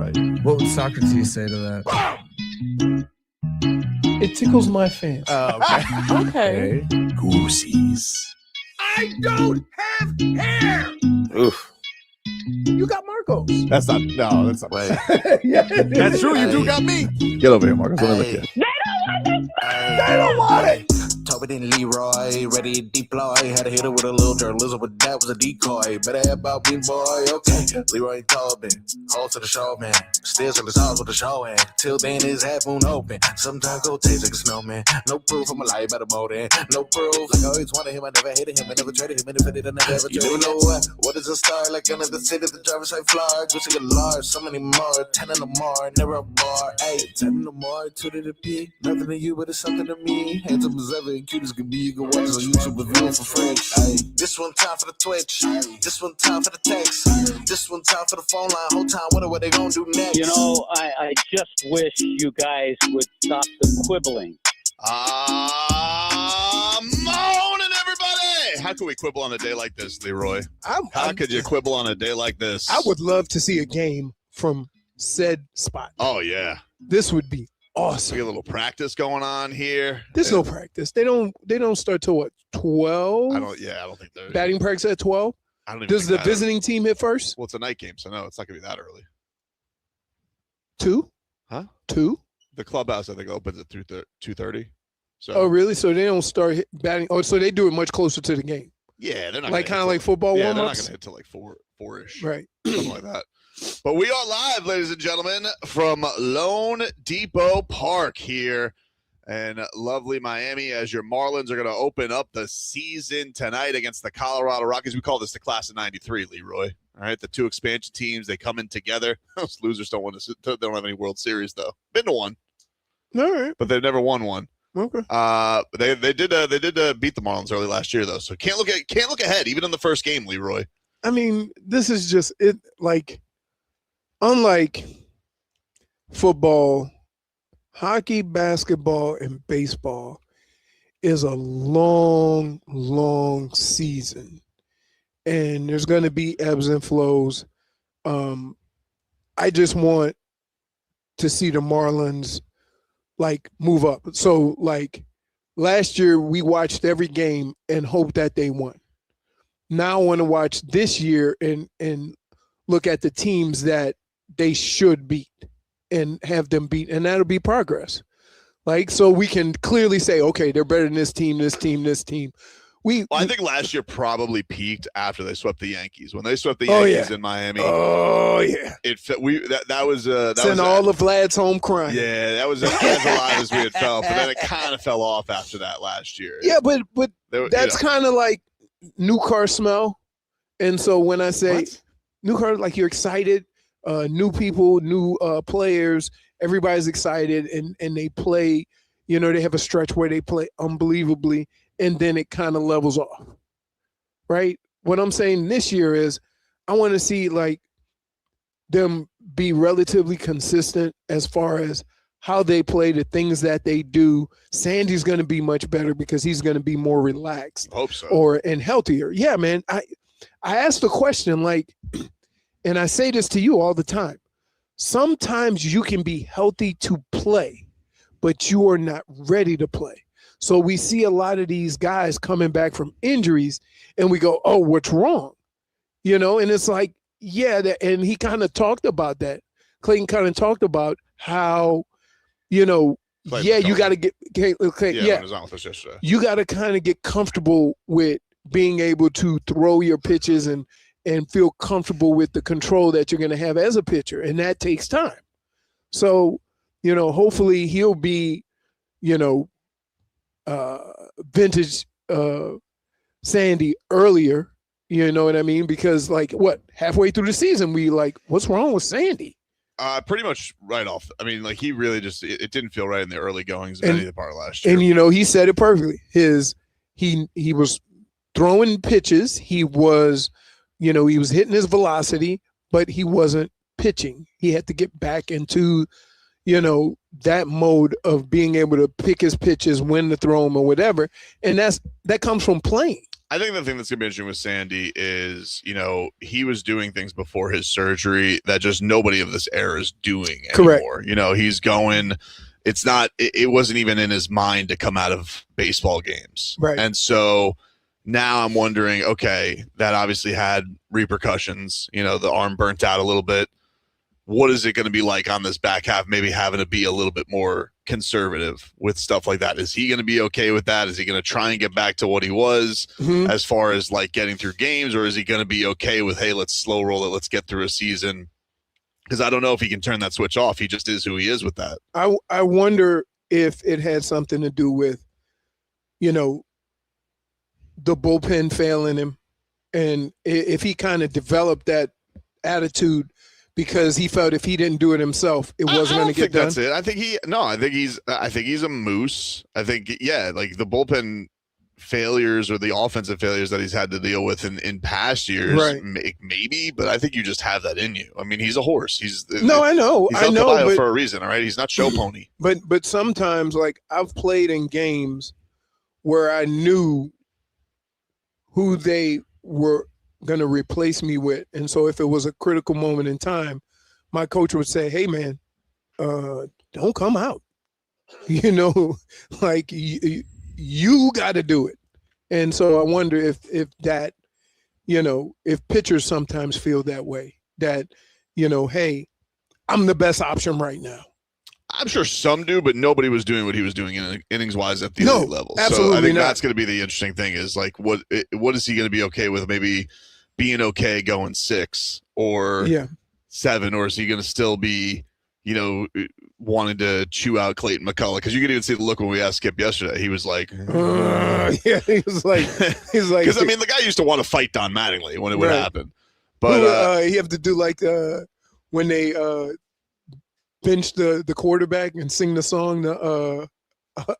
right. What would Socrates say to that? It tickles my fancy. Oh, okay. Okay. Goosies. I don't have hair. Oof. You got Marcos. That's not Wait. Yeah. That's true. You do got me. Get over here, Marcus. Let me look at you. They don't want it. Tobin and Leroy, ready to deploy. Had to hit it with a little journalism, but that was a decoy. Better have about me, boy. Okay, Leroy and Tobin, hold to the show, man. Still to the stars with the show, and till then is half moon open. Sometimes go taste like a snowman. No proof of my life about a motor. No proof. Like I always wanted him, I never hated him, I never traded him, and if I did, I never ever traded him. You know what? What is a star? Like another city, the driver's side fly. Just like a large, so many more. 10 in the more, never a bar. 8, 10 in the more, 2 to the P. Nothing to you, but it's something to me. Handsome as ever, and cute as can be. You can watch us on YouTube with view for free. Ay. This one time for the Twitch. This one time for the text. This one time for the phone line. Whole time wondering what they gonna do next. You know, I just wish you guys would stop the quibbling. Morning, everybody! How could we quibble on a day like this, Leroy? How could you quibble on a day like this? I would love to see a game from said spot. Oh, yeah. This would be We awesome. get a little practice going on here. There's no practice. They don't start till what, 12? I don't think they're Batting practice at 12? I don't even Does think the that- visiting team hit first? Well, it's a night game, so no, it's not gonna be that early. 2? Huh? 2? The clubhouse, I think, opens at 2:30. So Oh, really? So they don't start batting. Oh, so they do it much closer to the game. yeah, they're not Like gonna kind of hit like football till- yeah, they're not warm-ups? gonna hit till like four-ish, Right. something like that. But we are live, ladies and gentlemen, from loanDepot Park here in lovely Miami, as your Marlins are going to open up the season tonight against the Colorado Rockies. We call this the class of '93, Leroy. All right, the two expansion teams, they come in together. Those losers don't have any World Series though. Been to one, All right. but they've never won one. Okay. They did beat the Marlins early last year though, so can't look ahead even in the first game, Leroy. I mean, this is just it. Like, unlike football, hockey, basketball, and baseball is a long, long season, and there's going to be ebbs and flows. I just want to see the Marlins like move up. So, like last year, we watched every game and hoped that they won. Now I want to watch this year and look at the teams that they should beat and have them beat, and that'll be progress. Like, so we can clearly say, okay, they're better than this team, this team, this team. I think last year probably peaked after they swept the Yankees. When they swept the Yankees in Miami, oh yeah, that was send all the Vlads home crying. Yeah, that was as alive as we had felt, but then it kind of fell off after that last year. Yeah, but that's kind of like new car smell. And so when I say new car, like you're excited, new people, new players, everybody's excited, and they play. You know, they have a stretch where they play unbelievably, and then it kind of levels off, right? What I'm saying this year is I want to see like them be relatively consistent as far as how they play, the things that they do. Sandy's going to be much better because he's going to be more relaxed. Hope so. And healthier. Yeah, man. I asked the question, like, and I say this to you all the time. Sometimes you can be healthy to play, but you are not ready to play. So we see a lot of these guys coming back from injuries and we go, oh, what's wrong? You know, and it's like, yeah, and he kind of talked about that. Clayton kind of talked about how, you know, you got to get, you got to kind of get comfortable with being able to throw your pitches and feel comfortable with the control that you're going to have as a pitcher. And that takes time. So, you know, hopefully he'll be, you know, vintage Sandy earlier, you know what I mean? Because like halfway through the season, we like, what's wrong with Sandy? Pretty much right off. I mean, like he really just, it didn't feel right in the early goings of any of the part last year. And, you know, he said it perfectly. He was throwing pitches. He was, you know, he was hitting his velocity, but he wasn't pitching. He had to get back into, you know, that mode of being able to pick his pitches, when to throw them or whatever. And that comes from playing. I think the thing that's going to be interesting with Sandy is, he was doing things before his surgery that just nobody of this era is doing anymore. Correct. He's going – it wasn't even in his mind to come out of baseball games. Right. And so now I'm wondering, okay, that obviously had repercussions. The arm burnt out a little bit. What is it going to be like on this back half, maybe having to be a little bit more conservative with stuff like that? Is he going to be okay with that? Is he going to try and get back to what he was as far as like getting through games, or is he going to be okay with, hey, let's slow roll it, let's get through a season? Because I don't know if he can turn that switch off. He just is who he is with that. I wonder if it had something to do with, the bullpen failing him, and if he kind of developed that attitude because he felt if he didn't do it himself, it wasn't going to get done. That's it. I think he's a moose. I think, like the bullpen failures or the offensive failures that he's had to deal with in past years, right. Maybe, but I think you just have that in you. I mean, he's a horse. I know. He's El for a reason, all right? He's not show pony. But sometimes, like, I've played in games where I knew who they were going to replace me with. And so if it was a critical moment in time, my coach would say, hey, man, don't come out. Like you got to do it. And so I wonder if that, if pitchers sometimes feel that way, that, hey, I'm the best option right now. I'm sure some do, but nobody was doing what he was doing innings-wise at the elite level. Absolutely so I think not. that's going to be the interesting thing is, like, what is he going to be okay with maybe being okay going 6 or 7, or is he going to still be, wanting to chew out Clayton McCullough? Because you could even see the look when we asked Skip yesterday. He was like, he was like, because, I mean, the guy used to want to fight Don Mattingly when it would happen. But he have to do like when they bench the quarterback and sing the song, the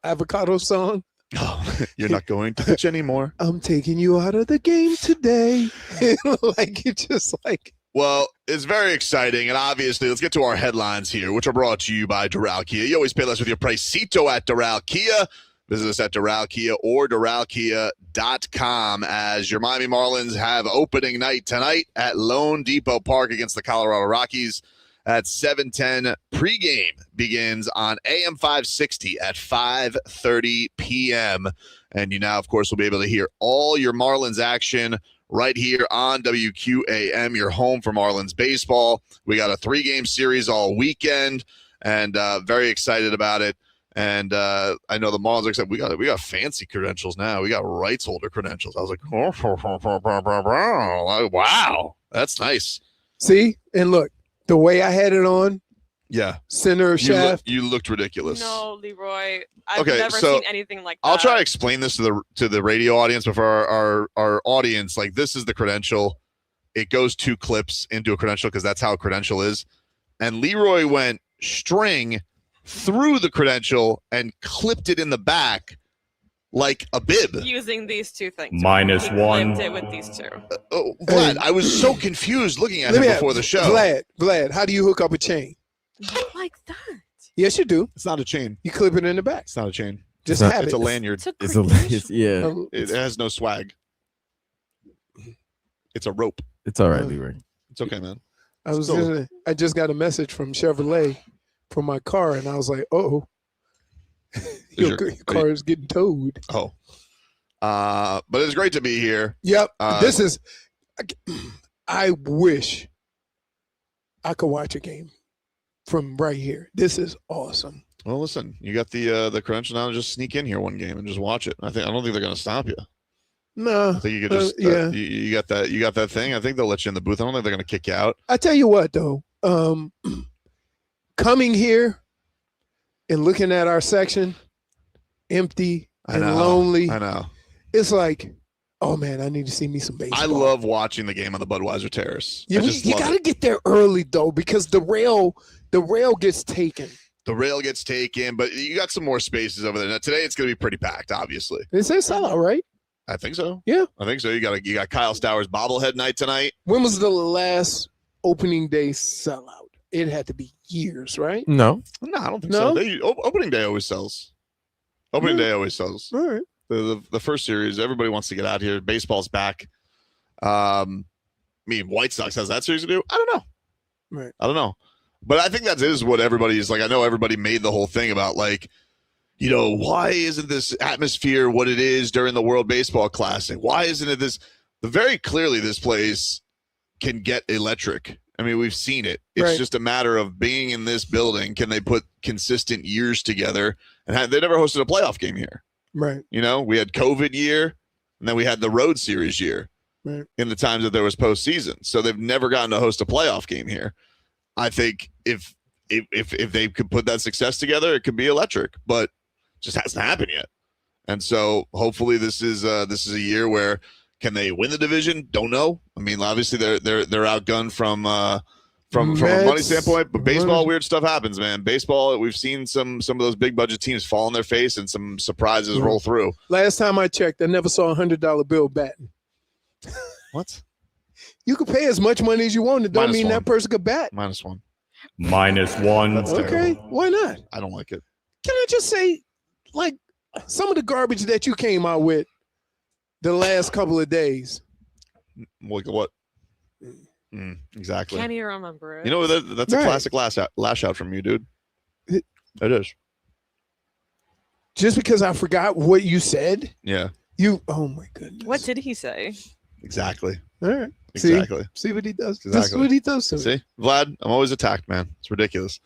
avocado song. Oh, you're not going to pitch anymore. I'm taking you out of the game today. Like, it's just like. Well, it's very exciting, and obviously, let's get to our headlines here, which are brought to you by Doral Kia. You always pay less with your pricito at Doral Kia. Visit us at Doral Kia or DoralKia.com as your Miami Marlins have opening night tonight at loanDepot Park against the Colorado Rockies at 7:10. Pregame begins on AM 560 at 5:30 p.m. And you now, of course, will be able to hear all your Marlins action right here on WQAM, your home for Marlins baseball. We got a 3-game series all weekend, and very excited about it. And I know the Marlins are excited. We got fancy credentials now. We got rights holder credentials. I was like, wow, that's nice. See, and look, the way I had it on, center shaft. You looked ridiculous. No, Leroy. I've never seen anything like that. I'll try to explain this to the radio audience, but for our audience, like, this is the credential. It goes 2 clips into a credential because that's how a credential is. And Leroy went string through the credential and clipped it in the back like a bib. Using these 2 things. -1. Clipped it with these 2. Vlad, I was so confused looking at him before the show. Vlad, how do you hook up a chain? Not like that. Yes, you do. It's not a chain. You clip it in the back. It's not a chain. Just have It's it. a lanyard. It's It has no swag. It's a rope. It's all right, Leroy. It's okay, man. I just got a message from Chevrolet for my car, and I was like, "Oh, your car is getting towed." Oh, but it's great to be here. Yep. This is. I wish I could watch a game from right here. This is awesome. Well, listen, you got the credential now to just sneak in here one game and just watch it. I don't think they're going to stop you. No, I think you could just you got that thing. I think they'll let you in the booth. I don't think they're going to kick you out. I tell you what, though, coming here and looking at our section empty and lonely. I know. It's like, oh man, I need to see me some baseball. I love watching the game on the Budweiser Terrace. You got to get there early though, because the rail gets taken. The rail gets taken, but you got some more spaces over there. Now, today it's going to be pretty packed, obviously. It's a sellout, right? I think so. Yeah. I think so. You got Kyle Stowers bobblehead night tonight. When was the last opening day sellout? It had to be years, right? No, I don't think so. Opening day always sells. Opening day always sells. All right. The first series, everybody wants to get out here. Baseball's back. I mean, White Sox has that series to do. I don't know. Right. I don't know. But I think that is what everybody is like. I know everybody made the whole thing about like, you know, why isn't this atmosphere what it is during the World Baseball Classic? Why isn't it this? Very clearly, this place can get electric. I mean, we've seen it. It's just a matter of being in this building. Can they put consistent years together? And they never hosted a playoff game here. Right. You know, we had COVID year, and then we had the road series year. Right. In the times that there was postseason. So they've never gotten to host a playoff game here. I think if they could put that success together, it could be electric, but it just hasn't happened yet. And so hopefully this is a year where can they win the division? Don't know. I mean, obviously they're outgunned from a money standpoint, but baseball, weird stuff happens, man. Baseball, we've seen some of those big budget teams fall on their face and some surprises roll through. Last time I checked, I never saw $100 bill batting. What? You could pay as much money as you want. It don't mean that person could bat. -1. -1. That's okay. terrible. Why not? I don't like it. Can I just say, like, some of the garbage that you came out with the last couple of days? Look at what? Exactly. Can't even remember it. You know, that's a classic lash out from you, dude. It is. Just because I forgot what you said? Yeah. Oh my goodness. What did he say? Exactly. All right. Exactly. See what he does. Exactly. This is what he does to me. See, Vlad, I'm always attacked, man. It's ridiculous.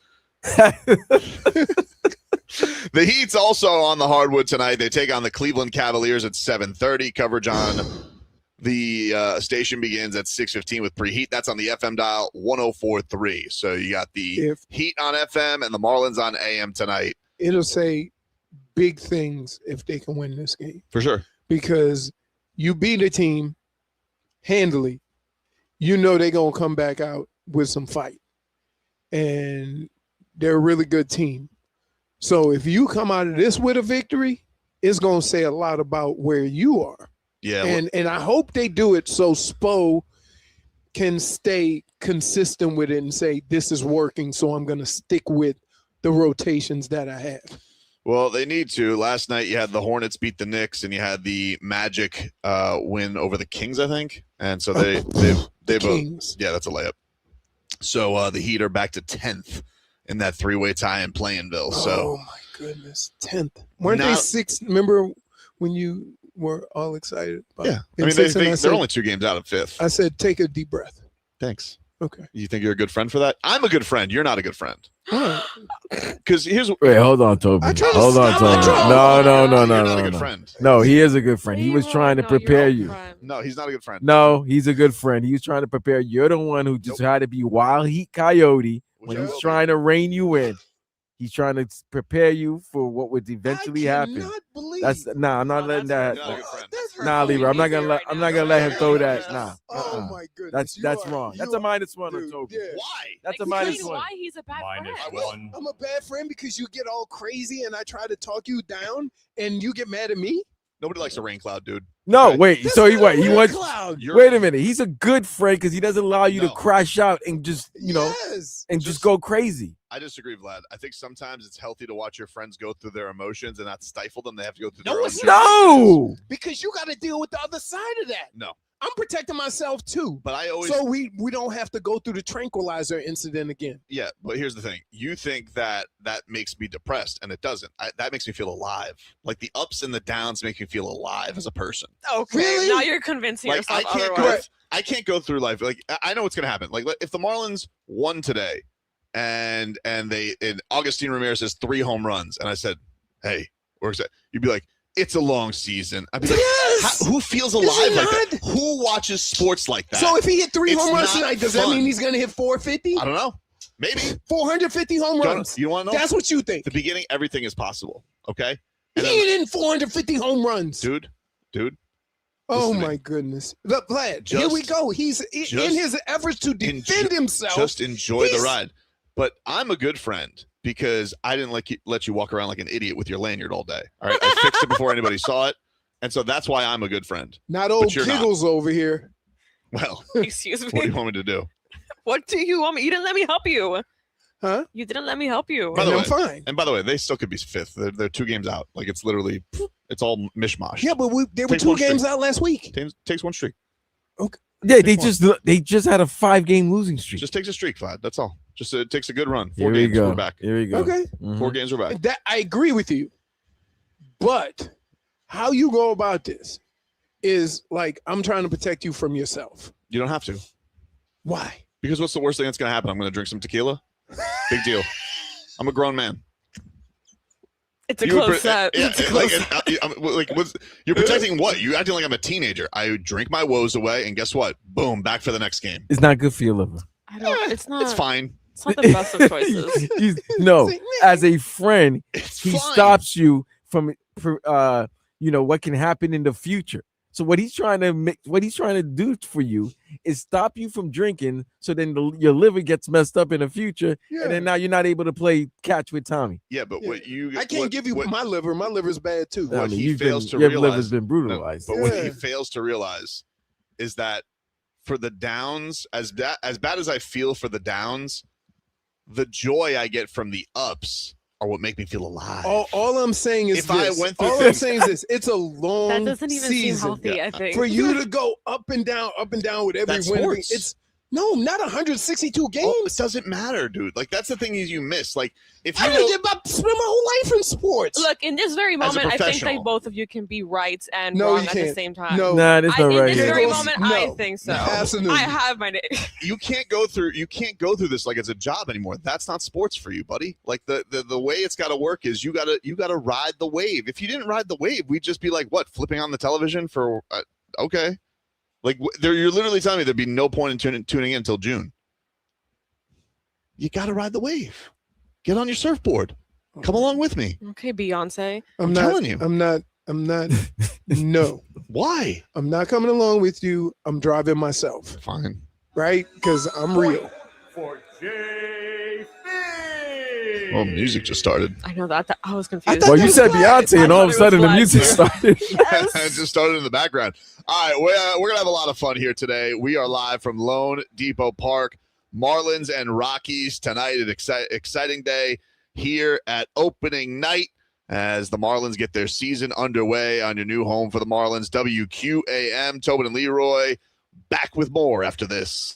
The Heat's also on the hardwood tonight. They take on the Cleveland Cavaliers at 7:30. Coverage on the station begins at 6:15 with preheat. That's on the FM dial 104.3. So you got the Heat on FM and the Marlins on AM tonight. It'll say big things if they can win this game. For sure. Because you beat a team handily, you know they're going to come back out with some fight. And they're a really good team. So if you come out of this with a victory, it's going to say a lot about where you are. Yeah. And I hope they do it so Spo can stay consistent with it and say, this is working, so I'm going to stick with the rotations that I have. Well, they need to. Last night you had the Hornets beat the Knicks, and you had the Magic win over the Kings, I think. And so they both. Kings. Yeah, that's a layup. So the Heat are back to 10th in that three-way tie in Playinville. So, oh my goodness, 10th. Weren't they 6th? Remember when you were all excited about yeah. I mean, they're only 2 games out of 5th. I said, take a deep breath. Thanks. Okay. You think you're a good friend for that? I'm a good friend. You're not a good friend. Because here's wait, hold on, Toby. Hold on, Toby. No. No, he is a good friend. He was trying to prepare you. No, he's not a good friend. No, he's a good friend. He was trying to prepare you. You're the one who just had to be wild heat coyote when he's trying to rein you in. He's trying to prepare you for what would eventually happen. I'm not letting that. Nah, Leroy, I'm not gonna let him throw that. Nah. Oh my goodness. That's wrong. That's a -1 on Toby. Yeah. Why? That's a Explain -1. why he's a bad friend. I'm a bad friend because you get all crazy and I try to talk you down and you get mad at me? Nobody likes a rain cloud, dude. No, wait. That's So he not a He rain wants. cloud. Wait a minute. He's a good friend because he doesn't allow you to No. crash out and just Yes. and just go crazy. I disagree, Vlad. I think sometimes it's healthy to watch your friends go through their emotions and not stifle them. They have to go through No, their own it's journey. No. Because you got to deal with the other side of that. No. I'm protecting myself too. But I always So we don't have to go through the tranquilizer incident again. yeah, but here's the thing. You think that makes me depressed, and it doesn't. That makes me feel alive. Like the ups and the downs make me feel alive as a person. Okay, Really? now you're convincing Like yourself I otherwise. can't go through life. Like I know what's gonna happen. Like if the Marlins won today and Augustine Ramirez has 3 home runs, and I said, hey, we're excited, you'd be like, it's a long season. I'd be like, Yes! who feels Is alive it like that? not? Who watches sports like that? So if he hit 3 It's home runs not tonight, does that fun. mean he's going to hit 450? I don't know. Maybe. 450 home runs. You want to know? That's what you think. At the beginning, everything is possible. Okay? He And then, ain't in 450 home runs. dude. Oh listen to my me. goodness. Look, Vlad, here we go. He's in just his efforts to defend himself. Just enjoy the he's- ride. But I'm a good friend because I didn't let you walk around like an idiot with your lanyard all day. All right? I fixed it before anybody saw it. And so that's why I'm a good friend. Not old you're not. Kiggles over here. Well, Excuse what do me. you want me to do? What do you want me? You didn't let me help you. Huh? You didn't let me help you. By the I'm way, fine. And by the way, they still could be fifth. They're 2 games out. Like it's literally, it's all mishmash. Yeah, but they were Takes 2 one games streak. out last week. Takes 1 streak. Yeah, they just had a 5-game losing streak. Just takes a streak, Vlad. That's all. Just it takes a good run. 4 Here we games, go. we're back. Here we go. Okay. 4 games, we're back. That I agree with you. But how you go about this is like I'm trying to protect you from yourself. You don't have to. Why? Because what's the worst thing that's going to happen? I'm going to drink some tequila. Big deal. I'm a grown man. It's a close set. Yeah, It's a close you're protecting what? You acting like I'm a teenager. I drink my woes away, and guess what? Boom, back for the next game. It's not good for your liver. It's not. It's fine. It's not the best of choices. No, as a friend, It's he fine. stops you from, what can happen in the future. So what he's trying to do for you is stop you from drinking, so then your liver gets messed up in the future, and then now you're not able to play catch with Tommy. Yeah, but what you I can't give you my liver. My liver's bad too. What he your realize, liver's been brutalized. but what he fails to realize is that for the downs, as bad as I feel for the downs, the joy I get from the ups are what make me feel alive. All I'm saying is If this. I went through all I'm saying is this. It's a long That doesn't even seem season healthy, I think. for you to go up and down with every That's win. sports. It's no, not 162 games. Oh, it doesn't matter, dude. Like that's the thing is you miss. Like if you I did spend my whole life in sports. Look, in this very As a moment, I think professional. that both of you can be right and No, wrong you at the can't. same time. No. Nah, there's no in right this here. very Giggles, moment, no. I think so. Absolutely. I have my name. you can't go through this like it's a job anymore. That's not sports for you, buddy. Like the way it's got to work is you gotta ride the wave. If you didn't ride the wave, we'd just be like what, flipping on the television for okay. Like you're literally telling me there'd be no point in tuning in until June. You got to ride the wave. Get on your surfboard. Come along with me. Okay, Beyonce. I'm telling you. I'm not. No. Why? I'm not coming along with you. I'm driving myself. Fine. Right? Because I'm real. Oh, music just started. I know that I was confused. Well, you said Beyonce, and all of a sudden the music started. It just started in the background. All right, we're going to have a lot of fun here today. We are live from loanDepot Park. Marlins and Rockies tonight. An exciting day here at opening night as the Marlins get their season underway on your new home for the Marlins. WQAM, Tobin and Leroy, back with more after this.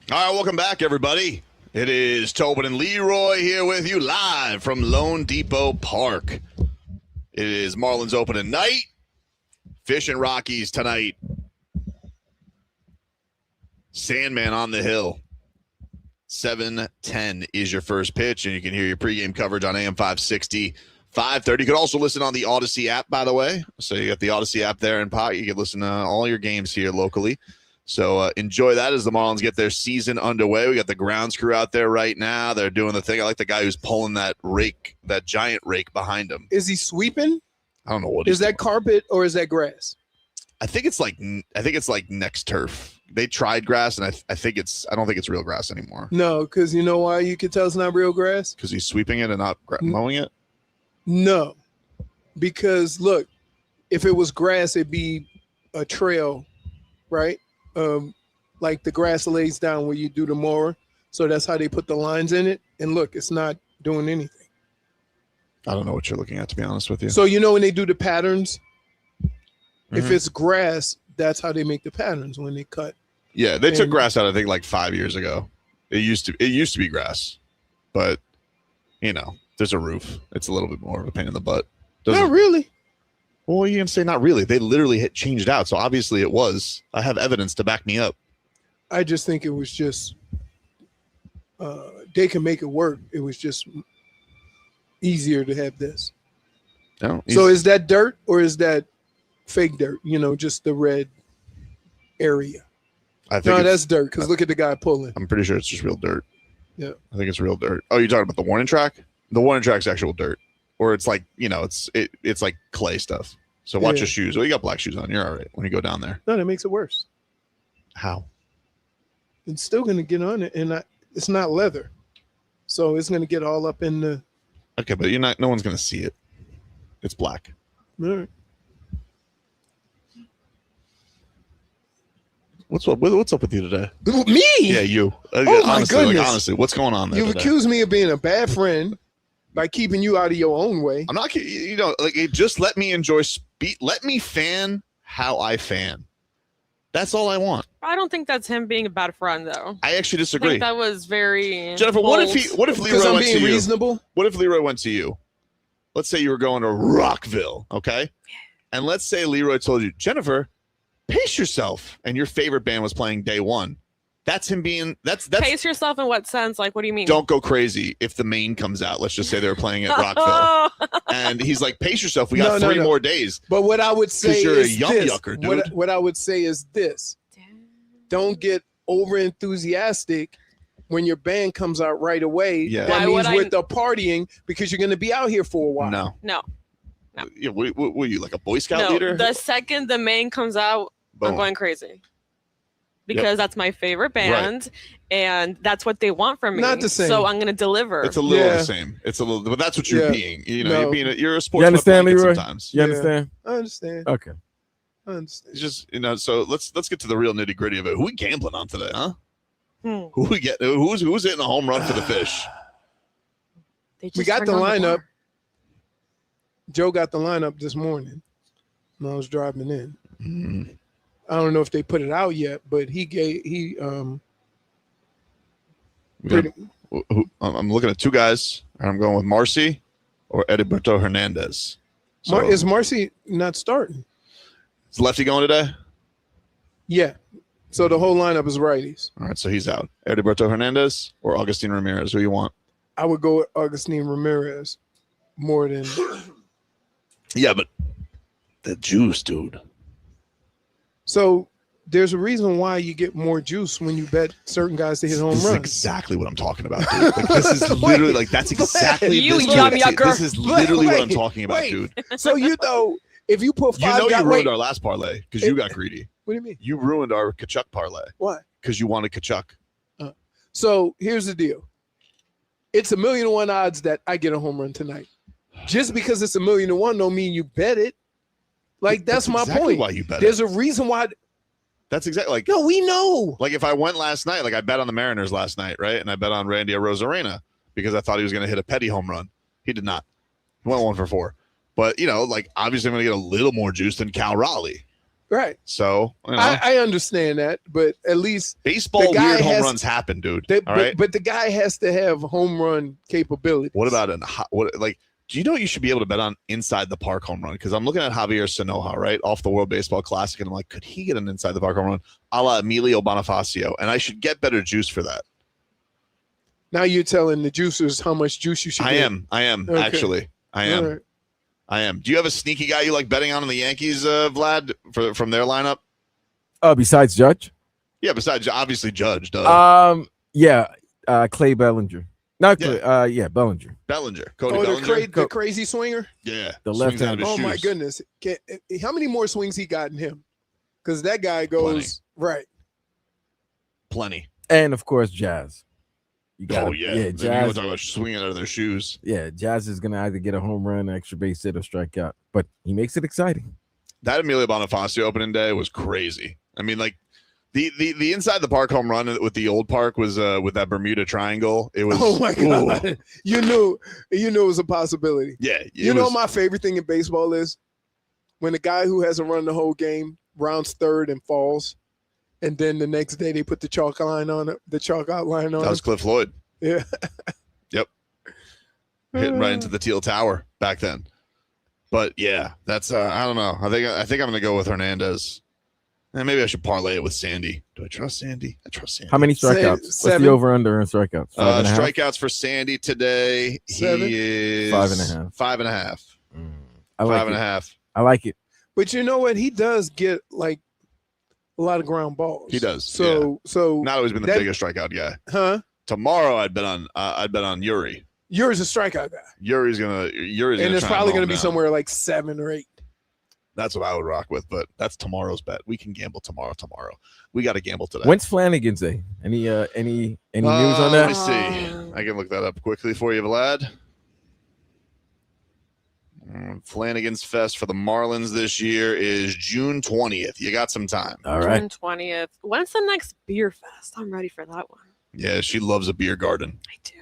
All right, welcome back, everybody. It is Tobin and Leroy here with you live from loanDepot Park. It is Marlins opening night. Fish and Rockies tonight. Sandman on the hill. 7:10 is your first pitch, and you can hear your pregame coverage on AM 560, 530. You can also listen on the Odyssey app, by the way. So you got the Odyssey app there in pot. You can listen to all your games here locally. So enjoy that as the Marlins get their season underway. We got the grounds crew out there right now. They're doing the thing. I like the guy who's pulling that rake, that giant rake behind him. Is he sweeping? I don't know what is that carpet or is that grass? I think it's like next turf. They tried grass, and I don't think it's real grass anymore. No, because you know why you can tell it's not real grass? Because he's sweeping it and not mowing it. No, because look, if it was grass, it'd be a trail, right? Like the grass lays down where you do the mower. So that's how they put the lines in it. And look, it's not doing anything. I don't know what you're looking at, to be honest with you. So you know when they do the patterns, if it's grass, that's how they make the patterns when they cut. Yeah, they took grass out, I think, like 5 years ago. It used to be grass, but there's a roof. It's a little bit more of a pain in the butt. Not really. Well, you can say not really. They literally changed out, so obviously it was. I have evidence to back me up. I just think it was just they can make it work. It was just easier to have this. No, so is that dirt or is that fake dirt? Just the red area. I think that's dirt because look at the guy pulling. I'm pretty sure it's just real dirt. Yeah. I think it's real dirt. Oh, you're talking about the warning track? The warning track's actual dirt. Or it's like, it's like clay stuff. So watch your shoes. Well, you got black shoes on. You're all right when you go down there. No, that makes it worse. How? It's still going to get on it, and it's not leather. So it's going to get all up in the... Okay, but no one's going to see it. It's black. All right. What's up with you today? Me? Yeah, you. Oh, my goodness. Honestly, what's going on there? You've accused me of being a bad friend by keeping you out of your own way. I'm not, just let me enjoy let me fan how I fan. That's all I want. I don't think that's him being a bad friend, though. I actually I disagree. think that was very Jennifer, bold. what if Leroy went to you? Reasonable? What if Leroy went to you? Let's say you were going to Rockville, okay? And let's say Leroy told you, Jennifer, pace yourself, and your favorite band was playing Day One. That's him being that's pace yourself in what sense? Like, what do you mean? Don't go crazy if the main comes out. Let's just say they were playing at Rockville, and he's like, pace yourself. We got three more days. But what I would say you're is a yucker, dude. What I would say is this: don't get over enthusiastic when your band comes out right away. Yeah. That means with the partying because you're going to be out here for a while. No. Yeah, were you like a Boy Scout No, leader? the second the main comes out, Boom. I'm going crazy. Because that's my favorite band, and that's what they want from me. Not the same. So I'm going to deliver. It's a little the same. It's a little, but that's what you're being. You're a sports. You understand, Leroy? Sometimes. You understand? I understand. Okay. I understand. It's just so let's get to the real nitty gritty of it. Who we gambling on today, huh? Who we get? Who's hitting a home run for the Fish? We got the lineup. Joe got the lineup this morning when I was driving in. Mm-hmm. I don't know if they put it out yet, but I'm looking at two guys, and I'm going with Marcy or Ediberto Hernandez. So, is Marcy not starting? Is Lefty going today? Yeah. So the whole lineup is righties. All right, so he's out. Ediberto Hernandez or Augustine Ramirez? Who you want? I would go with Augustine Ramirez more than. Yeah, but the juice, dude. So there's a reason why you get more juice when you bet certain guys to hit home runs. This is exactly what I'm talking about, dude. Like, this is literally that's exactly you this, yum dude. yucker. This is literally what I'm talking about, dude. So if you put five, you ruined our last parlay because you got greedy. What do you mean? You ruined our Kachuk parlay. Why? Because you wanted Kachuk. So here's the deal. It's 1,000,000 to 1 odds that I get a home run tonight. Just because it's 1,000,000 to 1 don't mean you bet it. Like that's my exactly point. Why you bet There's it. a reason why. That's exactly like. No, we know. Like if I went last night, like I bet on the Mariners last night, right? And I bet on Randy Arozarena because I thought he was going to hit a petty home run. He did not. He went 1 for 4. But, like obviously I'm going to get a little more juice than Cal Raleigh. Right. So I understand that, but at least baseball weird home runs happen, dude. But the guy has to have home run capability. What about do you know you should be able to bet on inside the park home run? Because I'm looking at Javier Sanoja, right, off the World Baseball Classic, and I'm like, could he get an inside the park home run a la Emilio Bonifacio? And I should get better juice for that. Now you're telling the juicers how much juice you should get. I am Okay. actually. I am. Right. I am. Do you have a sneaky guy you like betting on in the Yankees, Vlad, from their lineup? Besides Judge? Yeah, besides obviously Judge. Duh. Clay Bellinger. Not Clay, Bellinger. Cody Bellinger. The crazy swinger? Yeah. The swings out of left-hander. his Oh, my shoes. goodness. How many more swings he got in him? Because that guy goes, right. Plenty. And, of course, Jazz. You got Yeah, Jazz. talk about swinging out of their shoes. Yeah, Jazz is going to either get a home run, extra base hit, or strike out. But he makes it exciting. That Emilio Bonifacio opening day was crazy. I mean, like, the inside the park home run with the old park was with that Bermuda Triangle. It was. Oh my God! Ooh. You knew it was a possibility. Yeah, you know my favorite thing in baseball is when the guy who hasn't run the whole game rounds third and falls, and then the next day they put the chalk outline on it. That was Cliff Floyd. Yeah. Yep. Hitting right into the Teal Tower back then. But yeah, that's I don't know. I think I'm gonna go with Hernandez. And maybe I should parlay it with Sandy. Do I trust Sandy? I trust Sandy. How many strikeouts? What's the over-under in strikeouts? Strikeouts for Sandy today. 7? He is 5.5. 5.5. I like 5.5. I like it. But you know what? He does get like a lot of ground balls. He does. So not always been the biggest strikeout guy. Huh? Tomorrow I'd bet on Yuri. Yuri's a strikeout guy. Yuri's and gonna it's probably gonna be somewhere like 7 or 8. That's what I would rock with, but that's tomorrow's bet. We can gamble tomorrow. We got to gamble today. When's Flanagan's Day? Any news on that? Let me see. I can look that up quickly for you, Vlad. Flanagan's Fest for the Marlins this year is June 20th. You got some time. All right. June 20th. When's the next beer fest? I'm ready for that one. Yeah, she loves a beer garden. I do.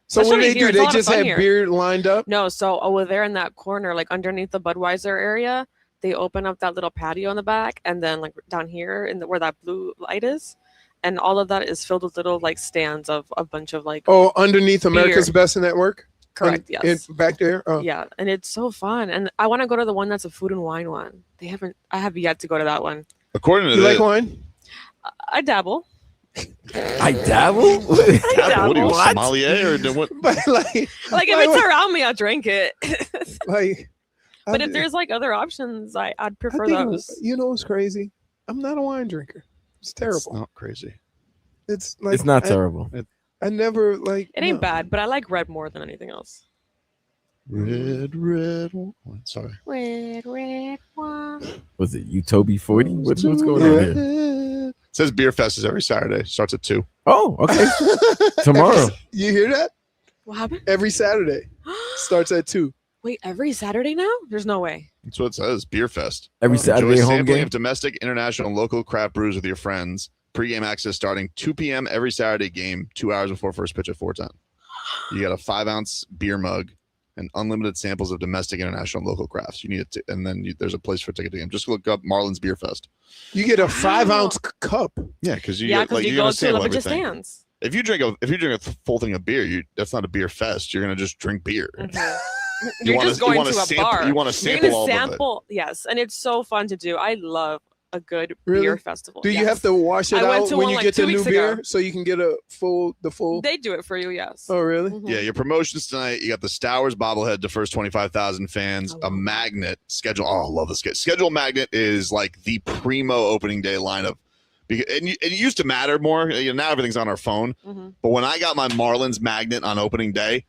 So what do they do? It's a They lot of just fun have here. beer lined up? No, so over there in that corner, like underneath the Budweiser area, they open up that little patio in the back, and then like down here where that blue light is, and all of that is filled with little like stands of a bunch of like. Oh, underneath America's beer. Best Network? Correct. Yes. Back there? Oh. Yeah, and it's so fun, and I want to go to the one that's a food and wine one. I have yet to go to that one. According to You this, like wine? I dabble. I dabble? what are you, What? sommelier or what? But Like if it's around me, I'll drink it. like, But if there's like other options, I'd prefer I think, those. you know what's crazy? I'm not a wine drinker. It's terrible. It's not crazy. It's like It's not terrible. I never like. It ain't no. bad, but I like red more than anything else. Red wine. Sorry. Red wine. Was it Utobi 40? What's going on here? It says Beer Fest is every Saturday. Starts at 2. Oh, okay. Tomorrow. You hear that? What happened? Every Saturday starts at 2. Wait, every Saturday now? There's no way. That's what it says. Beer Fest. Every Enjoy Saturday home sampling game. of domestic, international, and local craft brews with your friends. Pre-game access starting 2 p.m. every Saturday game, 2 hours before first pitch at 4:10. You got a 5-ounce beer mug and unlimited samples of domestic, international, and local crafts. You need it, and then there's a place for a ticket to game. Just look up Marlins Beerfest. You get a 5-ounce cup. Yeah, because you Yeah, get, like, you you're go gonna to a sample bunch of everything. stands. If you drink a full thing of beer, that's not a beer fest. You're gonna just drink beer. Mhm. You You're wanna- just going you wanna to a sample- bar. you wanna You're sample gonna all of it. sample, yes, and it's so fun to do. I love a good Really? beer festival. Do you yes. have to wash it I went out to when one, you like, get 2 the new weeks beer ago. so you can get the full? They do it for you, yes. Oh, really? Mhm. Yeah, your promotions tonight. You got the Stowers bobblehead to first 25,000 fans. A magnet schedule. Oh, I love this. Schedule magnet is like the primo opening day lineup. And it used to matter more. Now everything's on our phone. Mm-hmm. But when I got my Marlins magnet on opening day,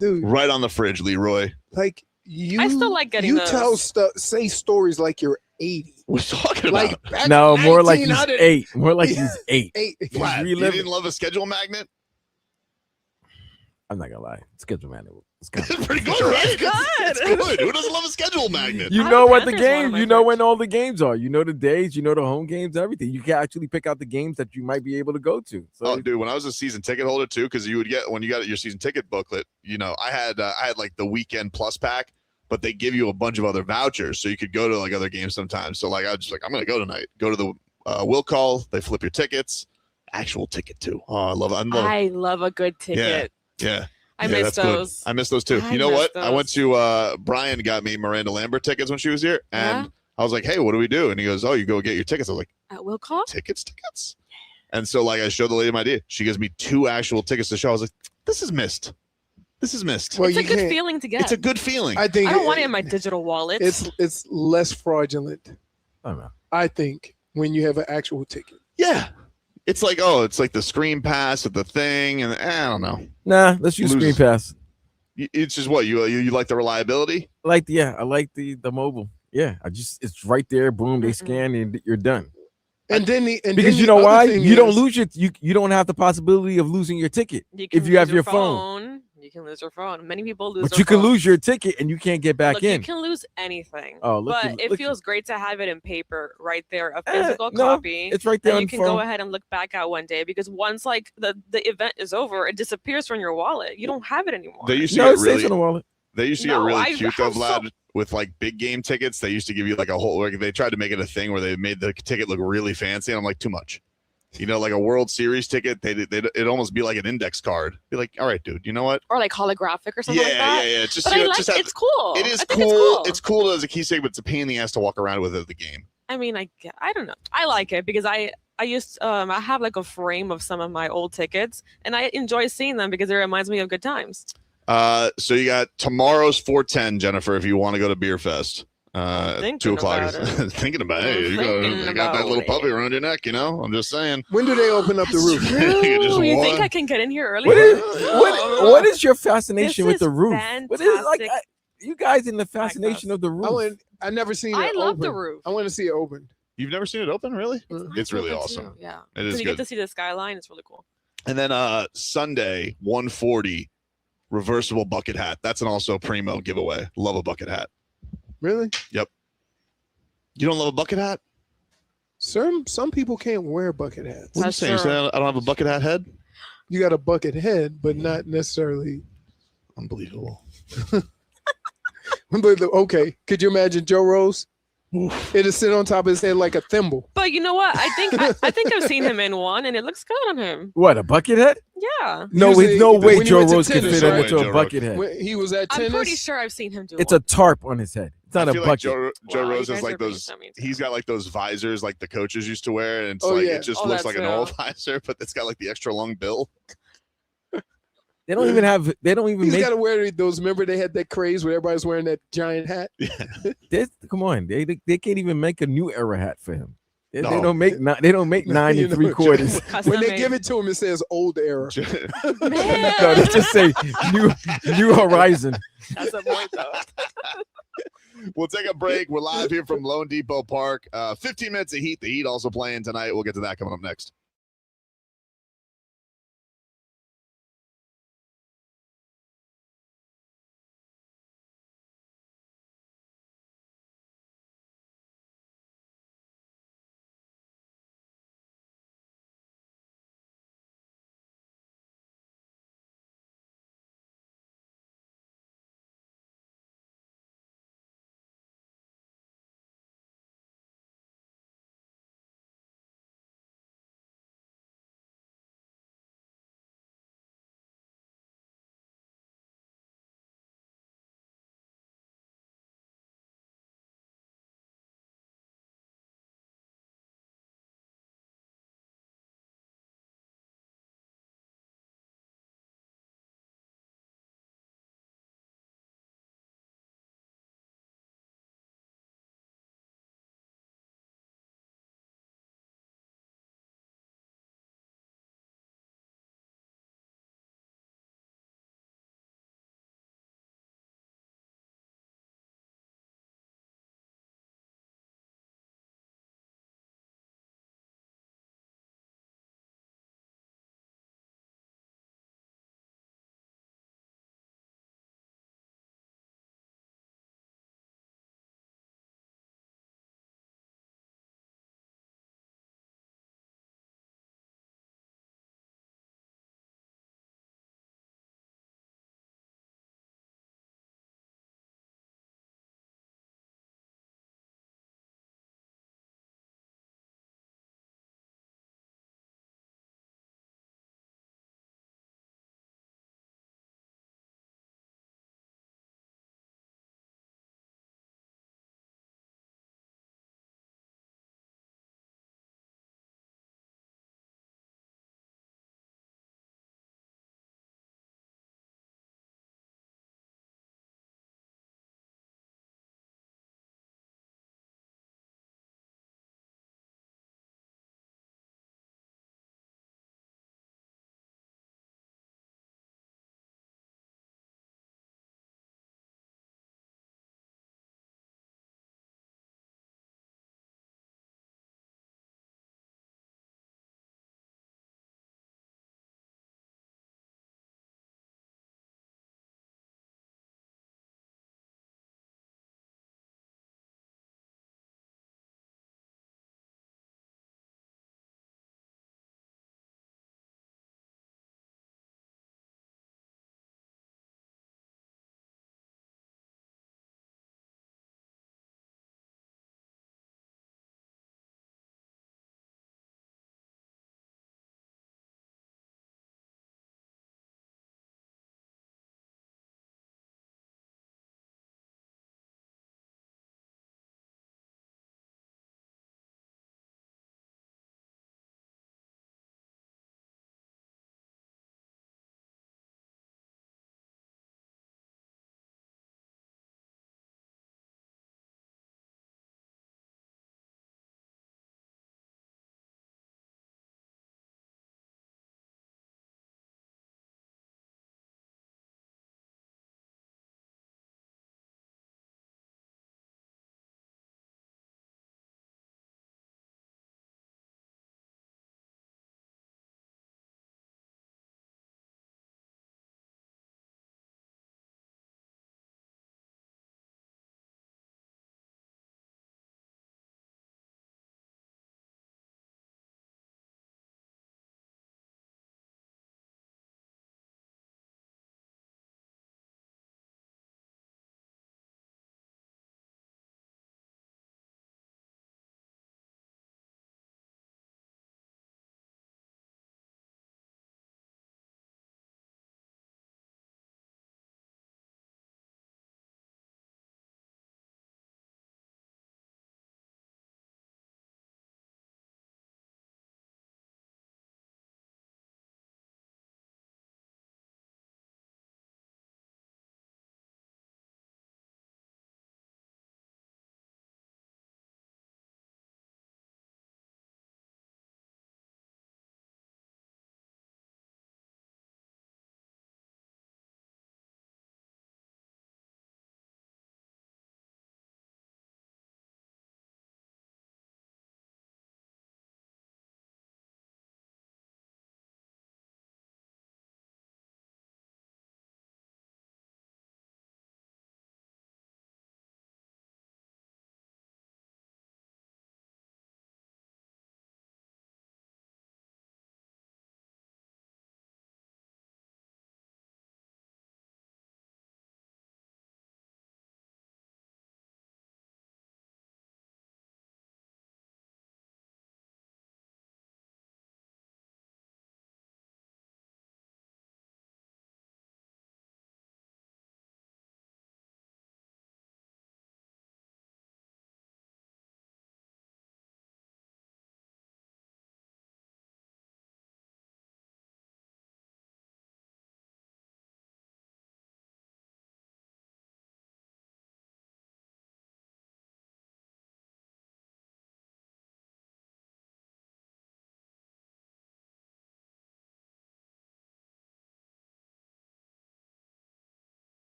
Dude, right on the fridge, Leroy. like you. I still like getting You those. tell say stories like you're 80. What are you talking Like about? back No, in more like he's 1900 8. More like he's 8. Vlad, you reliving- didn't love a schedule magnet? I'm not gonna lie. Schedule man. It's It's pretty good, right? It's good. It's good. Who doesn't love a schedule magnet? You I'm know a what the Panthers one of game. my You know when favorites. all the games are. You know the days. You know the home games. Everything. You can actually pick out the games that you might be able to go to. So Oh, dude, when I was a season ticket holder too, because you would get when you got your season ticket booklet, I had like the weekend plus pack. but they give you a bunch of other vouchers, so you could go to like other games sometimes. So like I was just like, I'm gonna go tonight. Go to the will call. They flip your tickets. Actual ticket too. Oh, I love it. I love a good ticket. Yeah. I miss that's those. good. I miss those too. I You know miss what? I went those. to Brian got me Miranda Lambert tickets when she was here, and Yeah? I was like, "Hey, what do we do?" And he goes, "Oh, you go get your tickets." I was like, At will call? "Tickets." And so like I showed the lady my idea. She gives me 2 actual tickets to the show. I was like, "This is missed. This is missed." Well, It's a you good can't- feeling to get. It's a good feeling. I think I don't want it in my digital wallet. it's less fraudulent. I don't know. I think when you have an actual ticket. Yeah. It's like, oh, it's like the screen pass at the thing, and I don't know. Nah, let's use Loses. Screen Pass. It's just what you like the reliability. I like the mobile. Yeah, it's right there. Boom, they scan and you're done. And then Because you know why? You don't lose you don't have the possibility of losing your ticket if you have your phone. You can lose your phone. Many people lose But their you can phones. lose your ticket and you can't get back Look, in. You can lose anything. Oh, look but at- it look feels great to have it in paper right there, a Eh, physical no, copy. it's right there that on you the can phone. go ahead and look back at one day, because once like the event is over, it disappears from your wallet. You don't have it anymore. They used to No, get it stays really in the wallet. They used to No, get really I cute though, have Vlad, with like big game tickets. They used to give you like a whole. Like they tried to make it a thing where they made the ticket look really fancy, and I'm like, too much. You know, like a World Series ticket, it'd almost be like an index card. Be like, all right, dude, you know what? Or like holographic or something like that. Yeah. It's just, But you I know, like just have, it's cool. It is I think cool. It's It's cool as a key stick, but it's a pain in the ass to walk around with at the game. I mean, I don't know. I like it because I have like a frame of some of my old tickets, and I enjoy seeing them because it reminds me of good times. So you got tomorrow's 410, Jennifer, if you want to go to Beerfest. Thinking 2 o'clock. about it. Thinking about I'm it. You thinking got that about little it. puppy around your neck, you know? I'm just saying. When do they open up the roof? You just You walk. think I can get in here early? What is your fascination This with the is roof? What is like fantastic. you guys in the fascination of the roof? I never seen it I love open. the roof. I want to see it open. You've never seen it open, really? It's really Open awesome. too, yeah. It is So you good. get to see the skyline. It's really cool. And then Sunday, 140, reversible bucket hat. That's an also primo giveaway. Love a bucket hat. Really? Yep. You don't love a bucket hat? Some people can't wear bucket hats. What are you saying? You saying I don't have a bucket hat head? You got a bucket head, but not necessarily. Unbelievable. Okay, could you imagine Joe Rose? It'll sit on top of his head like a thimble. But you know what? I think I've seen him in one, and it looks good on him. What, a bucket hat? Yeah. No, Usually, with no way when you Joe went to Rose can tennis, fit right? into Joe a bucket Rose. hat. When he was at I'm tennis. pretty sure I've seen him do It's one. a tarp on his head. It's not I a feel bucket. like Joe Wow, Rose you has guys like are being those. so mean to He's him. got like those visors like the coaches used to wear, and it's Oh, like yeah. it just Oh, looks that like a normal too. visor, but it's got like the extra long bill. They don't even have. They don't even He's make. got to wear those. Remember, they had that craze where everybody's wearing that giant hat. Come on, they can't even make a new era hat for him. They No. don't make. They don't make 9 You know, 3/4. Custom When they made. give it to him, it says old era. No, they just say new horizon. That's a point though. We'll take a break. We're live here from loanDepot Park. 15 minutes of heat. The Heat also playing tonight. We'll get to that coming up next.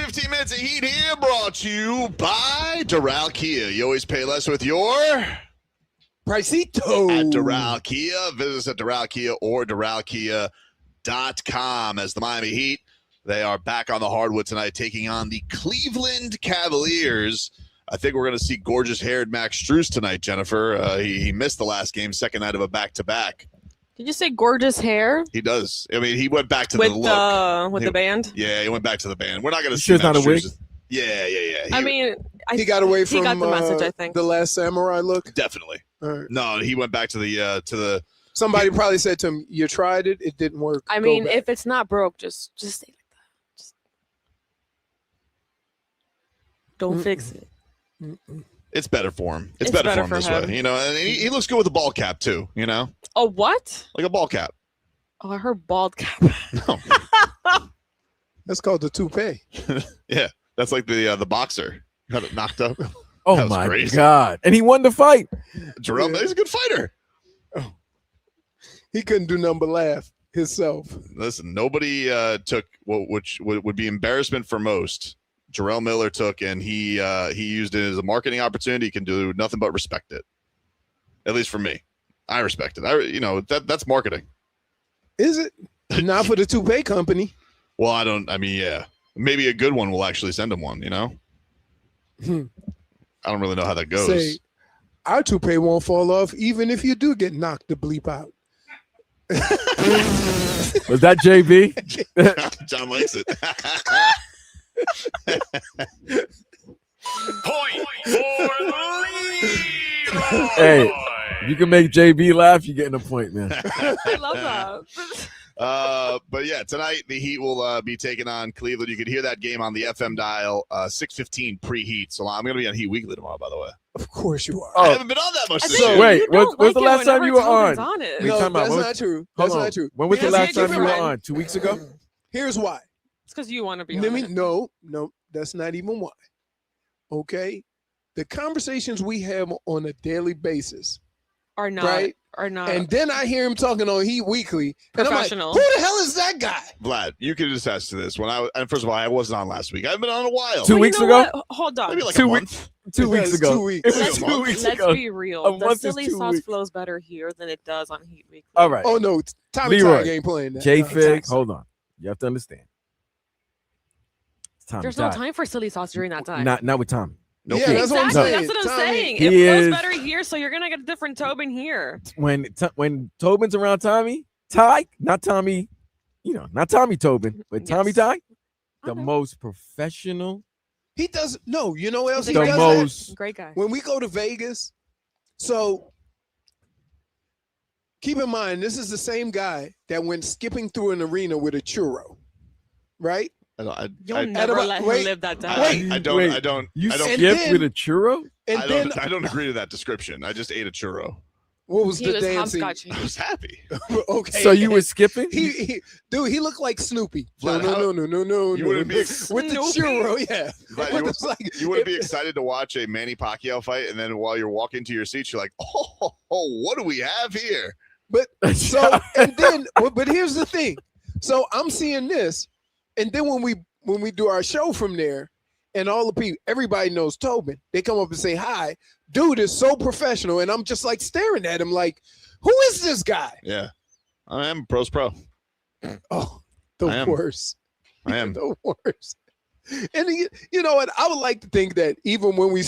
15 minutes of heat here brought to you by Doral Kia. You always pay less with your Pricito. at Doral Kia. Visit us at Doral Kia or DoralKia.com. As the Miami Heat, they are back on the hardwood tonight, taking on the Cleveland Cavaliers. I think we're going to see gorgeous-haired Max Strus tonight, Jennifer. He missed the last game, second night of a back-to-back. Did you say gorgeous hair? He does. I mean, he went back to with the look. With the band? Yeah, he went back to the band. We're not going to see Sure it's Max not a wig? Strus. Yeah. I mean, He got away from he got the message, I think. the Last Samurai look. Definitely. All right. No, he went back to the Somebody probably said to him, "You tried it, it didn't work." I Go mean, back." if it's not broke, just stay like that. Just don't fix it. It's better for him. It's better for him this way, you know. And he looks good with a ball cap too, you know, A what? like a ball cap. Oh, I heard bald cap. No, That's called the toupee. yeah, that's like the boxer got it knocked up. Oh That was my crazy. God! And he won the fight. Jerome, he's a good fighter. He couldn't do nothing but laugh himself. Listen, nobody took which would be embarrassment for most. Jarrell Miller took, and he used it as a marketing opportunity. He can do nothing but respect it. At least for me, I respect it. That's marketing. Is it? Not for the toupee company. Well, I mean, yeah, maybe a good one will actually send him one. You know, I don't really know how that goes. Say, our toupee won't fall off even if you do get knocked the bleep out. Was that JB? John likes it. Point for Leroy. Hey, if you can make JB laugh, you're getting a point, man. I love that. But yeah, tonight the Heat will be taking on Cleveland. You could hear that game on the FM dial, 6:15 pre-Heat. So I'm going to be on Heat Weekly tomorrow, by the way. Of course you are. I haven't been on that much this year. Wait, you don't when's the like it last time you were whenever Tobin's on? on it. Wait, No, time out. that's When was- not true. Hold That's on. not true. When was the Here's last the time you were reason. on? 2 weeks ago? Here's why. It's because you want to be on Let me, it. no, that's not even why. Okay? The conversations we have on a daily basis, Are not. right? Are not. And then I hear him talking on Heat Weekly, and I'm like, Professional. who the hell is that guy? Vlad, you can attest to this. And first of all, I wasn't on last week. I've been on a while. 2 Well, weeks you know ago? what? Hold on. Maybe like 2 a weeks. month. 2 weeks It's ago. 2 weeks. It was Let's, 2 weeks let's ago. be real. A The month is silly 2 sauce weeks. flows better here than it does on Heat Weekly. All right. Oh no, Tommy Leroy, Tag ain't playing that. JFig, hold on. You have to understand. It's Tommy There's no Tide. time for silly sauce during that time. Not with Tommy. Nope. Yeah, that's what I'm Exactly. saying. That's what I'm Tommy- saying. He It flows is- better here, so you're gonna get a different Tobin here. When Tobin's around Tommy, Ty, not Tommy, not Tommy Tobin, but Tommy Yes. Ty, the Okay. most professional, He does no. You know what else He's he a the does? great that? most. Great guy. When we go to Vegas, so keep in mind this is the same guy that went skipping through an arena with a churro, right? You'll never about- let wait, him live that down. wait. I don't. Wait. I don't. You I don't. And skip then- with a churro? And I then don't. I don't agree to that description. I just ate a churro. what was He the was dancing? hopscotching. I was happy. Okay, So you were skipping? he dude, he looked like Snoopy. Vlad, No. you wouldn't be with the Snoopy. churro, yeah. Vlad, It was like- you wouldn't be excited to watch a Manny Pacquiao fight, and then while you're walking to your seat, you're like, "Oh, what do we have here?" But so and then, but here's the thing. So I'm seeing this, and then when we do our show from there, and all the people, everybody knows Tobin. They come up and say hi. Dude is so professional, and I'm just like staring at him, like, who is this guy? Yeah, I am pros pro. Oh, I the am. worst. I am. The worst. And you know what? I would like to think that even when we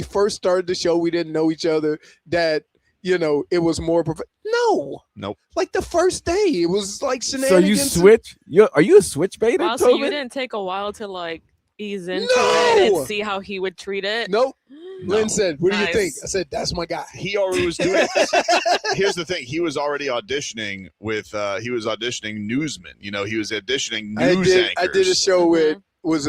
first started the show, we didn't know each other. That it was more no. Nope. Like the first day, it was like So shenanigans. you switch? Are you a switch baiter, Wow, so you Tobin? didn't take a while to like ease into No! it and see how he would treat it. Nope. No. Lynn said, "What do you Nice. think?" I said, "That's my guy." He already was doing it. Here's the thing: he was already auditioning with. He was auditioning newsmen. He was auditioning news anchors. I did a show with was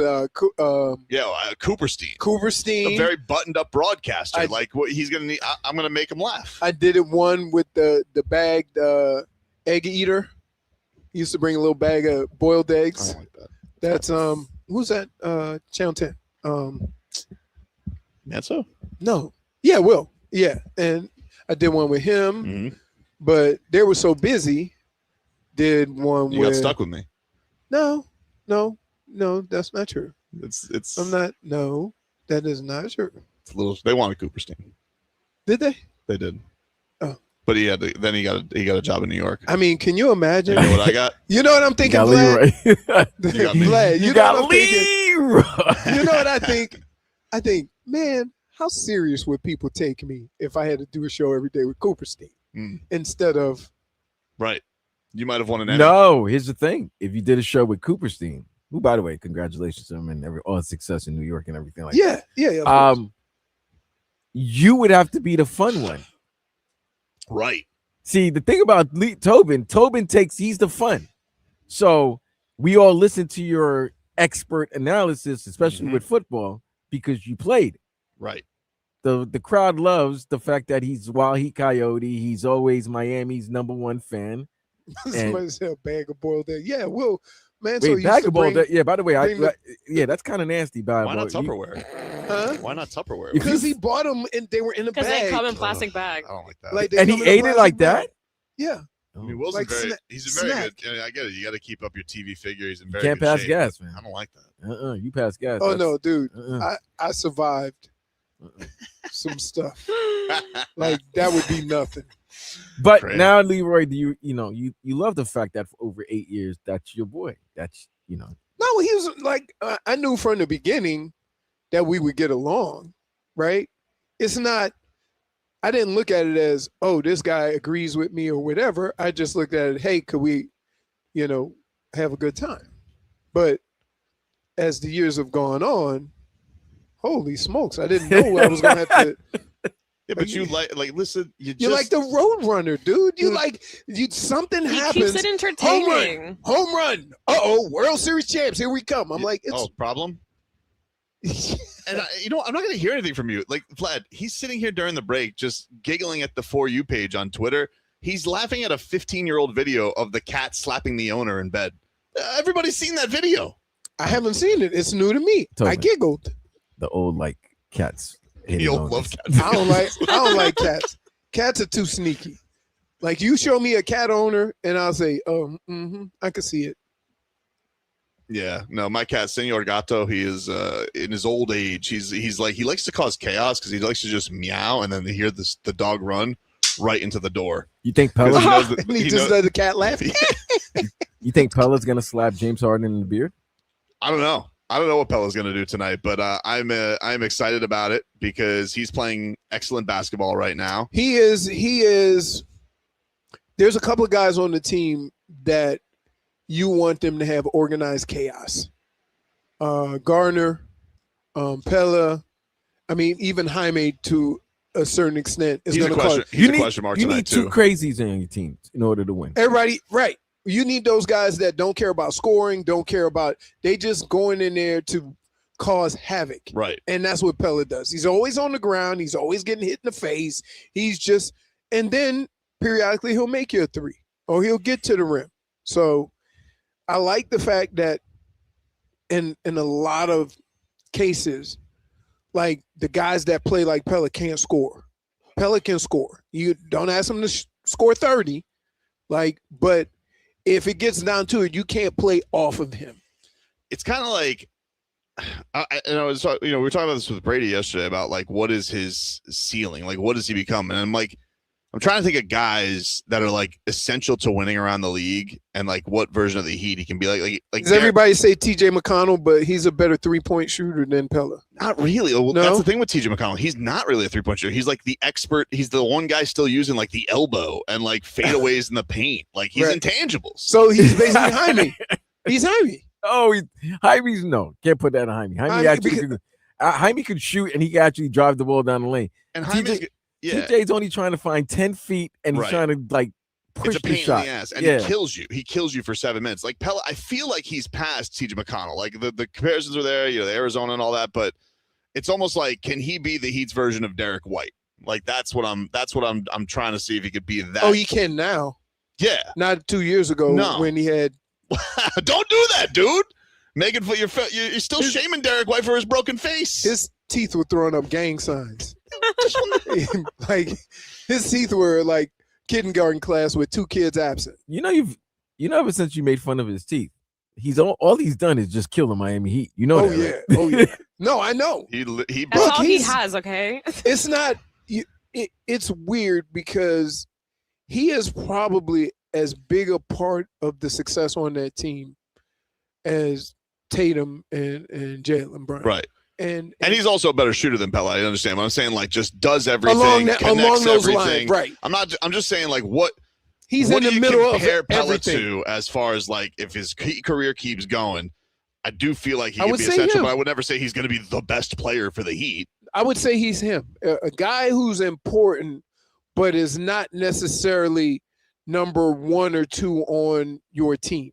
Cooperstein, Cooperstein. a very buttoned-up broadcaster. I- like what he's gonna need. I'm gonna make him laugh. I did it one with the bagged egg eater. He used to bring a little bag of boiled I eggs. don't like that. That's who's that? Channel 10. Manso? No. Yeah, Will. Yeah. And I did one with him, Mhm. but they were so busy. Did one You with got stuck with me. No. No, that's not true. It's. I'm not. No, that is not true. It's a little. They wanted Cooperstein. Did they? They did. Oh. But he got a job in New York. I mean, can you imagine? You know what I got? You know what I'm thinking, got Vlad? Leroy. You got me. Vlad, You know got what I'm thinking? Leroy. You know what I think? I think, man, how serious would people take me if I had to do a show every day with Cooperstein instead of Right. You might have won an Emmy. No, here's the thing. If you did a show with Cooperstein, who, by the way, congratulations to him and all his success in New York and everything like that. Yeah. Of course. You would have to be the fun one. Right. See, the thing about Tobin he's the fun. So we all listen to your expert analysis, especially with football, because you played. Right. The crowd loves the fact that he's Wild Heat Coyote. He's always Miami's #1 fan. Somebody said a bag of boiled egg. Yeah, Will. Man, Wait, bag of boiled egg. Yeah, by the way, that's kind of nasty. Why not Tupperware? Huh? Why not Tupperware? Because he bought them and they were in a bag. Because they come in plastic bags. I don't like that. Like they and come he in a ate it plastic like bag. that? Yeah. I mean, Will's Like he's a very snack. good. I get it. You got to keep up your TV figure. He's in very Can't good pass shape, gas, but man. I don't like that. You pass gas. Oh no, dude. Uh-uh. I survived some stuff. Like that would be nothing. But Crazy. now, Leroy, do you love the fact that for over 8 years, that's your boy. That's No, he was like I knew from the beginning that we would get along, right? It's not. I didn't look at it as, oh, this guy agrees with me or whatever. I just looked at it, hey, could we, have a good time? But as the years have gone on, holy smokes, I didn't know I was going to have to. Yeah, but you listen. You're like the road runner, dude. Something He happens. keeps it entertaining. Home run. World Series champs. Here we come. I'm like, it's problem. And I'm not going to hear anything from you. Like Vlad, he's sitting here during the break, just giggling at the For You page on Twitter. He's laughing at a 15-year-old video of the cat slapping the owner in bed. Everybody's seen that video. I haven't seen it. It's new to me. Totally. I giggled. the old cats. You don't love cats. I don't like cats. Cats are too sneaky. Like you show me a cat owner and I'll say, oh, I can see it. Yeah, no, my cat, Senor Gato, he is in his old age. He's like, he likes to cause chaos because he likes to just meow and then they hear the dog run right into the door. You think Pelle? He just let the cat laugh. You think Pelle's gonna slap James Harden in the beard? I don't know. I don't know what Pelle's going to do tonight, but I'm excited about it because he's playing excellent basketball right now. He is. There's a couple of guys on the team that you want them to have organized chaos. Garner, Pelle, I mean, even Jaime to a certain extent is going to cause. He's a question mark You tonight need too. two crazies on your team in order to win. Everybody, right. You need those guys that don't care about scoring, don't care about, they just going in there to cause havoc. Right. And that's what Pelle does. He's always on the ground. He's always getting hit in the face. He's just, and then periodically he'll make you a three or he'll get to the rim. So I like the fact that in a lot of cases, like the guys that play like Pelle can't score. Pelle can score. You don't ask him to score 30, but if it gets down to it, you can't play off of him. It's kind of like, we were talking about this with Brady yesterday about what is his ceiling? What does he become? And I'm trying to think of guys that are essential to winning around the league and what version of the Heat he can be like. Does everybody say TJ McConnell, but he's a better 3-point shooter than Pelle? Not really. Well, No? That's the thing with TJ McConnell. He's not really a 3-point shooter. He's the expert. He's the one guy still using the elbow and fadeaways in the paint. He's Right. intangibles. So he's basically Jaime. He's Jaime. Oh, Jaime's can't put that on Jaime. Jaime could shoot and he can actually drive the ball down the lane. And Jaime, TJ's only trying to find 10 feet and he's Right. trying to push it's a the pain shot. in the ass, and Yeah. he kills you. He kills you for 7 minutes. Pelle, I feel like he's past TJ McConnell. The comparisons are there, the Arizona and all that, but it's almost can he be the Heat's version of Derrick White? That's what I'm trying to see if he could be that. Oh, he can now. Yeah. Not 2 years ago when he had. Don't do that, dude. Making for you're still shaming Derrick White for his broken face. His teeth were throwing up gang signs. His teeth were kindergarten class with 2 kids absent. Ever since you made fun of his teeth, all he's done is just kill the Miami Heat. You know Oh that, yeah, right? oh yeah. No, I know. He That's Look, all he he's- has. Okay. It's not. It's weird because he is probably as big a part of the success on that team as Tatum and Jalen Brown. right. And And he's also a better shooter than Pelle. I understand. But I'm saying like just does everything, along those everything. lines, right? I'm just saying like what He's what in the do you middle of compare Pelle everything. to as far as like if his career keeps going. I do feel like he I could would be say essential, him. but I would never say he's going to be the best player for the Heat. I would say he's him, a guy who's important, but is not necessarily number 1 or 2 on your team,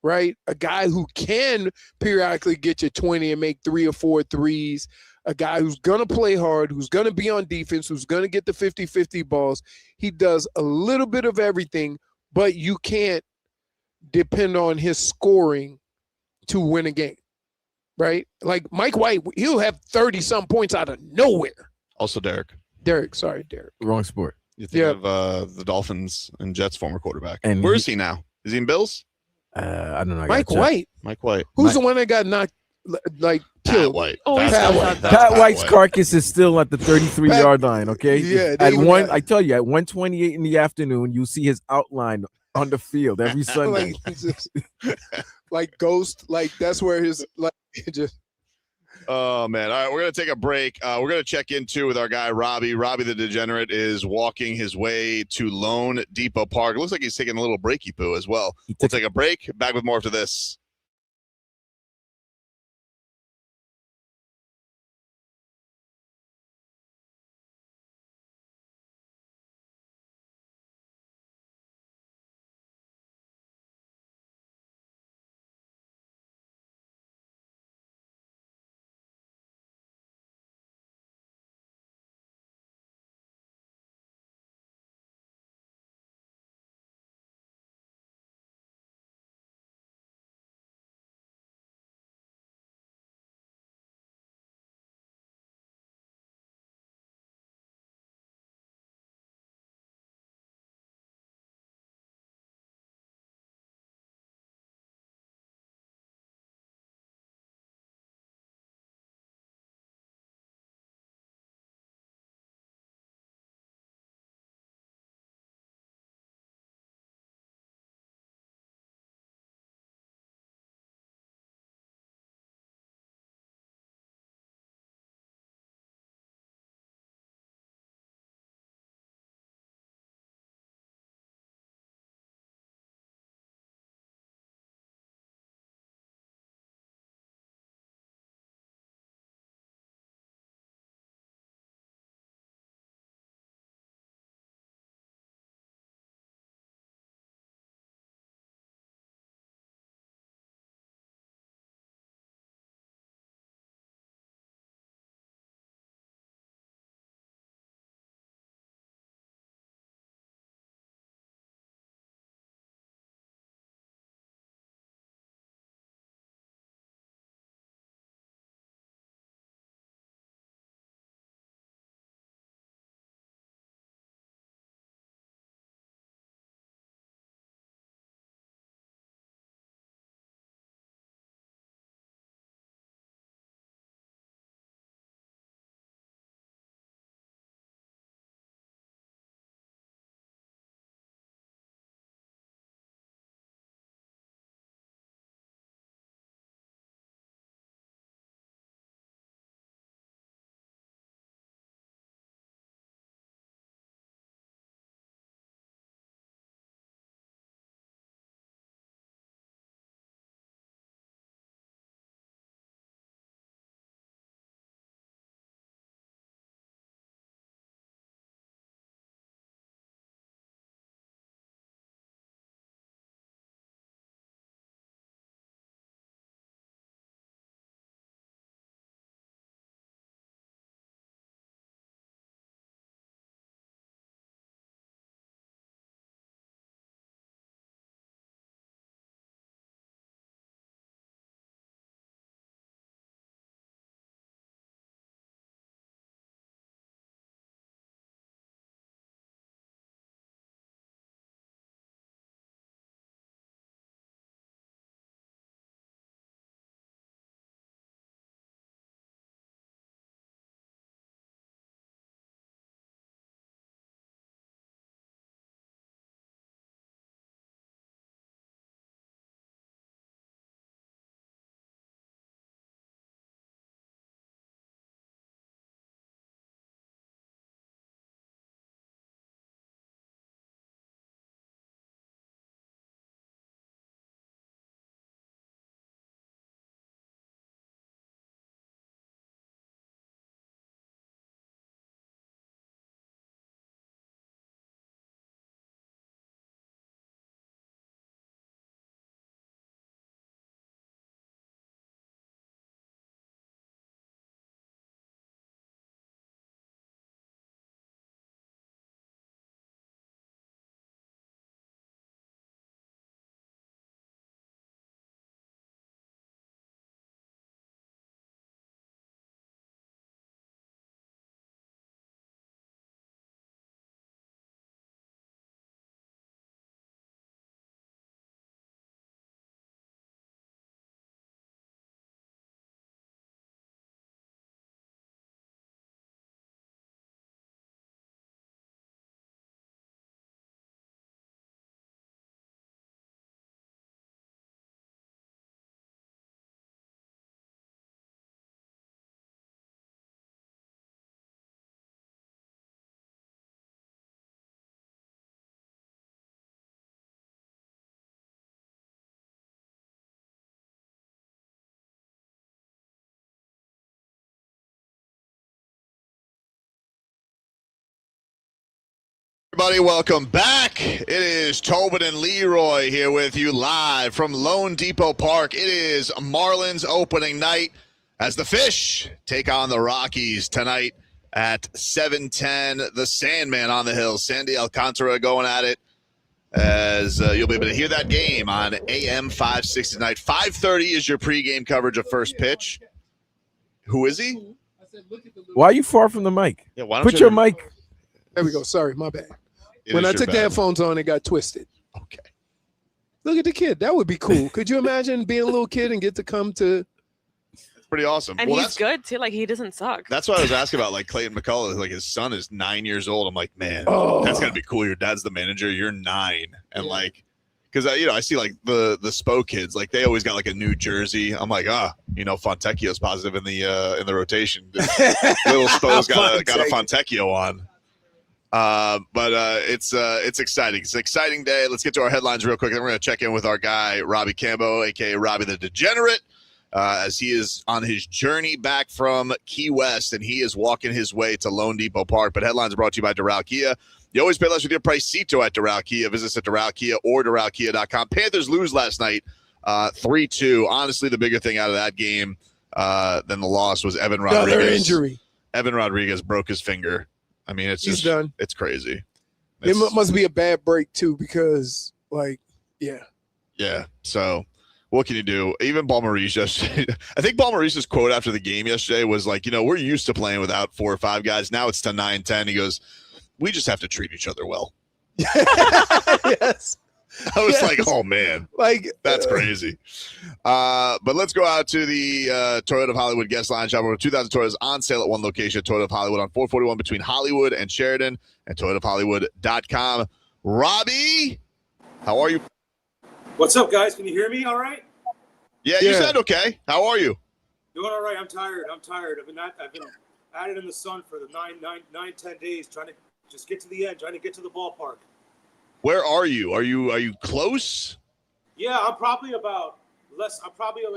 right? A guy who can periodically get you 20 and make 3 or 4 threes, a guy who's going to play hard, who's going to be on defense, who's going to get the 50-50 balls. He does a little bit of everything, but you can't depend on his scoring to win a game, right? Like Mike White, he'll have 30-some points out of nowhere. Also, Derrick. Derrick. Wrong sport. You think of the Dolphins and Jets former quarterback. And where is he now? Is he in Bills? I don't know. I Mike gotta check. White. Mike White. Who's the one that got knocked, like Pat killed? White. Oh, he's That's still Pat got White. that. That's Pat White's White. carcass is still at the 33-yard line. Okay. Yeah, they At even one, got- I tell you, at 1:28 in the afternoon, you see his outline on the field every Sunday. Like, just, like Ghost, like that's where his like it just. Oh man! All right, we're gonna take a break. We're gonna check in too with our guy Robbie. Robbie the Degenerate is walking his way to loanDepot Park. It looks like he's taking a little breaky poo as well. We'll take a break. Back with more after this. everybody? Welcome back. It is Tobin and Leroy here with you live from loanDepot Park. It is Marlins opening night as the Fish take on the Rockies tonight at 7:10. The Sandman on the hill. Sandy Alcantara going at it as you'll be able to hear that game on AM 560 tonight. 5:30 is your pregame coverage of first pitch. Who is he? Why are you far from the mic? Yeah, why don't Put your mic. There we go. Sorry, my bad. It When is I your took the bad. headphones on, it got twisted. Okay. Look at the kid. That would be cool. Could you imagine being a little kid and get to come to? That's pretty awesome. And Well, he's good too. Like he doesn't suck. That's what I was asking about, like Clayton McCullough. Like his son is 9 years old. I'm like, man, that's gotta be cool. Your dad's the manager. You're 9, and like, because I see like the Spo kids, like they always got like a new jersey. I'm like, Fontecchio's positive in the rotation. Little Spo's got a Fontecchio on. But it's exciting. It's an exciting day. Let's get to our headlines real quick. Then we're gonna check in with our guy Robbie Cambo, aka Robbie the Degenerate. As he is on his journey back from Key West, and he is walking his way to loanDepot Park. But headlines are brought to you by Doral Kia. You always pay less with your pricecito at Doral Kia. Visit us at Doral Kia or DoralKia.com. Panthers lose last night 3-2. Honestly, the bigger thing out of that game than the loss was Evan Rodrigues. Another injury. Evan Rodrigues broke his finger. I mean, it's He's just done. It's crazy. It must be a bad break too, because Yeah. So what can you do? Even Paul Maurice yesterday. I think Paul Maurice's quote after the game yesterday was like, we're used to playing without 4 or 5 guys. Now it's to 9, 10. He goes, we just have to treat each other well. Yes. I was like, oh man, that's crazy. But let's go out to the Toyota of Hollywood guest line shop. Over 2,000 Toyotas on sale at one location, Toyota of Hollywood on 441 between Hollywood and Sheridan, and ToyotaofHollywood.com. Robbie, how are you? What's up, guys? Can you hear me all right? Yeah, you said okay. How are you? Doing all right. I'm tired. I've been at it in the sun for the 10 days, trying to just get to the end, trying to get to the ballpark. Where are you? Are you close? Yeah, I'm probably like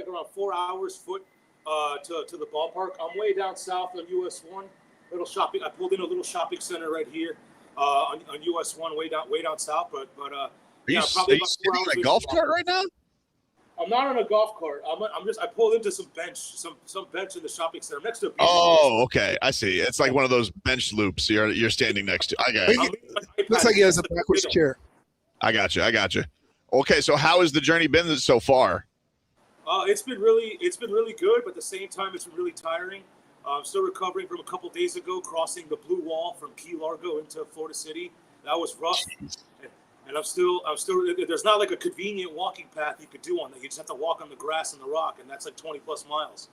around 4 hours foot to the ballpark. I'm way down south on US 1. Little shopping. I pulled in a little shopping center right here on US 1, way down south. But Are you sitting on a golf cart right now? I'm not on a golf cart. I pulled into some bench in the shopping center next to. Oh, okay. I see. It's like one of those bench loops you're standing next to. I got it. Looks like he has a backwards chair. I got you. Okay, so how has the journey been so far? It's been really good, but at the same time, it's been really tiring. I'm still recovering from a couple days ago crossing the blue wall from Key Largo into Florida City. That was rough. Jeez. And I'm still. There's not like a convenient walking path you could do on that. You just have to walk on the grass and the rock, and that's like 20 plus miles.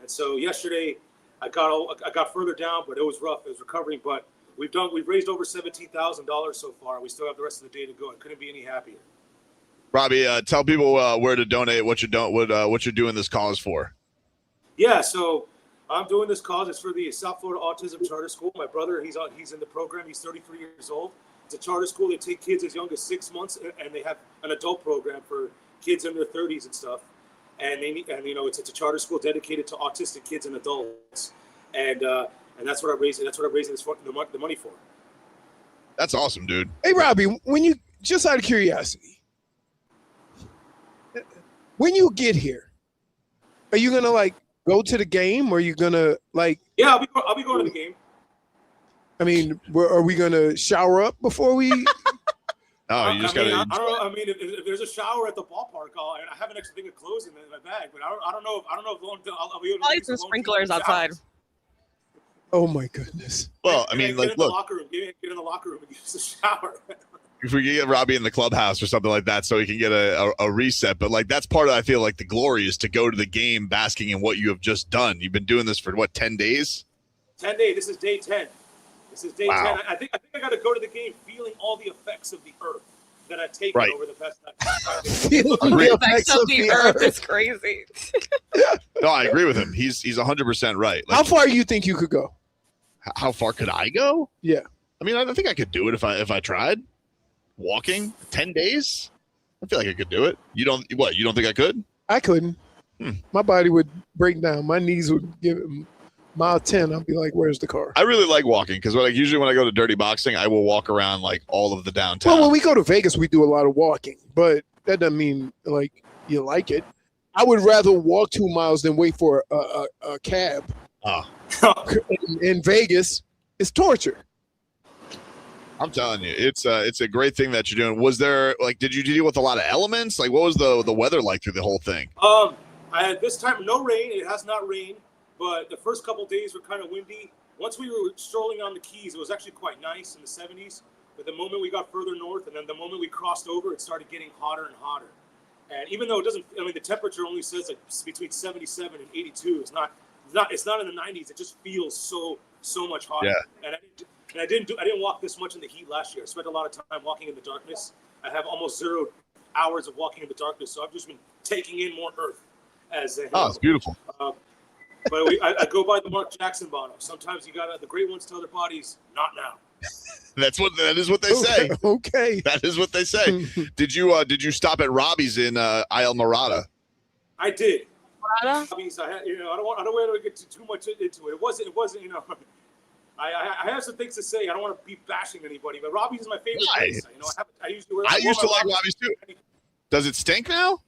And so yesterday, I got further down, but it was rough. It was recovering, but we've raised over $17,000 so far. We still have the rest of the day to go. I couldn't be any happier. Robbie, tell people where to donate. What you're doing this cause for? Yeah, so I'm doing this cause. It's for the South Florida Autism Charter School. My brother, he's in the program. He's 33 years old. It's a charter school. They take kids as young as 6 months, and they have an adult program for kids in their 30s and stuff. And it's a charter school dedicated to autistic kids and adults. And that's what I'm raising. That's what I'm raising the money for. That's awesome, dude. Hey, Robbie, when you just out of curiosity, when you get here, are you gonna go to the game, or are you gonna Yeah, I'll be going to the game. I mean, are we gonna shower up before we? Oh, you just gotta. I don't know. I mean, if there's a shower at the ballpark, I have an extra thing of clothes in my bag, but I don't know if I'll be able to. Probably some sprinklers outside. Oh my goodness. Well, I mean, get in the locker room. Get in the locker room and use the shower. If we could get Robbie in the clubhouse or something like that, so he can get a reset. But that's part of, I feel like, the glory is to go to the game, basking in what you have just done. You've been doing this for 10 days? 10 days. This is day 10. This is day 10. I think I got to go to the game feeling all the effects of the earth that I've taken over the past 5 days. The effects of the earth is crazy. No, I agree with him. He's 100% right. How far do you think you could go? How far could I go? Yeah. I mean, I think I could do it if I tried. Walking 10 days? I feel like I could do it. You don't think I could? I couldn't. My body would break down. My knees would Mile 10, I'll be like, "Where's the car?" I really like walking because usually when I go to dirty boxing, I will walk around like all of the downtown. Well, when we go to Vegas, we do a lot of walking, but that doesn't mean like you like it. I would rather walk 2 miles than wait for a cab. In Vegas, it's torture. I'm telling you, it's a great thing that you're doing. Was there did you deal with a lot of elements? Like, what was the weather like through the whole thing? I had this time no rain. It has not rained, but the first couple of days were kind of windy. Once we were strolling on the Keys, it was actually quite nice in the 70s. But the moment we got further north, and then the moment we crossed over, it started getting hotter and hotter. And even though it doesn't, the temperature only says like between 77 and 82. It's not in the 90s. It just feels so much hotter. Yeah. And I didn't walk this much in the heat last year. I spent a lot of time walking in the darkness. I have almost 0 hours of walking in the darkness, so I've just been taking in more earth. It's beautiful. But I go by the Mark Jackson motto. Sometimes you gotta, the great ones tell their bodies, not now. That is what they say. Okay. That is what they say. Did you stop at Robbie's in Isle Morada? I did. Morada? Robbie's, I don't want to get too much into it. It wasn't I have some things to say. I don't want to be bashing anybody, but Robbie's is my favorite place. I used to like Robbie's too. Does it stink now?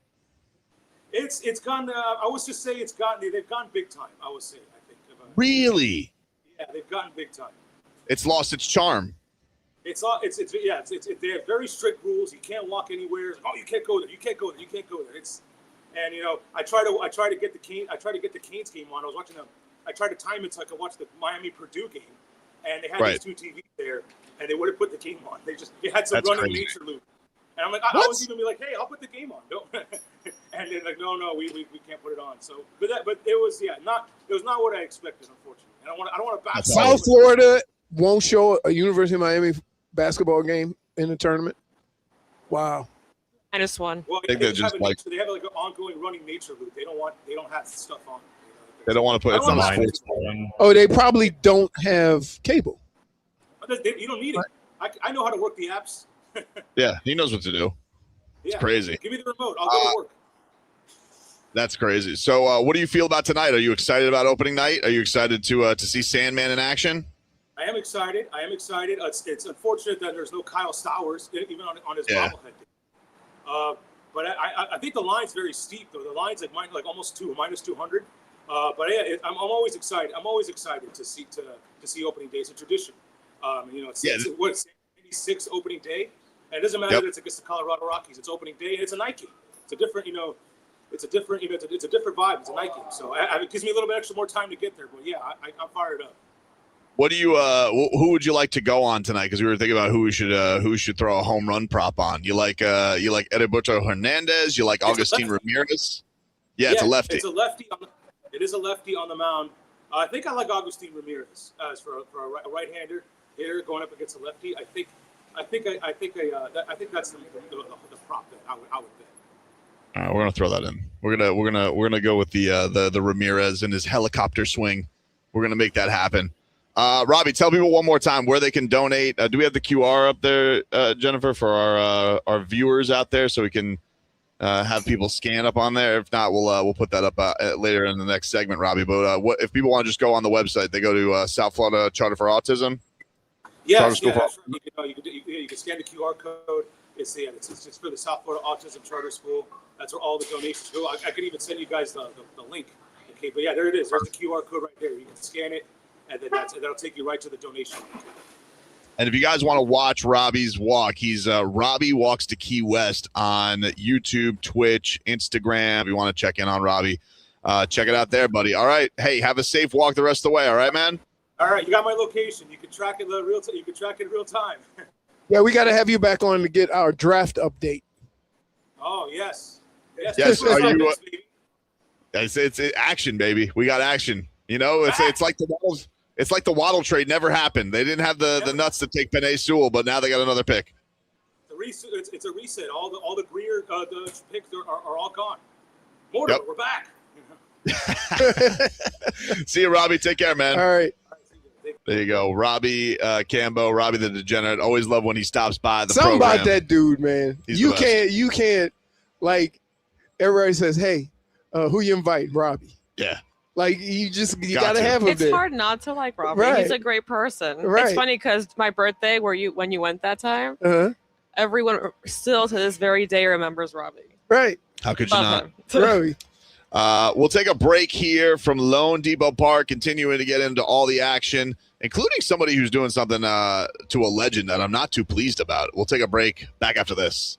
It's gone. I would just say they've gone big time. I would say. I think. Really? Yeah, they've gotten big time. It's lost its charm. They have very strict rules. You can't walk anywhere. Oh, you can't go there. You can't go there. You can't go there. I try to get the Canes game on. I tried to time it so I could watch the Miami Purdue game, and they had these 2 TVs there, and they wouldn't put the game on. They had some running nature loop, and I'm like, I was even be like, hey, I'll put the game on. No, and they're like, no, we can't put it on. So, but it was not what I expected, unfortunately. And I don't want to back. South Florida won't show a University of Miami basketball game in the tournament. Wow. -1. Well, they have like an ongoing running nature loop. They don't have stuff on. They don't want to put it on sports. Oh, they probably don't have cable. You don't need it. I know how to work the apps. Yeah, he knows what to do. It's crazy. Give me the remote. I'll go to work. That's crazy. So, what do you feel about tonight? Are you excited about opening night? Are you excited to see Sandman in action? I am excited. It's unfortunate that there's no Kyle Stowers even on his bobblehead. But I think the line's very steep though. The line's like almost minus 200. But yeah, I'm always excited. I'm always excited to see opening day. It's a tradition. It's 86 opening day, and it doesn't matter that it's against the Colorado Rockies. It's opening day, and it's a night game. It's a different, it's a different vibe. It's a night game, so it gives me a little bit extra more time to get there. But yeah, I'm fired up. What do you? Who would you like to go on tonight? Because we were thinking about who should throw a home run prop on. You like Heriberto Hernandez? You like Augustin Ramirez? Yeah, it's a lefty. It's a lefty. It is a lefty on the mound. I think I like Augustin Ramirez as for a right-hander hitter going up against a lefty. I think that's the prop that I would bet. All right, we're gonna throw that in. We're gonna go with the Ramirez and his helicopter swing. We're gonna make that happen. Robbie, tell people one more time where they can donate. Do we have the QR up there, Jennifer, for our viewers out there, so we can have people scan up on there? If not, we'll put that up later in the next segment, Robbie. But what if people want to just go on the website? They go to South Florida Charter for Autism. Yes, you can scan the QR code. It's just for the South Florida Autism Charter School. That's where all the donations go. I could even send you guys the link. Okay, but yeah, there it is. There's the QR code right there. You can scan it, and then that'll take you right to the donation. And if you guys want to watch Robbie's walk, he's Robbie Walks to Key West on YouTube, Twitch, Instagram. If you want to check in on Robbie, check it out there, buddy. All right. Hey, have a safe walk the rest of the way. All right, man? All right. You got my location. You can track it in real time. Yeah, we got to have you back on to get our draft update. Oh, yes. Yes. Are you? It's action, baby. We got action. It's like the Waddles. It's like the Waddle trade never happened. They didn't have the nuts to take Penei Sewell, but now they got another pick. It's a reset. All the Greer the picks are all gone. Mortimer, we're back. See you, Robbie. Take care, man. All right. There you go, Robbie Cambo, Robbie the Degenerate. Always love when he stops by the Something program. about that dude, man. You can't like everybody says, hey, who you invite? Robbie. Yeah. Like you Got gotta to. have him It's there. hard not to like Robbie. Right. He's a great person. Right. It's funny because my birthday, when you went that time, Uh-huh. everyone still to this very day remembers Robbie. Right. How could you Love not? him. Robbie. We'll take a break here from loanDepot Park, continuing to get into all the action, including somebody who's doing something to a legend that I'm not too pleased about. We'll take a break. Back after this.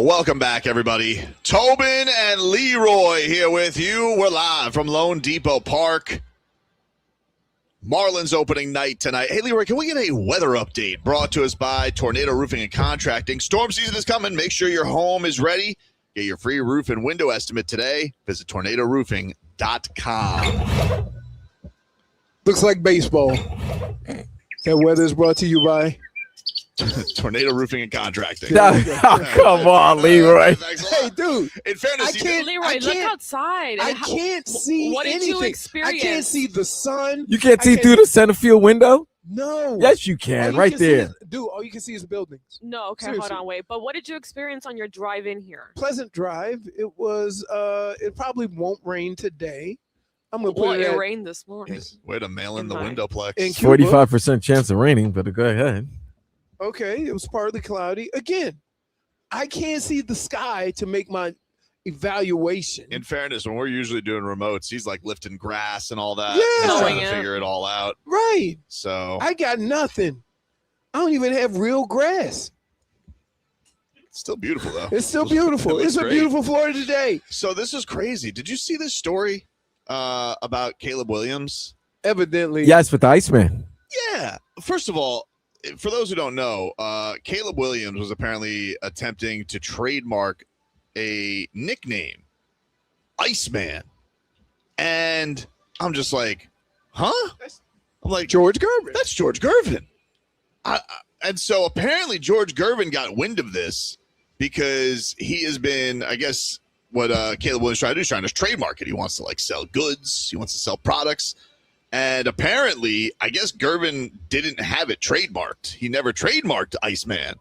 Welcome back, everybody. Tobin and Leroy here with you. We're live from loanDepot Park. Marlins opening night tonight. Hey, Leroy, can we get a weather update brought to us by Tornado Roofing and Contracting? Storm season is coming. Make sure your home is ready. Get your free roof and window estimate today. Visit tornadoroofing.com. Looks like baseball. That weather is brought to you by Tornado Roofing and Contracting. Come on, Leroy. Hey, dude. In fairness, Leroy, look outside. I can't see What did you anything. experience? I can't see the sun. You can't see through the center field window? No. Yes, you can. Right there. Dude, all you can see is buildings. No, okay, Seriously. hold on, wait. But what did you experience on your drive in here? Pleasant drive. It was, it probably won't rain today. I'm going to put Well, it it at rained this morning. Way to mail in the Right. window plex. in Cuba. 45% chance of raining, but go ahead. Okay, it was partly cloudy. Again, I can't see the sky to make my evaluation. In fairness, when we're usually doing remotes, he's like lifting grass and all that. Yeah. He's trying Knowing to it. figure it all out. Right. So I got nothing. I don't even have real grass. it's still beautiful, though. It's still beautiful. It looks It's a great. beautiful Florida day. So this is crazy. Did you see this story about Caleb Williams? Evidently. Yes, with the Iceman. Yeah. First of all, for those who don't know, Caleb Williams was apparently attempting to trademark a nickname, Iceman. And I'm just like, huh? I'm like, George Gervin. that's George Gervin. And so apparently George Gervin got wind of this because he has been, I guess, what Caleb Williams trying to do is trying to trademark it. He wants to like sell goods. He wants to sell products. And apparently, I guess Gervin didn't have it trademarked. He never trademarked Iceman.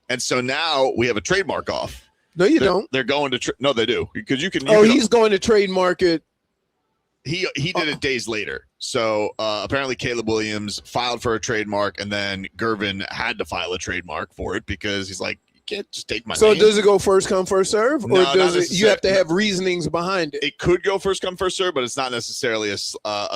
And so now we have a trademark off. No, you don't. They're going to no, they do, because you can. He's going to trademark it. He did it days later. So apparently Caleb Williams filed for a trademark, and then Gervin had to file a trademark for it because he's like, you can't just take my So name. does it go first come, first serve? Or No, not does it? You have to necessarily. have reasonings behind it. It could go first come, first serve, but it's not necessarily a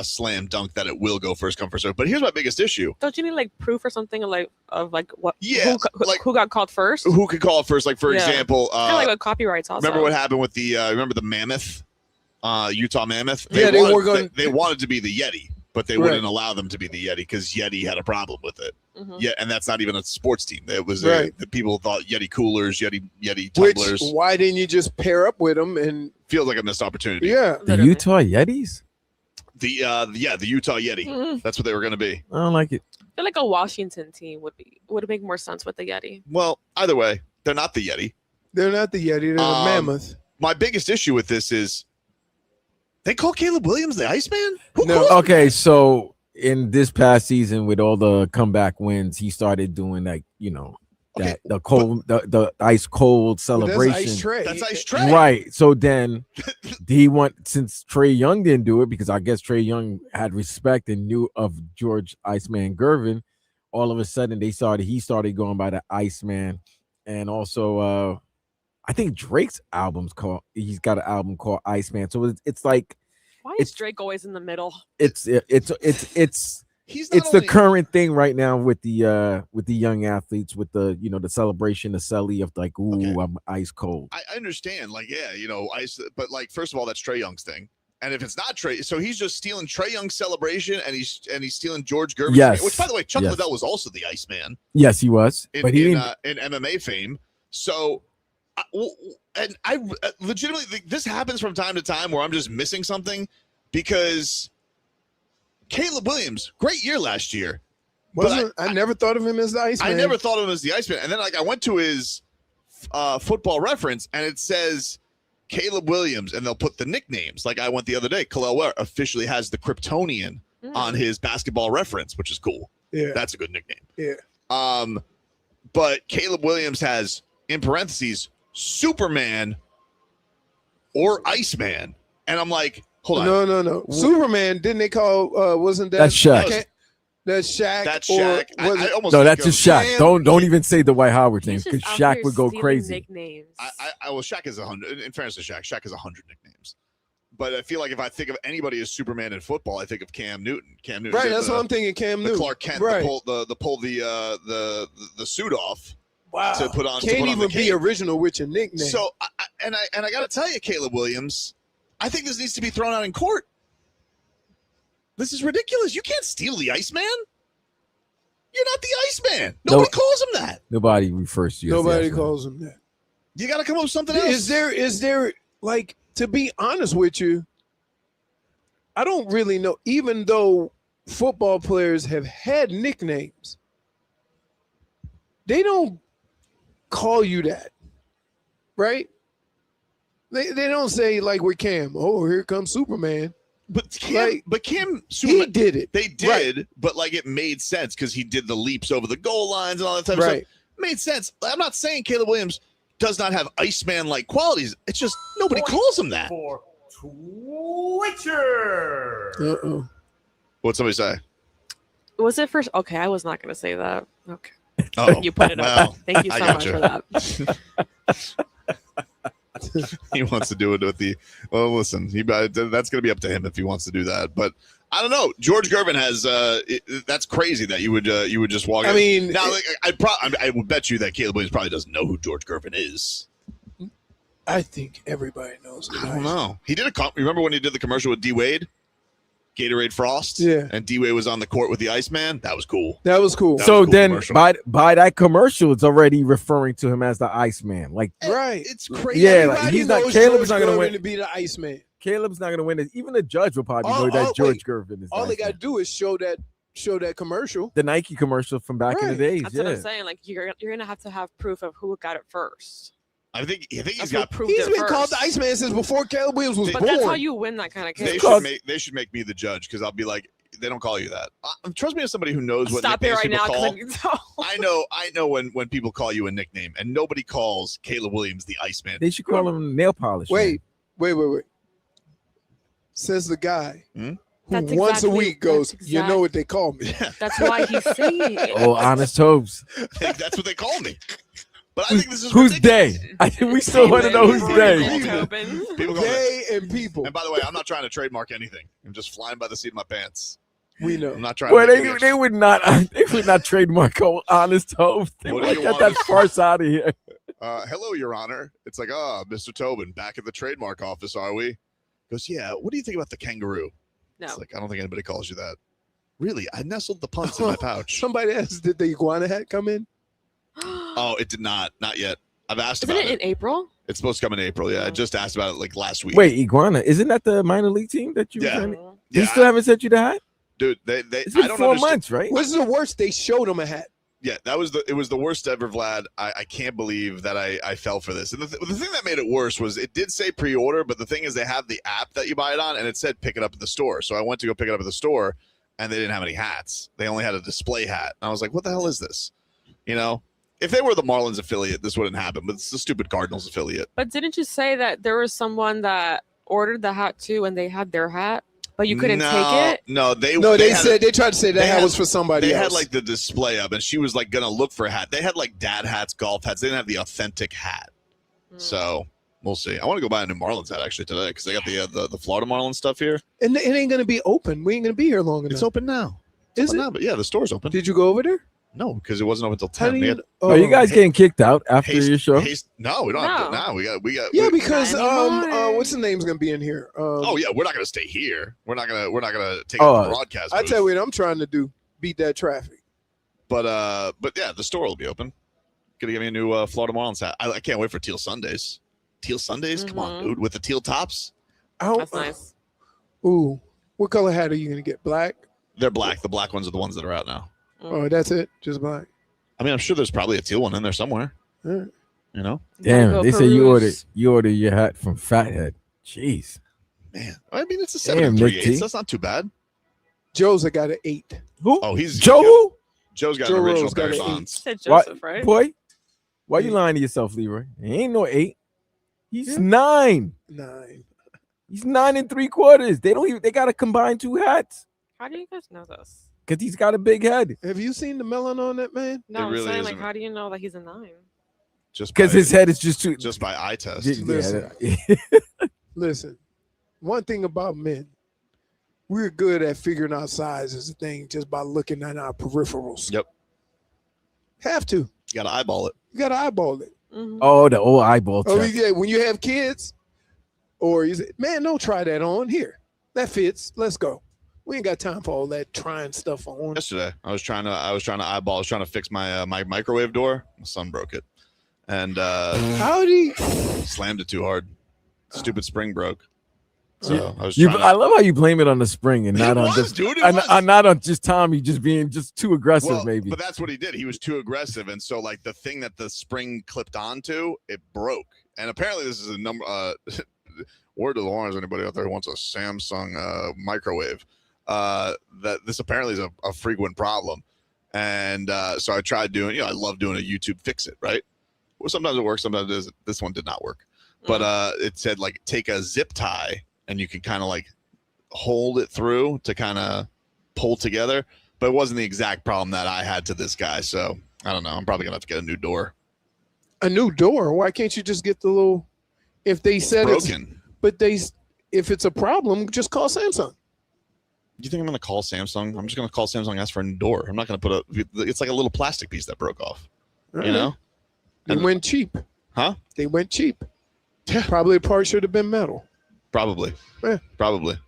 slam dunk that it will go first come, first serve. But here's my biggest issue. Don't you need like proof or something of what? Yeah, who got called first? Who could call it first? Like, for Yeah. example, Kind of like with copyrights also. remember what happened with the remember the mammoth, Utah mammoth? Yeah, they were going. They wanted to be the Yeti, but they wouldn't allow them to be the Yeti because Yeti had a problem with it. Mhm. Yeah, and that's not even a sports team. It was Right. the people thought Yeti coolers, Yeti Which, tumblers. why didn't you just pair up with them? And Feels like a missed opportunity. yeah, The Literally. Utah Yetis? The Utah Yeti. Mm. That's what they were going to be. I don't like it. I feel like a Washington team would make more sense with the Yeti. Well, either way, they're not the Yeti. they're not the Yeti. They're the mammoth. My biggest issue with this is they call Caleb Williams the Iceman? Who No. called him Okay, that? so in this past season with all the comeback wins, he started doing like, Okay, that the cold the ice cold celebration. That's Ice Tray. That's Ice Tray. Right. So then since Trey Young didn't do it, because I guess Trey Young had respect and knew of George Iceman Gervin, all of a sudden he started going by the Iceman. And also I think Drake's he's got an album called Iceman. So it's like Why is Drake always in the middle? it's He's not the only- current thing right now with the young athletes, with the the celebration, the celly of like, ooh, Okay. I'm ice cold. I understand, like, yeah, ice, but like, first of all, that's Trey Young's thing. And if it's not Trey, so he's just stealing Trey Young's celebration, and he's stealing George Gervin's. Yes. Which, by the way, Chuck Yes. Liddell was also the Iceman Yes, he was, in but he didn't. in MMA fame. So, I legitimately think this happens from time to time where I'm just missing something, because Caleb Williams, great year last year. I never thought of him as the Iceman. I never thought of him as the Iceman. And then I went to his Football Reference, and it says Caleb Williams, and they'll put the nicknames. Like I went the other day, Khalil Ware officially has the Kryptonian on his Basketball Reference, which is cool. Yeah, that's a good nickname. Yeah. But Caleb Williams has, in parentheses, Superman or Iceman. And I'm like, hold on. No. Superman, didn't they call, wasn't that? That's Shaq. That's Shaq. That's or Shaq. was it- No, that's just Shaq. Damn. Don't even say the White Howard thing, He's because just out Shaq here would go stealing crazy. Nicknames. Shaq is 100. In fairness to Shaq is 100 nicknames. But I feel like if I think of anybody as Superman in football, I think of Cam Newton. Cam Newton, Right, that's what I'm thinking. Cam the Newton. Clark Kent, Right. the pull the suit off. Wow. to put on. Can't to put on even the be cape. original with your nickname. So, I got to tell you, Caleb Williams, I think this needs to be thrown out in court. This is ridiculous. You can't steal the Iceman. You're not the Iceman. Nobody calls him that. Nobody refers to you. Nobody calls him that. You got to come up with something else. Is there like, to be honest with you, I don't really know. Even though football players have had nicknames, they don't call you that, right? They don't say like with Cam, oh, here comes Superman. But Cam, he did it. They did, right. But like it made sense because he did the leaps over the goal lines and all that type of stuff. Made sense. I'm not saying Caleb Williams does not have Iceman-like qualities. It's just nobody calls him that. For Twitcher. Uh-oh. What'd somebody say? Was it first? Okay, I was not going to say that. Okay. Oh, you put it up. Thank you so much for that. He wants to do it with the. Well, listen, that's going to be up to him if he wants to do that. But I don't know. George Gervin has. That's crazy that you would just walk. I mean, now I would bet you that Caleb Williams probably doesn't know who George Gervin is. I think everybody knows. I don't know. He did remember when he did the commercial with D Wade, Gatorade Frost. Yeah, and D Wade was on the court with the Iceman. That was cool. That was cool. So then, by that commercial, it's already referring to him as the Iceman. Like, right? It's crazy. Yeah, like he's not. Caleb's not going to win. To be the Iceman. Caleb's not going to win it. Even the judge will probably know that George Gervin is. All they got to do is show that commercial, the Nike commercial from back in the days. That's what I'm saying. Like you're gonna have to have proof of who got it first. I think he's got proof. He's been called the Iceman since before Caleb Williams was born. That's how you win that kind of case. They should make me the judge because I'll be like, they don't call you that. Trust me as somebody who knows what Stop it right now. I know when people call you a nickname, and nobody calls Caleb Williams the Iceman. They should call him nail polish. Wait. Says the guy who That's once a week goes, that's you know what they call me. That's why he's saying it. Oh, honest Tobes. That's what they call me. But I think this is who's ridiculous. they? I think we still want to know who's they. People call they and people. And by the way, I'm not trying to trademark anything. I'm just flying by the seat of my pants. We know. I'm not trying. Well, they would not. They would not trademark honest Tobes. They would get that farce out of here. Hello, Your Honor. It's like, Mr. Tobin, back at the trademark office, are we? He goes, yeah. What do you think about the kangaroo? No. It's like, I don't think anybody calls you that. Really? I nestled the punts in my pouch. Somebody asked, did the iguana hat come in? Oh, it did not. Not yet. I've asked Isn't about it in April? It's supposed to come in April. Yeah, I just asked about it like last week. Wait, Iguana, isn't that the minor league team that you? Yeah. They still haven't sent you the hat, dude. It's been 4 months, right? What's the worst? They showed him a hat. Yeah, it was the worst ever, Vlad. I can't believe that I fell for this. And the thing that made it worse was it did say pre-order, but the thing is they have the app that you buy it on, and it said pick it up at the store. So I went to go pick it up at the store, and they didn't have any hats. They only had a display hat. And I was like, what the hell is this? You know? If they were the Marlins affiliate, this wouldn't happen, but it's the stupid Cardinals affiliate. But didn't you say that there was someone that ordered the hat too and they had their hat, but you couldn't take it? No, they tried to say that hat was for somebody else. They had like the display up, and she was like going to look for a hat. They had like dad hats, golf hats. They didn't have the authentic hat. So we'll see. I want to go buy a new Marlins hat actually today because they got the Florida Marlins stuff here. And it ain't going to be open. We ain't going to be here long enough. It's open now. Is it? Now, but yeah, the store's open. Did you go over there? No, because it wasn't open until 10. Are you guys getting kicked out after your show? No, we don't have to. Now we got. Yeah, because what's the name's gonna be in here? Oh yeah, we're not gonna stay here. We're not gonna take the broadcast. I tell you what I'm trying to do: beat that traffic. But yeah, the store will be open. Gonna give me a new Florida Marlins hat. I can't wait for Teal Sundays. Teal Sundays, come on, dude, with the teal tops. That's nice. Ooh, what color hat are you gonna get? Black? They're black. The black ones are the ones that are out now. Oh, that's it. Just black. I mean, I'm sure there's probably a teal one in there somewhere. Yeah. You know? Damn, they say you ordered your hat from Fathead. Jeez. Man. I mean, it's a 7 3/8. That's not too bad. Joe's got an 8. Who? Oh, he's Joe? Joe's got an original Barry Bonds. Said Joseph, right? Boy, why you lying to yourself, Leroy? He ain't no 8. He's 9. 9. He's 9 3/4. They gotta combine 2 hats. How do you guys know this? Because he's got a big head. Have you seen the melon on that man? No, I'm saying, like, how do you know that he's a 9? Just because his head is just by eye test. Listen, one thing about men, we're good at figuring out size as a thing just by looking at our peripherals. Yep. Have to. You got to eyeball it. You got to eyeball it. Mhm. Oh, the old eyeball Oh, check. yeah, when you have kids, or you say, man, don't try that on. Here, that fits. Let's go. We ain't got time for all that trying stuff on. Yesterday, I was trying to eyeball. I was trying to fix my my microwave door. My son broke it, and How did he? slammed it too hard. Stupid spring broke. So I was You, trying to, I love how you blame it on the spring and not It on was, just, dude, it and, was. not on just Tommy just being just too aggressive, well, maybe. but that's what he did. He was too aggressive, and so like the thing that the spring clipped onto, it broke. And apparently, this is a number. Word to the Lawrence, anybody out there who wants a Samsung microwave, that this apparently is a frequent problem. And so I tried doing, I love doing a YouTube fix it, right? Well, sometimes it works, sometimes it doesn't. This one did not work. But it said like take a zip tie and you can kind of like hold it through to kind of pull together. But it wasn't the exact problem that I had to this guy. So I don't know. I'm probably gonna have to get a new door. A new door? Why can't you just get the little? If they said it's Broken. but if it's a problem, just call Samsung. You think I'm gonna call Samsung? I'm just gonna call Samsung, ask for a new door. I'm not gonna put it's like a little plastic piece that broke off. Right. You know? They went cheap. Huh? They went cheap. Yeah. Probably the part should have been metal. Probably. Yeah. Probably.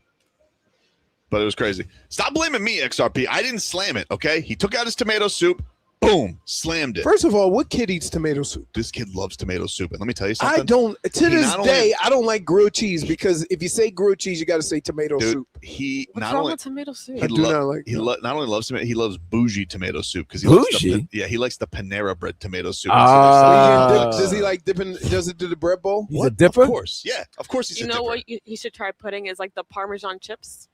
But it was crazy. Stop blaming me, XRP. I didn't slam it, okay? He took out his tomato soup. Boom. Slammed it. First of all, what kid eats tomato soup? This kid loves tomato soup. And let me tell you something. I don't. To this not day, only- I don't like grilled cheese because if you say grilled cheese, you got to say tomato Dude, soup. he What's not wrong only with tomato soup? I do not like. not only loves tomato, he loves bougie tomato soup because he Bougie? he likes the Panera bread tomato soup. Does he like dipping? Does it do the bread bowl? He's a dipper? Of course, yeah, of course he's You a know dipper. what he should try putting is like the Parmesan chips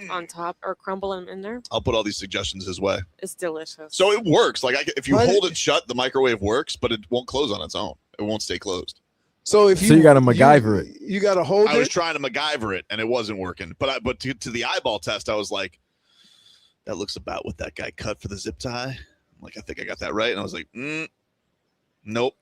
on top or crumble them in there. I'll put all these suggestions his way. It's delicious. So it works. Like if you What? hold it shut, the microwave works, but it won't close on its own. It won't stay closed. So if So you gotta MacGyver it. You got to hold I was it. trying to MacGyver it, and it wasn't working. But to the eyeball test, I was like, that looks about what that guy cut for the zip tie. I'm like, I think I got that right. And I was like, nope.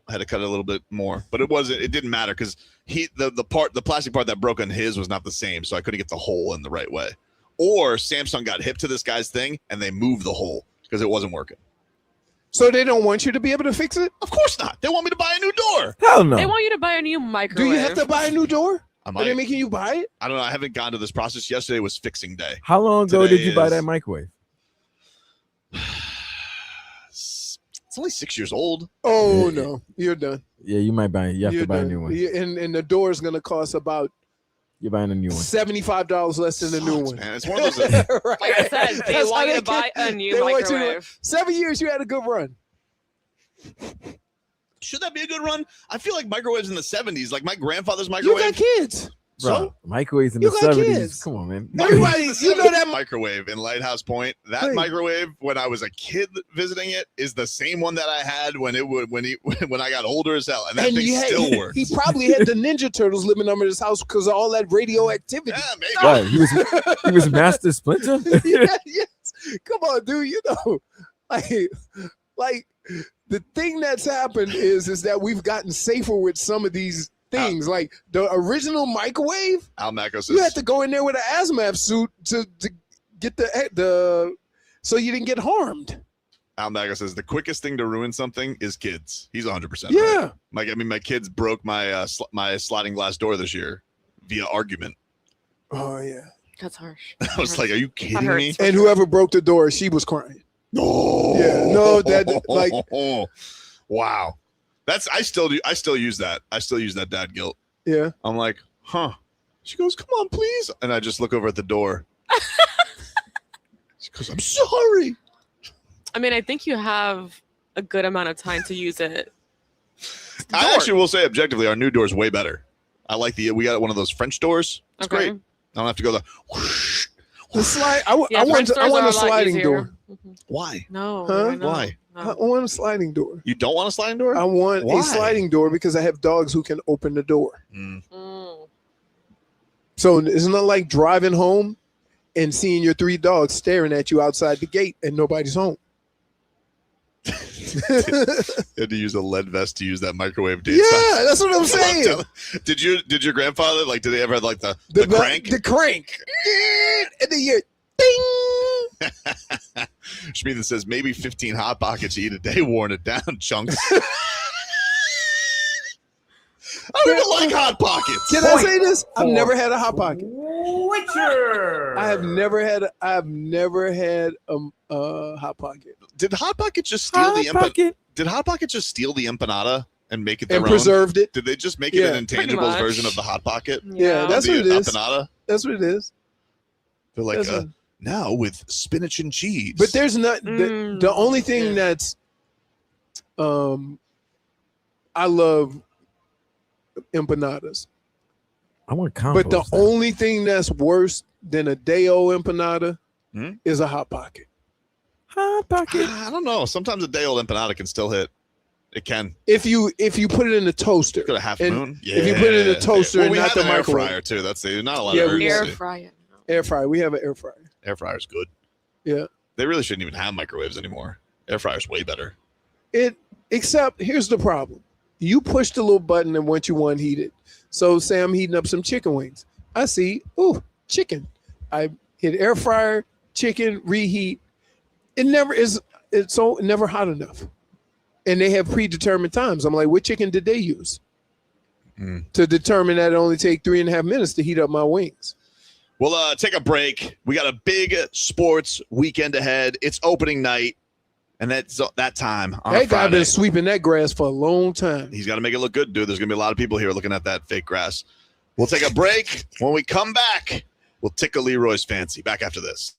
I had to cut it a little bit more, but it didn't matter because the plastic part that broke on his was not the same, so I couldn't get the hole in the right way. Or Samsung got hip to this guy's thing and they moved the hole because it wasn't working. So they don't want you to be able to fix it. Of course not. They want me to buy a new door. Hell no. They want you to buy a new Do microwave. you have to buy a new door? I Are they making you buy it? don't know. I haven't gone to this process. Yesterday was fixing day. How long ago Today did you buy is- that microwave? It's only 6 years old. Oh no, you're done. Yeah, you might buy. You have You're to buy a done. new one. Yeah, and the door is going to cost about You're buying a new one. $75 less than the new Sucks, one. man. It's one of those. Right. Like I said, they That's want how you to buy a new they want you to- microwave. 7 years, you had a good run. Should that be a good run? I feel like microwaves in the 70s, like my grandfather's You got microwave. kids. Bro, microwaves in You the got 70s. kids. Come on, man. Everybody, you know that. Microwave in Lighthouse Point. That Hey. microwave, when I was a kid visiting it, is the same one that I had when I got older as hell, and that thing still works. He probably had the Ninja Turtles living under his house because of all that radioactivity. Yeah, maybe. Right, he was Master Splinter. Yeah, yes. Come on, dude. You know, like the thing that's happened is that we've gotten safer with some of these things. Like the original microwave, Al Macco says, you had to go in there with an hazmat suit to get the so you didn't get harmed. Al Macco says the quickest thing to ruin something is kids. He's 100%. Yeah. Right. My kids broke my my sliding glass door this year via argument. Oh yeah. That's harsh. I was like, are you kidding That me? hurts. And whoever broke the door, she was crying. No. Yeah, no, that like wow. I still use that. I still use that dad guilt. yeah. I'm like, huh. She goes, come on, please. And I just look over at the door. She goes, I'm sorry. I mean, I think you have a good amount of time to use it. I actually will say objectively, our new door is way better. I like we got one of those French doors. It's Okay. great. I don't have to go the whoosh. The slide. I Yeah, French want doors are a lot sliding easier. door. Mhm. Why? No. Huh? I know. Why? I No. want a sliding door. You don't want a sliding door? I want Why? a sliding door because I have dogs who can open the door. Mm. Mm. So it's not like driving home and seeing your 3 dogs staring at you outside the gate and nobody's home. You had to use a lead vest to use that microwave, dude. Yeah, that's what I'm saying. Did your grandfather did they ever have like the crank? The crank. And then you're ding. Schmieden says maybe 15 Hot Pockets you eat a day, worn it down, chunks. I don't even like Hot Pockets. Can I say this? I've never had a Hot Pocket. I have never had a Hot Pocket. Did Hot Pocket just steal Did Hot Pocket just steal the empanada and make it their and own? Preserved it? Did they just make it an intangibles version of the Hot Pocket? Yeah, that's what it is. Empanada? That's what it is. They're like, now with spinach and cheese. But there's not the only thing that's I love empanadas. I want combos. But the only thing that's worse than a day-old empanada is a Hot Pocket. Hot Pocket. I don't know. Sometimes a day-old empanada can still hit. It can. If you put it in the toaster. Got a half moon. Yeah. If you put it in the toaster and we not have the an air microwave. fryer too. That's not a lot Yeah, of we Air fryer. Air fryer. We have an air fryer. Air fryer's good. Yeah. They really shouldn't even have microwaves anymore. Air fryer's way better. Except here's the problem. You push the little button and once you want heated. So say I'm heating up some chicken wings. I see, chicken. I hit air fryer, chicken, reheat. It never hot enough. And they have predetermined times. I'm like, what chicken did they use? To determine that it only take 3.5 minutes to heat up my wings. We'll take a break. We got a big sports weekend ahead. It's opening night. And that's that time on That guy Friday. been sweeping that grass for a long time. He's got to make it look good, dude. There's going to be a lot of people here looking at that fake grass. We'll take a break. When we come back, we'll tickle Leroy's fancy. Back after this.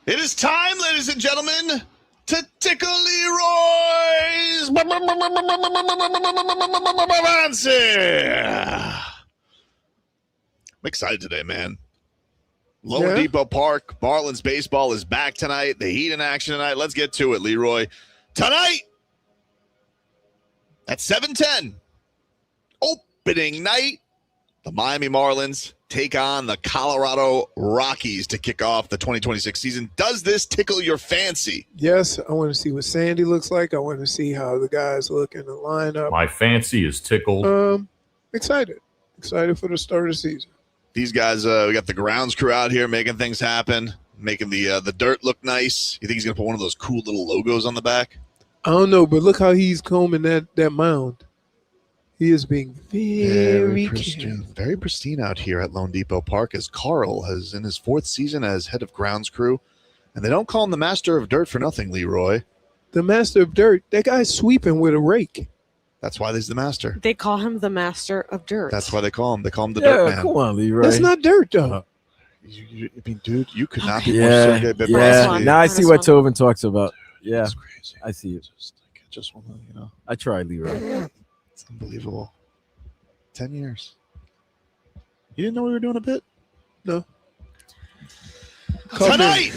It is time, ladies and gentlemen, to Tickle Leroy's answer. I'm excited today, man. loanDepot Park, Marlins baseball is back tonight. The Heat in action tonight. Let's get to it, Leroy. Tonight at 7:10, opening night, the Miami Marlins take on the Colorado Rockies to kick off the 2026 season. Does this tickle your fancy? Yes, I want to see what Sandy looks like. I want to see how the guys look in the lineup. My fancy is tickled. Excited for the start of the season. These guys, we got the grounds crew out here making things happen, making the dirt look nice. You think he's gonna put one of those cool little logos on the back? I don't know, but look how he's combing that mound. He is being very pristine, very pristine out here at loanDepot Park, as Carl is in his 4th season as head of grounds crew. And they don't call him the master of dirt for nothing, Leroy. The master of dirt. That guy's sweeping with a rake. That's why he's the master. They call him the master of dirt. That's why they call him. They call him the dirt man. Come on, Leroy. That's not dirt, though. I mean, dude, you could not be Yeah, more circuit. yeah. Now I see what Tobin talks about. Yeah, That's crazy. I see it. Just want to, I tried, Leroy. It's unbelievable. 10 years. You didn't know we were doing a bit? No. Tonight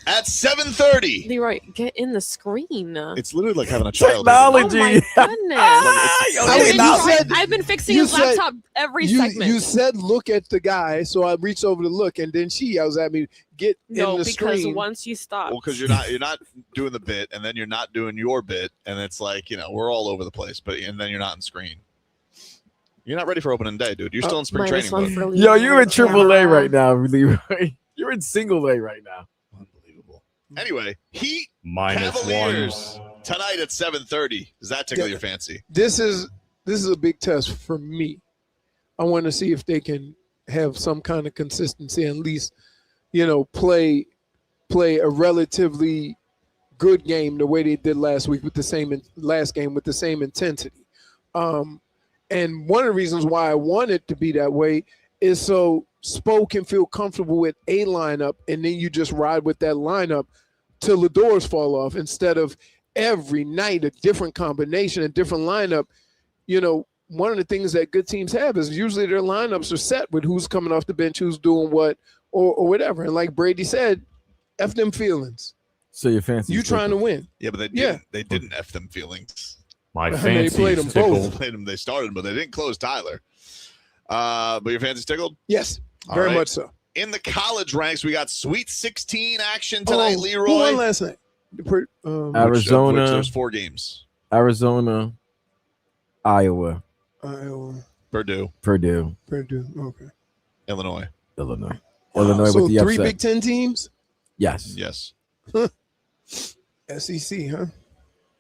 at 7:30. Leroy, get in the screen. It's literally like having a child. Technology. Oh my goodness. You I've been fixing you his said- laptop every segment. You said look at the guy, so I reached over to look, and then she yells at me, get no, in the because screen. once you stop. Well, because you're not doing the bit, and then you're not doing your bit, and it's like, we're all over the place, and then you're not in screen. You're not ready for opening day, dude. You're still in spring training mode. Yo, you're in AAA right now, Leroy. You're in single A right now. Unbelievable. Anyway, Heat -1. Cavaliers tonight at 7:30. Does that tickle your fancy? This is a big test for me. I want to see if they can have some kind of consistency, and at least, play a relatively good game the way they did last week with the same intensity. And one of the reasons why I want it to be that way is so Spo can feel comfortable with a lineup, and then you just ride with that lineup till the doors fall off, instead of every night a different combination, a different lineup. One of the things that good teams have is usually their lineups are set with who's coming off the bench, who's doing what, or whatever. And like Brady said, F them feelings. So your fancy. You trying to win. Yeah, but they didn't F them feelings. My They fancy played is them tickled. both. They started, but they didn't close Tyler. But your fancy's tickled? Yes, All very right. much so. In the college ranks, we got Sweet 16 action tonight, Leroy. Who won last night? Arizona. Which there's 4 games. Arizona, Iowa, Iowa, Purdue, Purdue. Okay. Illinois. Illinois. Wow, Illinois so with the 3 upset. Big Ten teams? Yes. Yes. SEC, huh?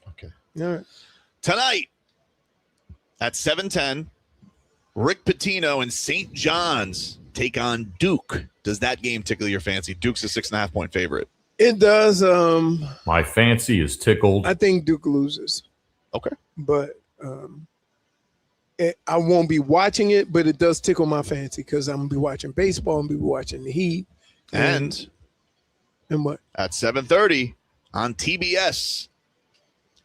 Okay. All right. Tonight at 7:10, Rick Pitino and St. John's take on Duke. Does that game tickle your fancy? Duke's a 6.5-point favorite. It does. My fancy is tickled. I think Duke loses. Okay. But I won't be watching it, but it does tickle my fancy because I'm going to be watching baseball. I'm going to be watching the Heat. And what? At 7:30 on TBS,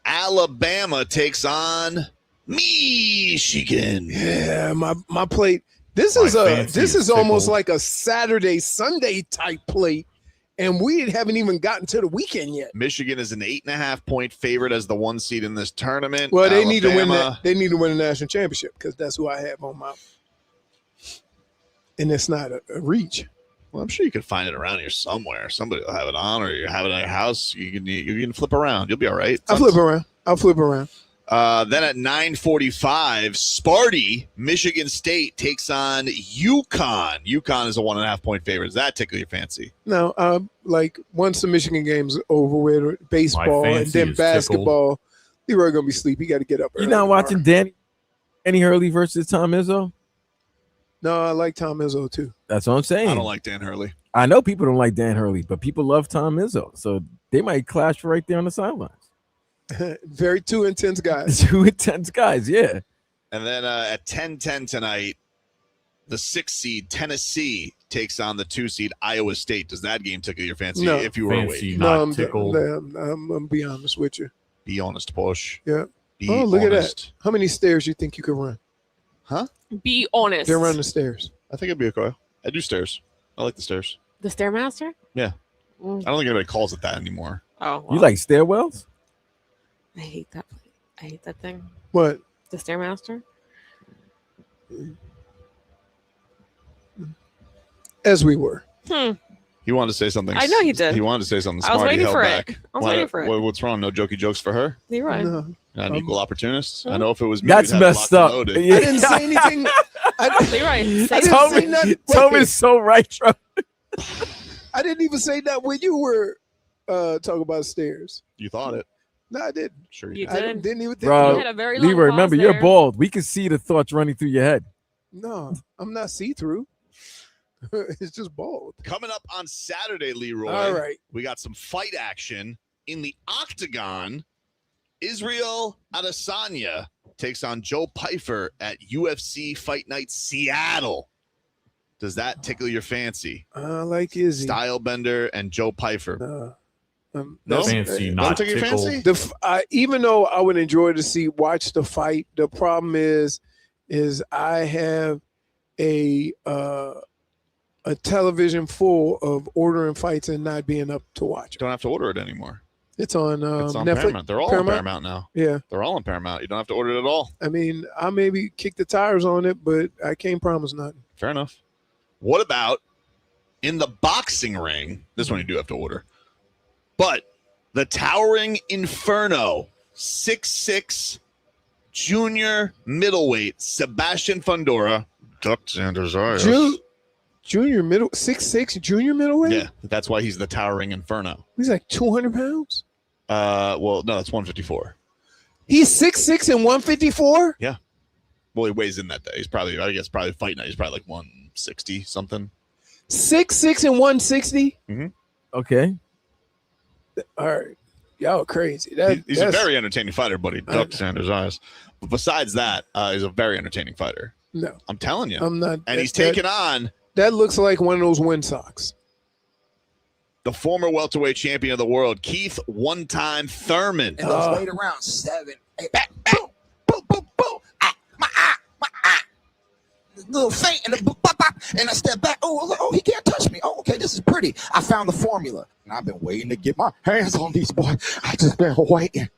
Alabama takes on Michigan. Yeah, my plate. This My is fancy is almost tickled. like a Saturday, Sunday type plate. And we haven't even gotten to the weekend yet. Michigan is an 8.5-point favorite as the 1 seed in this tournament. Well, they need to win Alabama- that. They need to win a national championship because that's who I have on my. And it's not a reach. Well, I'm sure you could find it around here somewhere. Somebody will have it on, or you have it at your house. You can flip around. You'll be all right. I'll flip around. Then at 9:45, Sparty, Michigan State takes on UConn. UConn is a 1.5-point favorite. Does that tickle your fancy? No, like once the Michigan game's over with, baseball and fancy then is basketball, Leroy gonna be asleep. He got to get up. You early not tomorrow. watching Danny Hurley versus Tom Izzo? No, I like Tom Izzo too. That's what I'm saying. I don't like Dan Hurley. I know people don't like Dan Hurley, but people love Tom Izzo, so they might clash right there on the sidelines. Very two intense guys. Two intense guys, yeah. And then at 10:10 tonight, the 6 seed Tennessee takes on the 2 seed Iowa State. Does that game tickle your fancy No. if you were Fancy, awake? not I'm tickled. gonna be honest with you. Be honest, Posh. Yeah. Be Oh, look honest. at that. How many stairs you think you could run? Be honest. They're running the stairs. I think it'd be okay. I do stairs. I like the stairs. The Stairmaster? Yeah. Mm. I don't think anybody calls it that anymore. Oh, You like stairwells? I hate that. I hate that thing. What? The Stairmaster? As we were. He wanted to say something. I know he did. He wanted to say something I was smart. He waiting held for back. it. I was waiting for it. What's wrong? No jokey jokes for her? Leroy. No. Not an equal opportunist? I know if it was me, That's we'd have it messed locked up. and loaded. Yeah. I didn't say anything. Leroy, I didn't say Tobin, nothing. Tobin's so right, bro. I didn't even say that when you were talking about stairs. You thought it. No, I didn't. Sure You you I did. didn't even think Bro, You had a very long Leroy, remember, pause you're there. bald. We can see the thoughts running through your head. No, I'm not see-through. It's just bald. Coming up on Saturday, Leroy. All right. We got some fight action in the octagon. Israel Adesanya takes on Joe Pyfer at UFC Fight Night Seattle. Does that tickle your fancy? I like Izzy. Style Bender and Joe Pyfer. No. No? Fancy, Don't not tickle your tickled. fancy? Even though I would enjoy to watch the fight, the problem is I have a television full of ordering fights and not being up to watch it. Don't have to order it anymore. It's on, It's on Netflix. Paramount. They're all on Paramount now. Yeah. They're all on Paramount. You don't have to order it at all. I mean, I maybe kick the tires on it, but I can't promise nothing. Fair enough. What about in the boxing ring? This one you do have to order. But the towering inferno, 6'6", junior middleweight, Sebastian Fundora. Duck Sanders Junior middle 6'6", junior middleweight? Yeah, that's why he's the towering inferno. He's like 200 pounds? Well, no, that's 154. He's 6'6" and 154? Yeah. Well, he weighs in that day. He's probably, I guess, fight night. He's probably like 160 something. 6'6" and 160? Okay. All right. Y'all crazy. He's a very entertaining fighter, buddy. Duck Sanders' eyes. But besides that, he's a very entertaining fighter. No. I'm telling you. I'm not. And he's taking on that looks like one of those wind socks. the former welterweight champion of the world, Keith one-time Thurman. And those later rounds, 7, 8, back, boom, boom, boom, boom, my eye. Little feint and and I step back. Oh, he can't touch me. Oh, okay, this is pretty. I found the formula, and I've been waiting to get my hands on these boys. I just been waiting.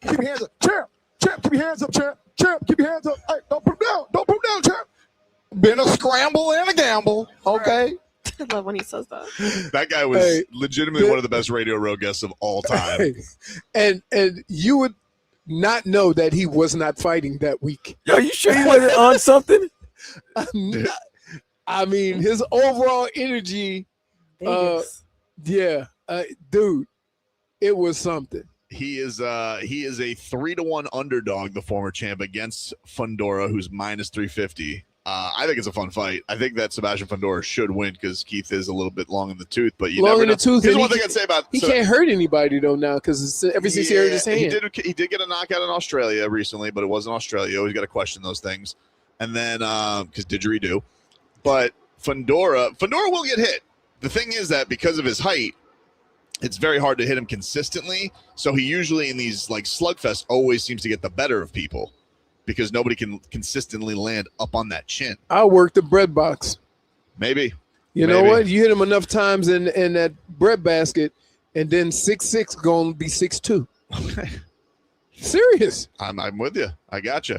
Keep your hands up, champ. Champ, keep your hands up, champ. Champ, keep your hands up. Hey, don't put them down. Don't put them down, champ. Been a scramble and a gamble. Okay. I love when he says that. That guy was legitimately one of the best Radio Row guests of all time. And you would not know that he was not fighting that week. Yo, you sure he wasn't on something? I mean, his overall energy, dude, it was something. He is a 3-1 underdog, the former champ, against Fundora, who's minus 350. I think it's a fun fight. I think that Sebastian Fundora should win because Keith is a little bit long in the tooth. But you never know. Here's one thing I'd say about he can't hurt anybody though now because ever since he hurt his hand. He did get a knockout in Australia recently, but it wasn't Australia. You always got to question those things. And then because didgeridoo, but Fundora will get hit. The thing is that because of his height, it's very hard to hit him consistently. So he usually in these like slugfests always seems to get the better of people because nobody can consistently land up on that chin. I worked the bread box. Maybe. You know what? You hit him enough times in that bread basket, and then 6'6" gonna be 6'2". Okay. Serious. I'm with you. I got you.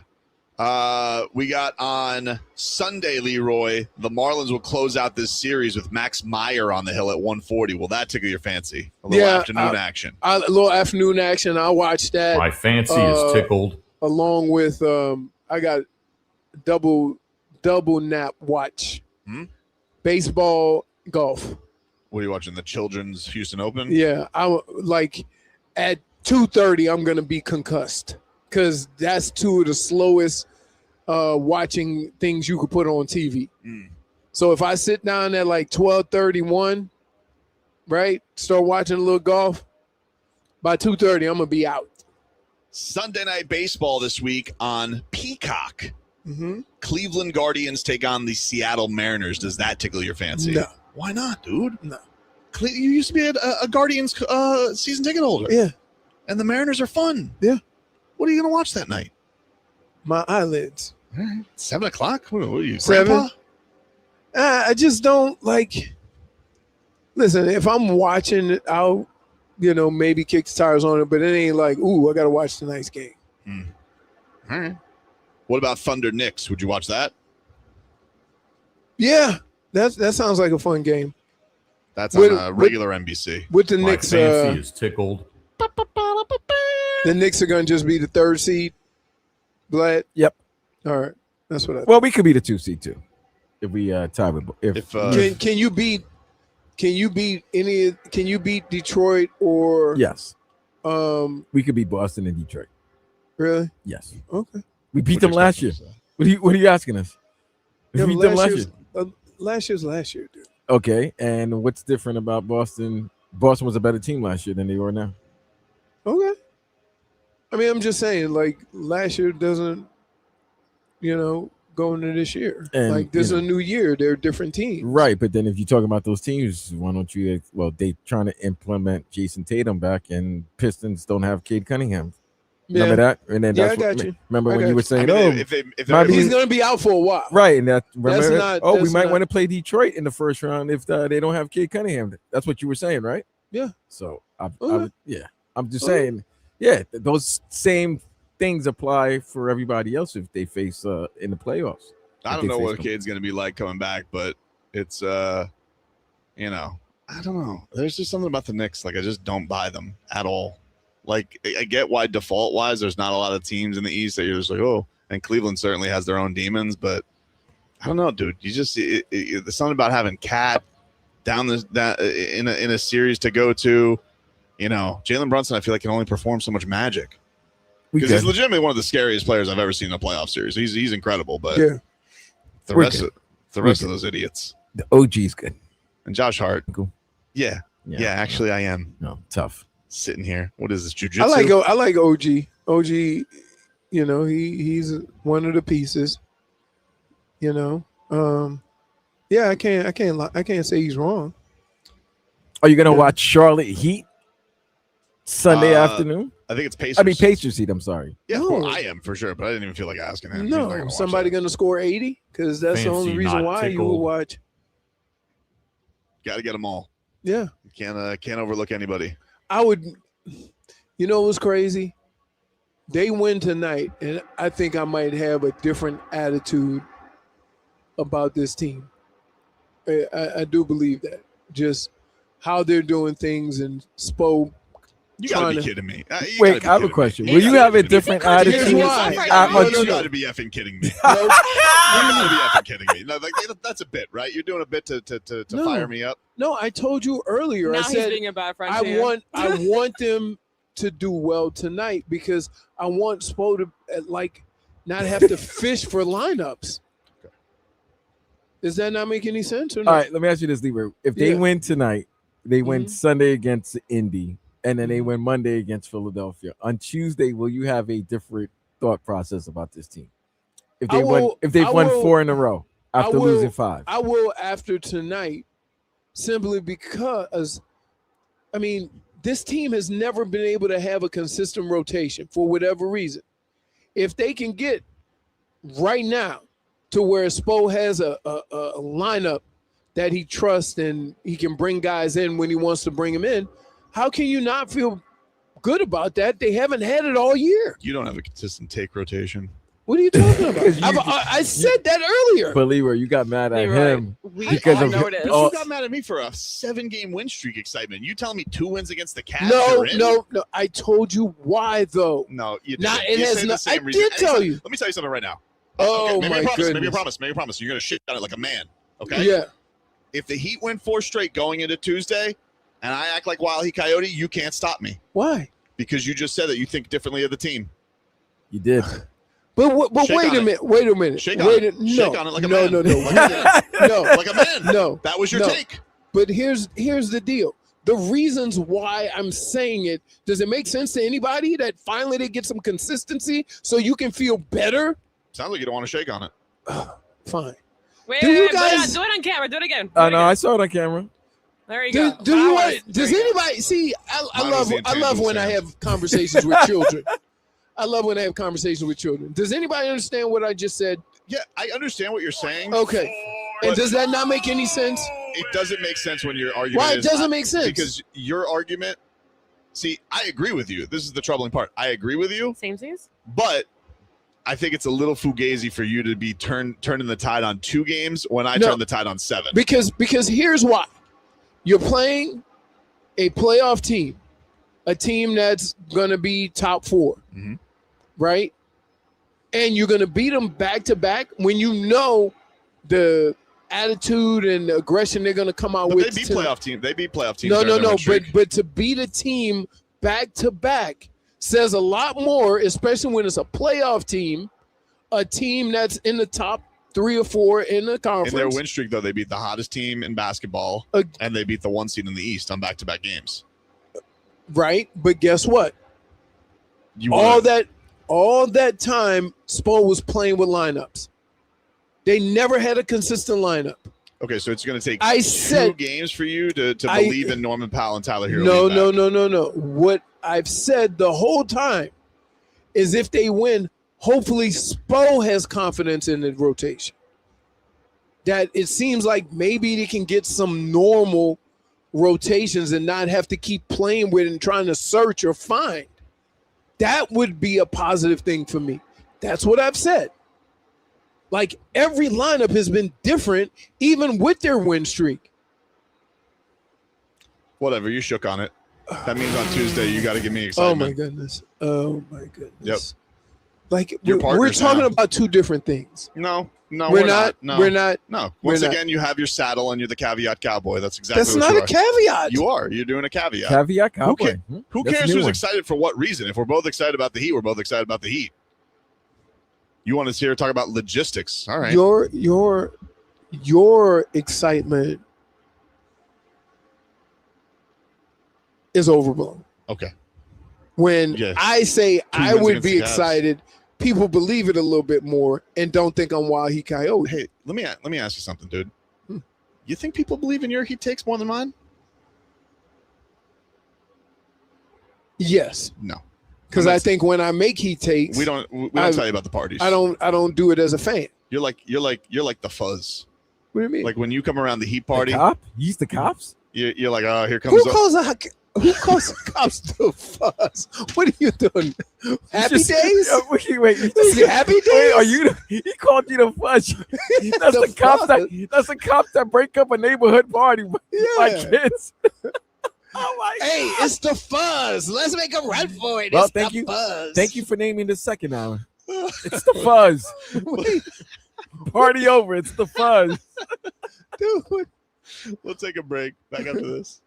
We got on Sunday, Leroy, the Marlins will close out this series with Max Meyer on the hill at 140. Will that tickle your fancy? A little afternoon action. A little afternoon action. I watched that. My fancy is tickled. Along with I got double nap watch. Baseball, golf. What are you watching? The Children's Houston Open? Yeah, I like at 2:30. I'm gonna be concussed because that's two of the slowest watching things you could put on TV. So if I sit down at like 12:31, right, start watching a little golf, by 2:30 I'm gonna be out. Sunday Night Baseball this week on Peacock. Mm-hmm. Cleveland Guardians take on the Seattle Mariners. Does that tickle your fancy? No. Why not, dude? No. You used to be a Guardians season ticket holder. Yeah. And the Mariners are fun. Yeah. What are you going to watch that night? My eyelids. All right. 7 o'clock? What are you, 7? Grandpa? I just don't like. Listen, if I'm watching it, I'll, maybe kick the tires on it, but it ain't like, ooh, I got to watch tonight's game. All right. What about Thunder Knicks? Would you watch that? Yeah, that sounds like a fun game. That's on a regular NBC. With the My Knicks, fancy is tickled. the Knicks are going to just be the 3rd seed. Glad. Yep. All right, that's what I. Well, we could be the 2 seed too, if we tie with. Can you beat Detroit or? Yes. We could beat Boston and Detroit. Really? Yes. Okay. We beat them last year. What are you asking us? We beat them last year. Last year, dude. Okay, and what's different about Boston? Boston was a better team last year than they are now. Okay. I mean, I'm just saying, like, last year doesn't, go into this year. And, like, this is a new year. They're different teams. Right, but then if you're talking about those teams, why don't you? Well, they trying to implement Jason Tatum back, and Pistons don't have Cade Cunningham. Remember that? And then I got you. Remember when you were saying, if he's going to be out for a while, right? And we might not- want to play Detroit in the first round if they don't have Cade Cunningham. That's what you were saying, right? Yeah. So I'm just saying, those same things apply for everybody else if they face in the playoffs. I don't know what Cade's going to be like coming back, but it's I don't know. There's just something about the Knicks. Like, I just don't buy them at all. Like, I get why default-wise there's not a lot of teams in the East that you're just like, oh, and Cleveland certainly has their own demons, but I don't know, dude. You just there's something about having Cat down in a series to go to. Jalen Brunson, I feel like can only perform so much magic because he's legitimately one of the scariest players I've ever seen in a playoff series. He's incredible, but the rest of those idiots. The OG's good, and Josh Hart. Cool. Yeah. Actually, I am. No, tough. Sitting here. What is this, jiu-jitsu? I like OG. OG, he's one of the pieces. I can't say he's wrong. Are you gonna watch Charlotte Heat Sunday afternoon? I think it's Pacers. I mean Pacers Heat. I'm sorry. Yeah, well, I am for sure, but I didn't even feel like asking him. No, somebody gonna score 80 because that's the only reason why you will watch. Got to get them all. Yeah, can't overlook anybody. I would. It was crazy. They win tonight, and I think I might have a different attitude about this team. I do believe that. Just how they're doing things and Spo. You gotta be kidding me. Wait, I have a question. Will you have a different attitude? You gotta be effing kidding me. You gotta be effing kidding me. No, that's a bit, right? You're doing a bit to fire me up. No, I told you earlier. Now I said he's being a bad friend. I want them to do well tonight because I want Spo to not have to fish for lineups. Okay. Does that not make any sense? Or not? All right, let me ask you this, Leroy. If they win tonight, they win Sunday against Indy, and then they win Monday against Philadelphia. On Tuesday, will you have a different thought process about this team? If they won 4 in a row after losing 5. I will after tonight, simply because, this team has never been able to have a consistent rotation for whatever reason. If they can get right now to where Spo has a lineup that he trusts and he can bring guys in when he wants to bring them in, how can you not feel good about that? They haven't had it all year. You don't have a consistent take rotation. What are you talking about? I said that earlier. But Leroy, you got mad at him because of you got mad at me for a 7-game win streak excitement. You telling me 2 wins against the Cavs? No. I told you why though. No, you didn't. I did tell you. Let me tell you something right now. Oh okay, my goodness. Maybe a promise. You're gonna shit on it like a man. Okay. Yeah. If the Heat win 4 straight going into Tuesday, and I act like Wild Heat Coyote, you can't stop me. Why? Because you just said that you think differently of the team. You did. But wait a minute. Shake on it like a man. No. Like a man. No. That was your take. But here's the deal. The reasons why I'm saying it, does it make sense to anybody that finally they get some consistency so you can feel better Sounds like you don't want to shake on it. Fine. Wait, Do wait, you wait, guys- do it on camera. Do it again. I know. I saw it on camera. There you Do, go. do you Wow. want, does There you go. anybody see? I Mine love was the I love when I intangible have conversations with children. I love when I have conversations with children. Does anybody understand what I just said? Yeah, I understand what you're saying. Okay. And But- does that not make any sense? It doesn't make sense when your argument Why is it doesn't make sense? because your argument. See, I agree with you. This is the troubling part. I agree with you, Samesies? but I think it's a little fugazi for you to be turning the tide on 2 games when I No. turn the tide on 7. Because here's why. You're playing a playoff team, a team that's going to be top 4, Mhm. right? And you're going to beat them back to back when you know the attitude and the aggression they're going to come out But with. they beat to- playoff teams. They beat playoff teams. No, during their win but streak. to beat a team back to back says a lot more, especially when it's a playoff team, a team that's in the top 3 or 4 in the In conference. their win streak, though, they beat the hottest team in basketball, Uh, and they beat the 1 seed in the East on back-to-back games. Right, but guess what? You all wanna- that time, Spo was playing with lineups. They never had a consistent lineup. Okay, so it's going to take I 2 said- games for you to I- believe in Norman Powell and Tyler Hero. No, being back. no. What I've said the whole time is if they win, hopefully Spo has confidence in the rotation. That it seems like maybe they can get some normal rotations and not have to keep playing with and trying to search or find. That would be a positive thing for me. That's what I've said. Like every lineup has been different, even with their win streak. Whatever, you shook on it. That means on Tuesday you got to give me Oh excitement. my goodness. Oh my goodness. Yep. Like Your we're partners talking now. about 2 different things. No, we're not. No, We're not. No. we're Once not. again, you have your saddle and you're the caveat cowboy. That's exactly That's what not you a are. caveat. You are. You're doing a caveat. Caveat cowboy. Who That's a cares new who's one. excited for what reason? If we're both excited about the Heat, we're both excited about the Heat. You want to hear talk about logistics. All right. Your excitement is overblown. Okay. When Yes. I say I wins would against be the Cavs. excited, people believe it a little bit more and don't think I'm Wild Heat Coyote. Hey, let me ask you something, dude. You think people believe in your Heat takes more than mine? Yes, No. because I think when I make Heat takes, We don't I- tell you about the parties. I don't do it as a fan. You're like the fuzz. What do you mean? Like when you come around the Heat The party, cop? He's the cops? you're like, oh, here Who comes calls the cops to fuzz? What are you doing? Happy Just- days? Wait. You just, Happy Wait, days? are you? He called you the fudge. That's The the cops. fuzz? That's the cops that break up a neighborhood party by Yeah. kids. Oh my Hey, it's the fuzz. Let's make a run for it. Well, It's thank the you. fuzz. Thank you for naming the second hour. It's the fuzz. Wait, Party over. It's the fuzz. dude. We'll take a break. Back after this.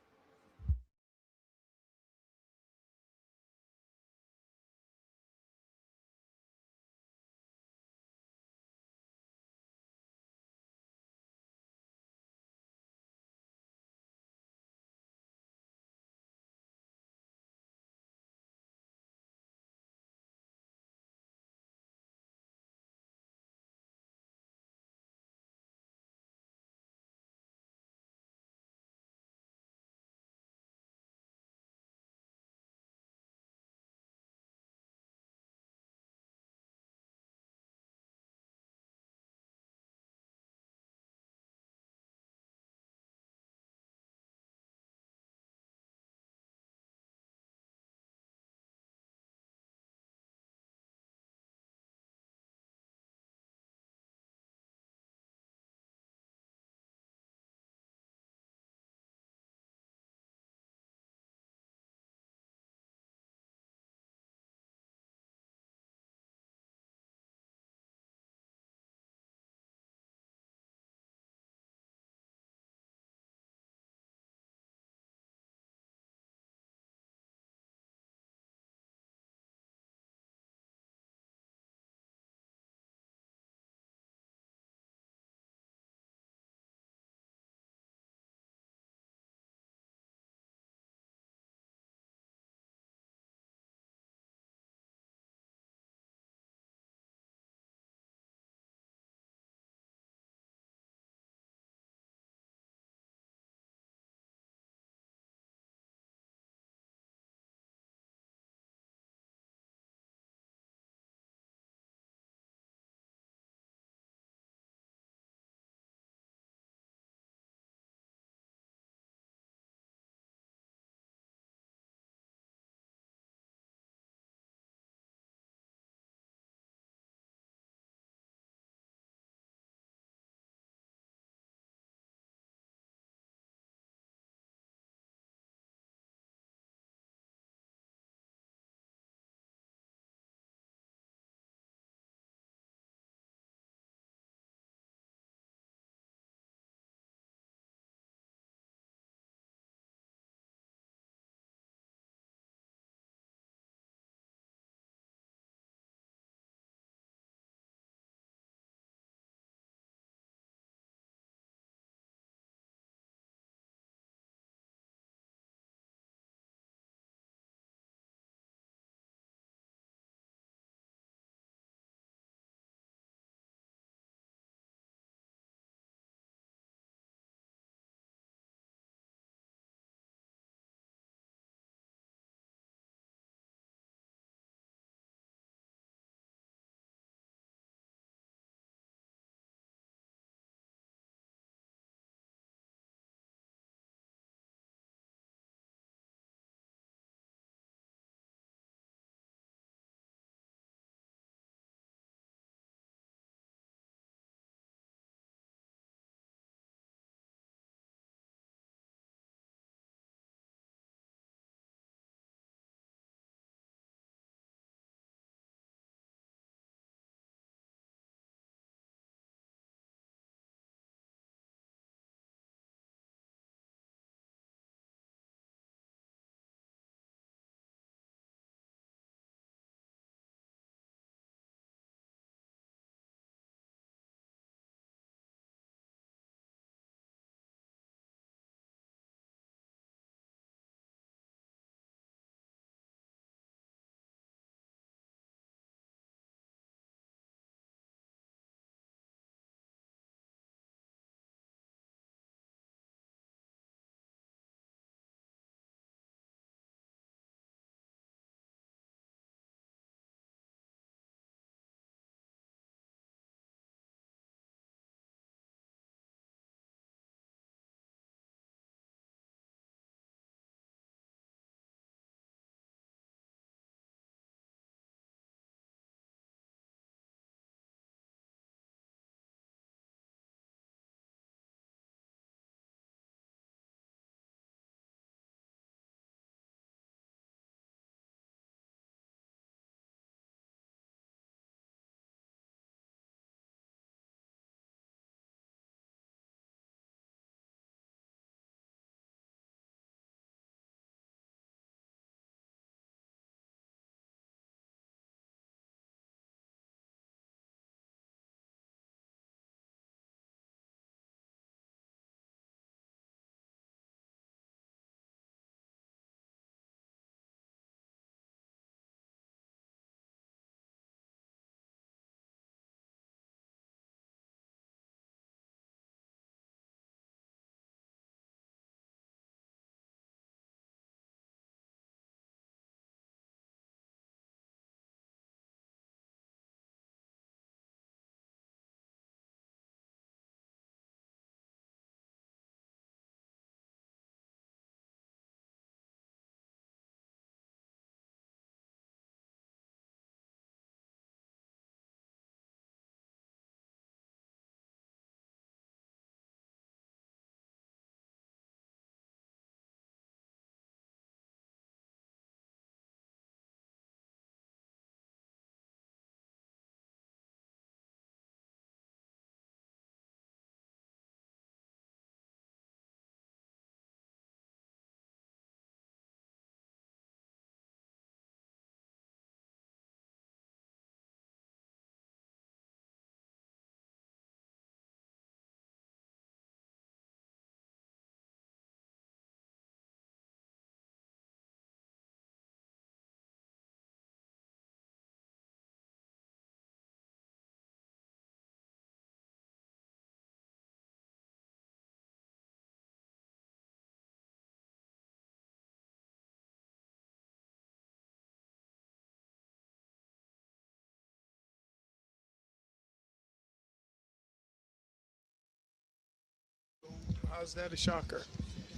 How's that a shocker?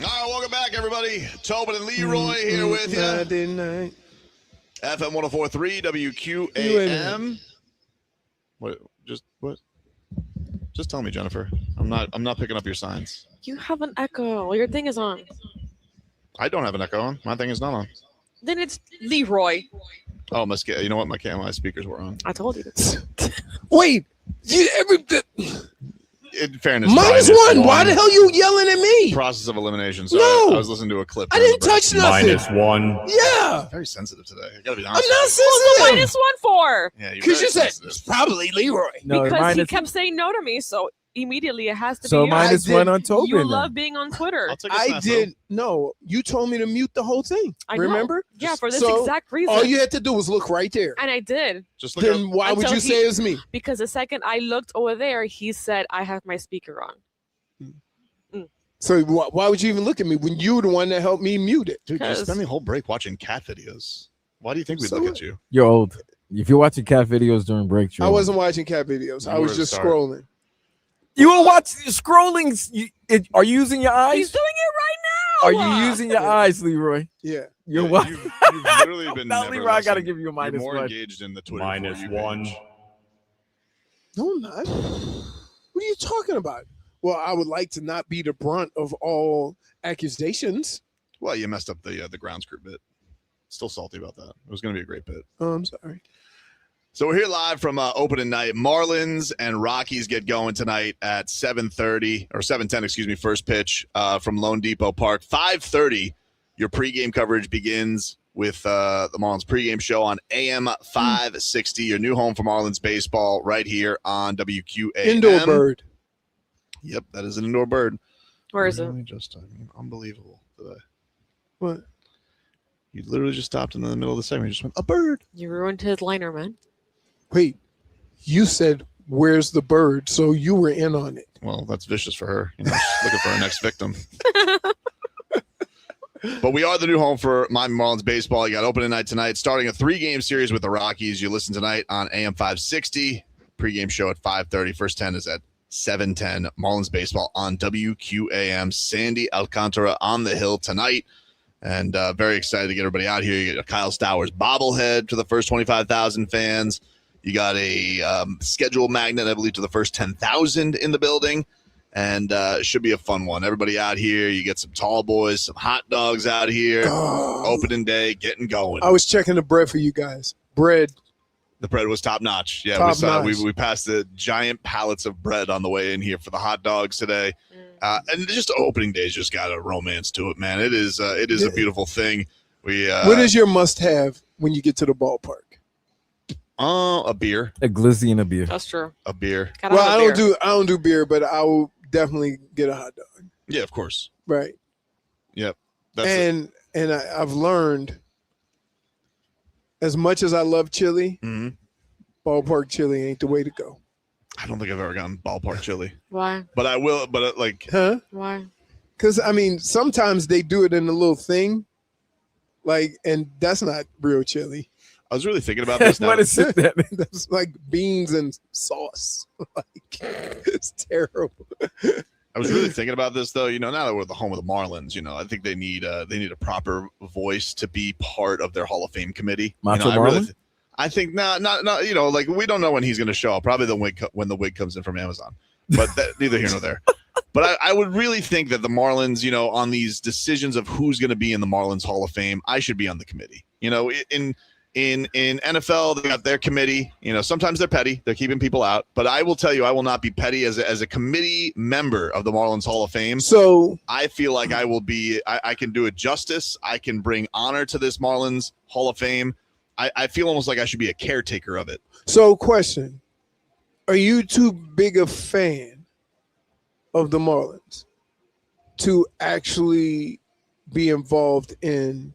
All right, welcome back, everybody. Tobin and Leroy here with you. Friday night. FM 104.3 WQAM. What? Just tell me, Jennifer. I'm not picking up your signs. You have an echo. Your thing is on. I don't have an echo on. My thing is not on. Then it's Leroy. Oh, you know what? My speakers were on. I told you. Wait. In fairness, -1. Why the hell you yelling at me? Process of elimination. So No. I was listening to a clip. I didn't touch nothing. -1. Yeah. Very sensitive today. I gotta be I'm honest. not sensitive. -1 for. Yeah, you're Because very you said sensitive. it's probably Leroy. No, Because he kept saying no to me, so immediately it has to so be you. -1 on Tobin. You then. love being on Twitter. I'll take a I snap, did. No, you told me to mute the whole thing. I know. Remember? Yeah, for this So, exact reason. All you had to do was look right there. And I did. Just look Then why would Until you say it was me? Because the second I looked over there, he said, I have my speaker on. So why would you even look at me when you were the one that helped me mute it? Dude, you 'Cause- spend the whole break watching cat videos. Why do you think we So look what? at you? You're old. If you're watching cat videos during breaks, you're I old. wasn't watching cat videos. I You was were just the star. scrolling. You were watching scrolling. Are you using your eyes? He's doing it Are right now. you using your eyes, Leroy? Yeah. You're Yeah, watching. you've literally been Now, never Leroy, I gotta listening. give you a You're -1. more engaged in the Twitter -1. No, I'm not. What are you talking about? Well, I would like to not be the brunt of all accusations. Well, you messed up the ground screw bit. Still salty about that. It was going to be a great bit. Oh, I'm sorry. So we're here live from opening night. Marlins and Rockies get going tonight at 7:30 or 7:10, excuse me, first pitch from loanDepot Park. 5:30, your pregame coverage begins with the Marlins pregame show on AM 560, your new home for Marlins baseball right here on WQAM. Indoor bird. Yep, that is an indoor bird. Where is it? Really just unbelievable today. What? You literally just stopped in the middle of the segment. You just went, a bird. You ruined his liner, man. Wait, you said, where's the bird? So you were in on it. Well, that's vicious for her. You know, she's looking for her next victim. But we are the new home for Miami Marlins baseball. You got opening night tonight, starting a 3-game series with the Rockies. You listen tonight on AM 560. Pregame show at 5:30. First 10 is at 7:10. Marlins baseball on WQAM. Sandy Alcantara on the hill tonight. And very excited to get everybody out here. You get a Kyle Stowers bobblehead to the first 25,000 fans. You got a schedule magnet, I believe, to the first 10,000 in the building. And it should be a fun one. Everybody out here. You get some tall boys, some hot dogs out here. Oh. Opening day, getting going. I was checking the bread for you guys. Bread. The bread was top notch. Yeah, Top notch. We passed the giant pallets of bread on the way in here for the hot dogs today. And just opening day's just got a romance to it, man. It is a beautiful thing. What is your must-have when you get to the ballpark? A beer. A glizzy and a beer. That's true. A beer. Gotta Well, have a beer. I don't do beer, but I will definitely get a hot dog. Yeah, of course. Right. Yep. That's it. And I've learned, as much as I love chili, Mhm. ballpark chili ain't the way to go. I don't think I've ever gotten ballpark chili, Why? but I will. But Huh? Why? Because, I mean, sometimes they do it in a little thing, and that's not real chili. I was really thinking about this now. What is it? That's like beans and sauce. It's terrible. I was really thinking about this though. Now that we're the home of the Marlins, I think they need a proper voice to be part of their Hall of Fame committee. Macho I Marlin? I think not. We don't know when he's going to show up. Probably when the wig comes in from Amazon. But neither here nor there. But I would really think that the Marlins, on these decisions of who's going to be in the Marlins Hall of Fame, I should be on the committee. In NFL, they got their committee. Sometimes they're petty. They're keeping people out. But I will tell you, I will not be petty as a committee member of the Marlins Hall of Fame. So I feel like I will be. I can do it justice. I can bring honor to this Marlins Hall of Fame. I feel almost like I should be a caretaker of it. So, question: are you too big a fan of the Marlins to actually be involved in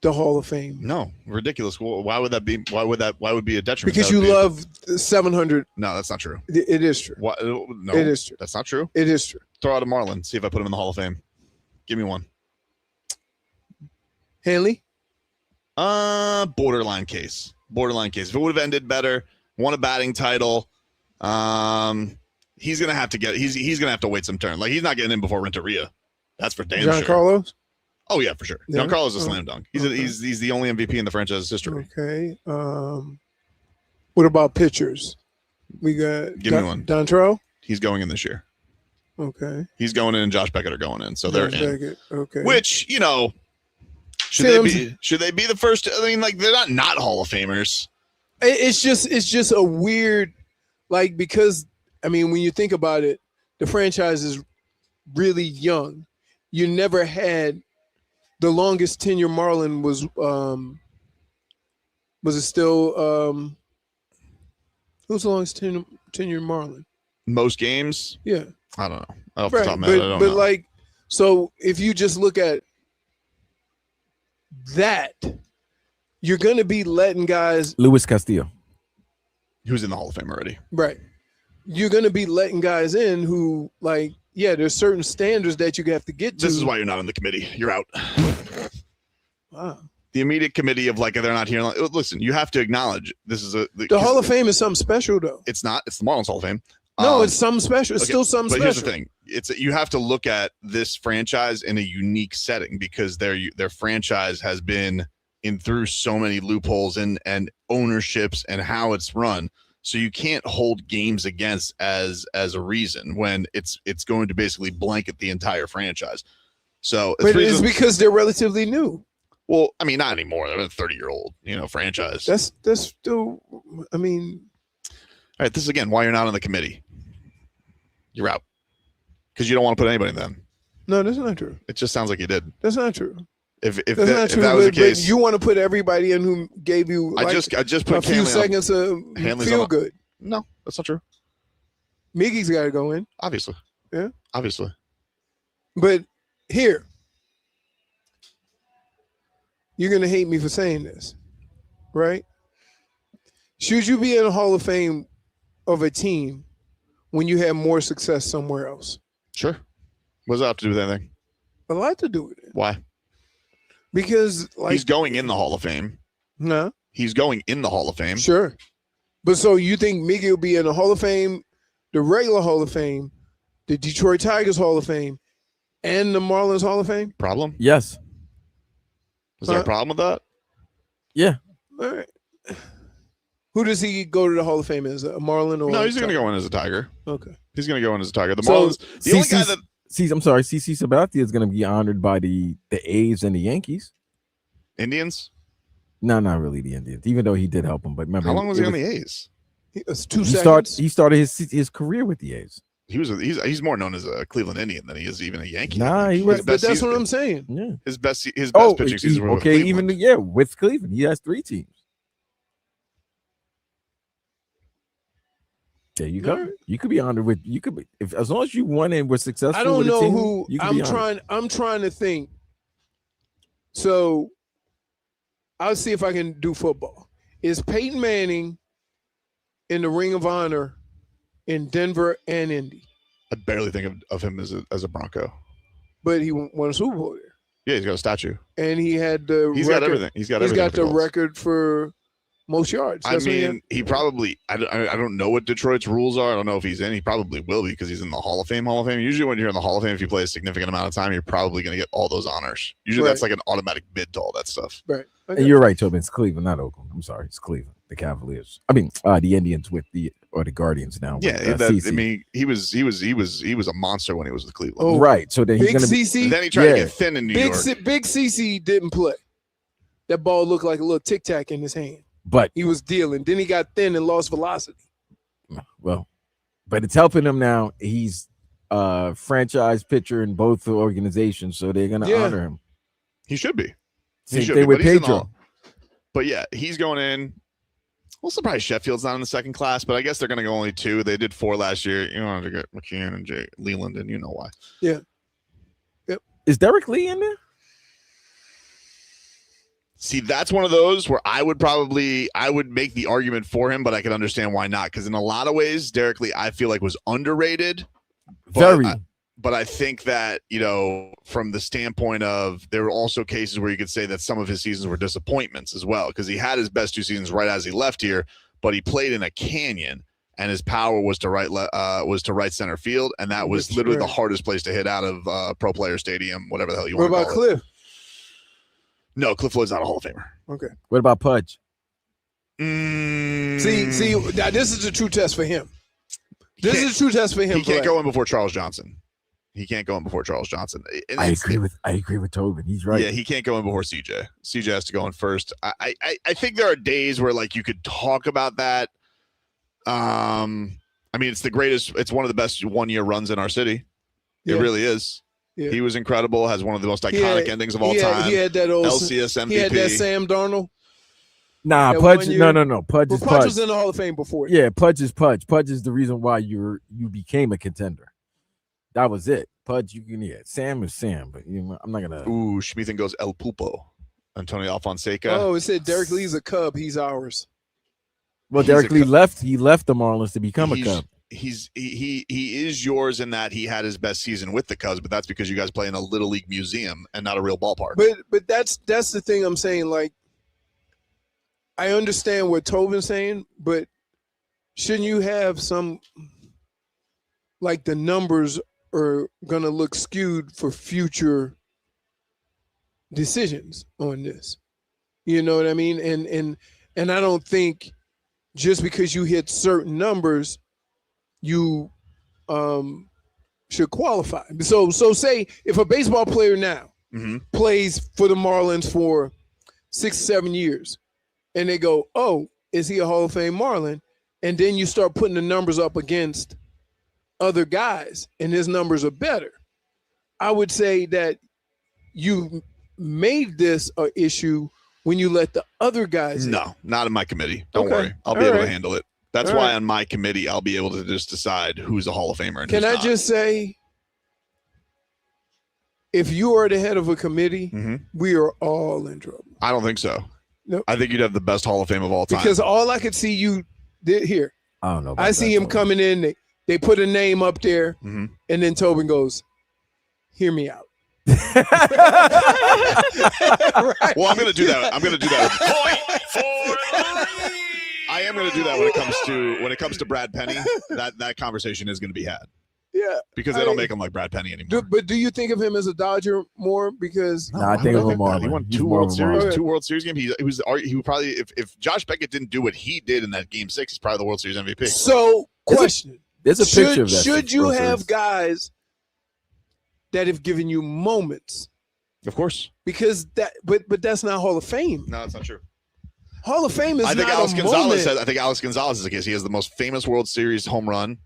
the Hall of Fame? No, ridiculous. Why would that be? Why would be a detriment? Because That would you be- love 700. No, that's not true. It is true. What? No, It is true. That's not true. It is true. Throw out a Marlin. See if I put him in the Hall of Fame. Give me one. Hanley? Borderline case. If it would have ended better, won a batting title, He's gonna have to get. He's gonna have to wait some turn. Like he's not getting in before Renteria. That's for damn John sure. Carlos? Oh yeah, for sure. Yeah. Giancarlo's a slam dunk. He's Okay. he's the only MVP in the franchise's history. Okay. What about pitchers? We got Give me one. Dontrell? He's going in this year. Okay. He's going in, and Josh Beckett are going in, so they're Josh in. Beckett, okay. Which should they be the first? I mean, like they're not Hall of Famers. It's just a weird, like, because I mean, when you think about it, the franchise is really young. You never had the longest tenure Marlin was it still who's the longest tenure Marlin? Most games? Yeah. I don't know. Off the top of my head, I don't but know. like, so if you just look at that, you're gonna be letting guys Luis Castillo, who's in the Hall of Fame already. right. You're gonna be letting guys in who, like, yeah, there's certain standards that you have to get to. This is why you're not on the committee. You're out. Wow. The immediate committee of like they're not here. Listen, you have to acknowledge this is The Hall of Fame is something special, though. It's not. It's the Marlins Hall of Fame. No, it's something special. It's okay, still something but special. here's the thing: you have to look at this franchise in a unique setting because their franchise has been in through so many loopholes and ownerships and how it's run. So you can't hold games against as a reason when it's going to basically blanket the entire franchise. So, But it's because they're relatively new. Well, I mean, not anymore. They're a 30-year-old, franchise. That's still. I mean, all right. This is again why you're not on the committee. You're out because you don't want to put anybody in them. no, that's not true. It just sounds like you did. That's not true. If That's not true. that was the But case, you want to put everybody in who gave you. I Like, just put a few Hanley on. seconds of Hanley's feel on. good. No, that's not true. Miggy's got to go in. Obviously. Yeah. Obviously. But here, you're going to hate me for saying this, right? Should you be in the Hall of Fame of a team when you have more success somewhere else? Sure. What does that have to do with anything? A lot to do with it. Why? Because, like, He's going in the Hall of Fame. no, He's going in the Hall of Fame. sure. But so you think Miggy will be in the Hall of Fame, the regular Hall of Fame, the Detroit Tigers Hall of Fame, and the Marlins Hall of Fame? Problem? yes, Is there a problem with that? yeah. All right. Who does he go to the Hall of Fame as? A Marlin or No, he's going to Tiger? go in as a Tiger. Okay. He's going to go in as a Tiger. The So, Marlins, the only guy that I'm sorry, CC Sabathia is going to be honored by the A's and the Yankees. Indians. No, not really the Indians, even though he did help them. But remember, How long was he on the A's? It's 2 He seconds. started his career with the A's. He's more known as a Cleveland Indian than he is even a Yankee. Nah, he was. But that's what I'm saying. Yeah. His best Oh, pitching season. was with okay. Cleveland. Even with Cleveland, he has 3 teams. There you go. All right. You could be honored with. You could be as long as you won and were successful. I don't with a know team, who you could be I'm honored. I'm trying to think. So I'll see if I can do football. Is Peyton Manning in the Ring of Honor in Denver and Indy? I barely think of him as a Bronco. But he won a Super Bowl there. Yeah, he's got a statue. And he had the He's record. got everything. He's got He's everything. got the record for most yards. I That's what he mean, he probably. I don't know what Detroit's rules are. I don't know if he's in. He probably will be because he's in the Hall of Fame. Usually, when you're in the Hall of Fame, if you play a significant amount of time, you're probably going to get all those honors. Usually, that's Right. like an automatic bid to all that stuff. Right. And you're right, Tobin. It's Cleveland, not Oakland. I'm sorry, it's Cleveland. The Cavaliers. I mean, the Indians the Guardians now. Yeah, with, I CC. mean, he was a monster when he was with Cleveland. Oh, right. So then he's Big going to be. CC. Then he tried to get thin in New Big York. Big CC didn't play. That ball looked like a little tic tac in his hand. But He was dealing. Then he got thin and lost velocity. well, but it's helping him now. He's franchise pitcher in both organizations, so they're going to Yeah. honor him. He should be. Same should thing be, with but he's in the Pedro. Hall. But yeah, he's going in. Well, surprised Sheffield's not in the second class, but I guess they're going to go only 2. They did 4 last year. You know, to get McKeon and Jay Leland, and you know why. Yeah. Yep. Is Derrick Lee in there? See, that's one of those where I would make the argument for him, but I can understand why not. Because in a lot of ways, Derrick Lee, I feel like was underrated. Very. But I think that, from the standpoint of there were also cases where you could say that some of his seasons were disappointments as well, because he had his best 2 seasons right as he left here, but he played in a canyon. and his power was to right center field, and that was literally the hardest place to hit out of Pro Player Stadium, whatever the hell you want to call it. What about Cliff? No, Cliff Floyd's not a Hall of Famer. Okay. What about Pudge? See, now this is a true test for him. This is a true test for him. He can't go in before Charles Johnson. He can't go in before Charles Johnson. I agree with Tobin. He's right. Yeah, he can't go in before CJ. CJ has to go in first. I think there are days where like you could talk about that. I mean, it's the greatest. It's one of the best 1-year runs in our city. It really is. Yeah. He was incredible. Has one of the most iconic endings of all time. He had that old LCS MVP. He had that Sam Darnold. Nah, Pudge. No. Pudge is Pudge was in the Hall of Fame before. Yeah, Pudge is Pudge. Pudge is the reason why you became a contender. That was it. Pudge, you can Sam is Sam, but I'm not gonna. Ooh, Schmeathan goes El Pulpo. Antonio Alfonseca. Oh, it said Derek Lee's a Cub. He's ours. Well, Derek Lee left. He left the Marlins to become a Cub. He is yours in that he had his best season with the Cubs, but that's because you guys play in a little league museum and not a real ballpark. But that's the thing I'm saying. Like, I understand what Tobin's saying, but shouldn't you have some, like, the numbers are gonna look skewed for future decisions on this? You know what I mean? And I don't think just because you hit certain numbers, you should qualify. So say if a baseball player now plays for the Marlins for 6-7 years, and they go, oh, is he a Hall of Fame Marlin? And then you start putting the numbers up against other guys, and his numbers are better. I would say that you made this an issue when you let the other guys in. No, not in my committee. Don't worry. I'll be able to handle it. That's why on my committee, I'll be able to just decide who's a Hall of Famer and Can who's I not. just say, if you are the head of a committee, we are all in trouble. I don't think so. Nope. I think you'd have the best Hall of Fame of all time. Because all I could see you did here. I don't know. I see him coming in. They put a name up there, and then Tobin goes, hear me out. Well, I'm going to do that. I'm going to do that. I am going to do that when it comes to Brad Penny. That conversation is going to be had. Yeah, because they don't make him like Brad Penny anymore. But do you think of him as a Dodger more? Because I think of him more. He won two World Series games. He would probably if Josh Beckett didn't do what he did in that Game 6, he's probably the World Series MVP. So, question: There's a picture of that. Should you have guys that have given you moments? Of course, because but that's not Hall of Fame. No, that's not true. Hall of Fame is. I think Alex Gonzalez is the case. He has the most famous World Series home run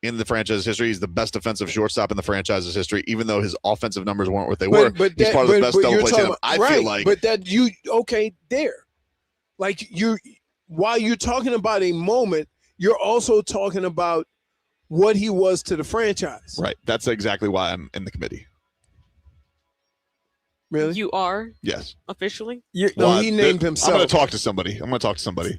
in the franchise's history. He's the best defensive shortstop in the franchise's history, even though his offensive numbers weren't what they were. He's part of the best double play team. I feel like, but that there, like while you're talking about a moment, you're also talking about what he was to the franchise. Right. That's exactly why I'm in the committee. Really? You are? Yes. Officially? He named himself. I'm going to talk to somebody.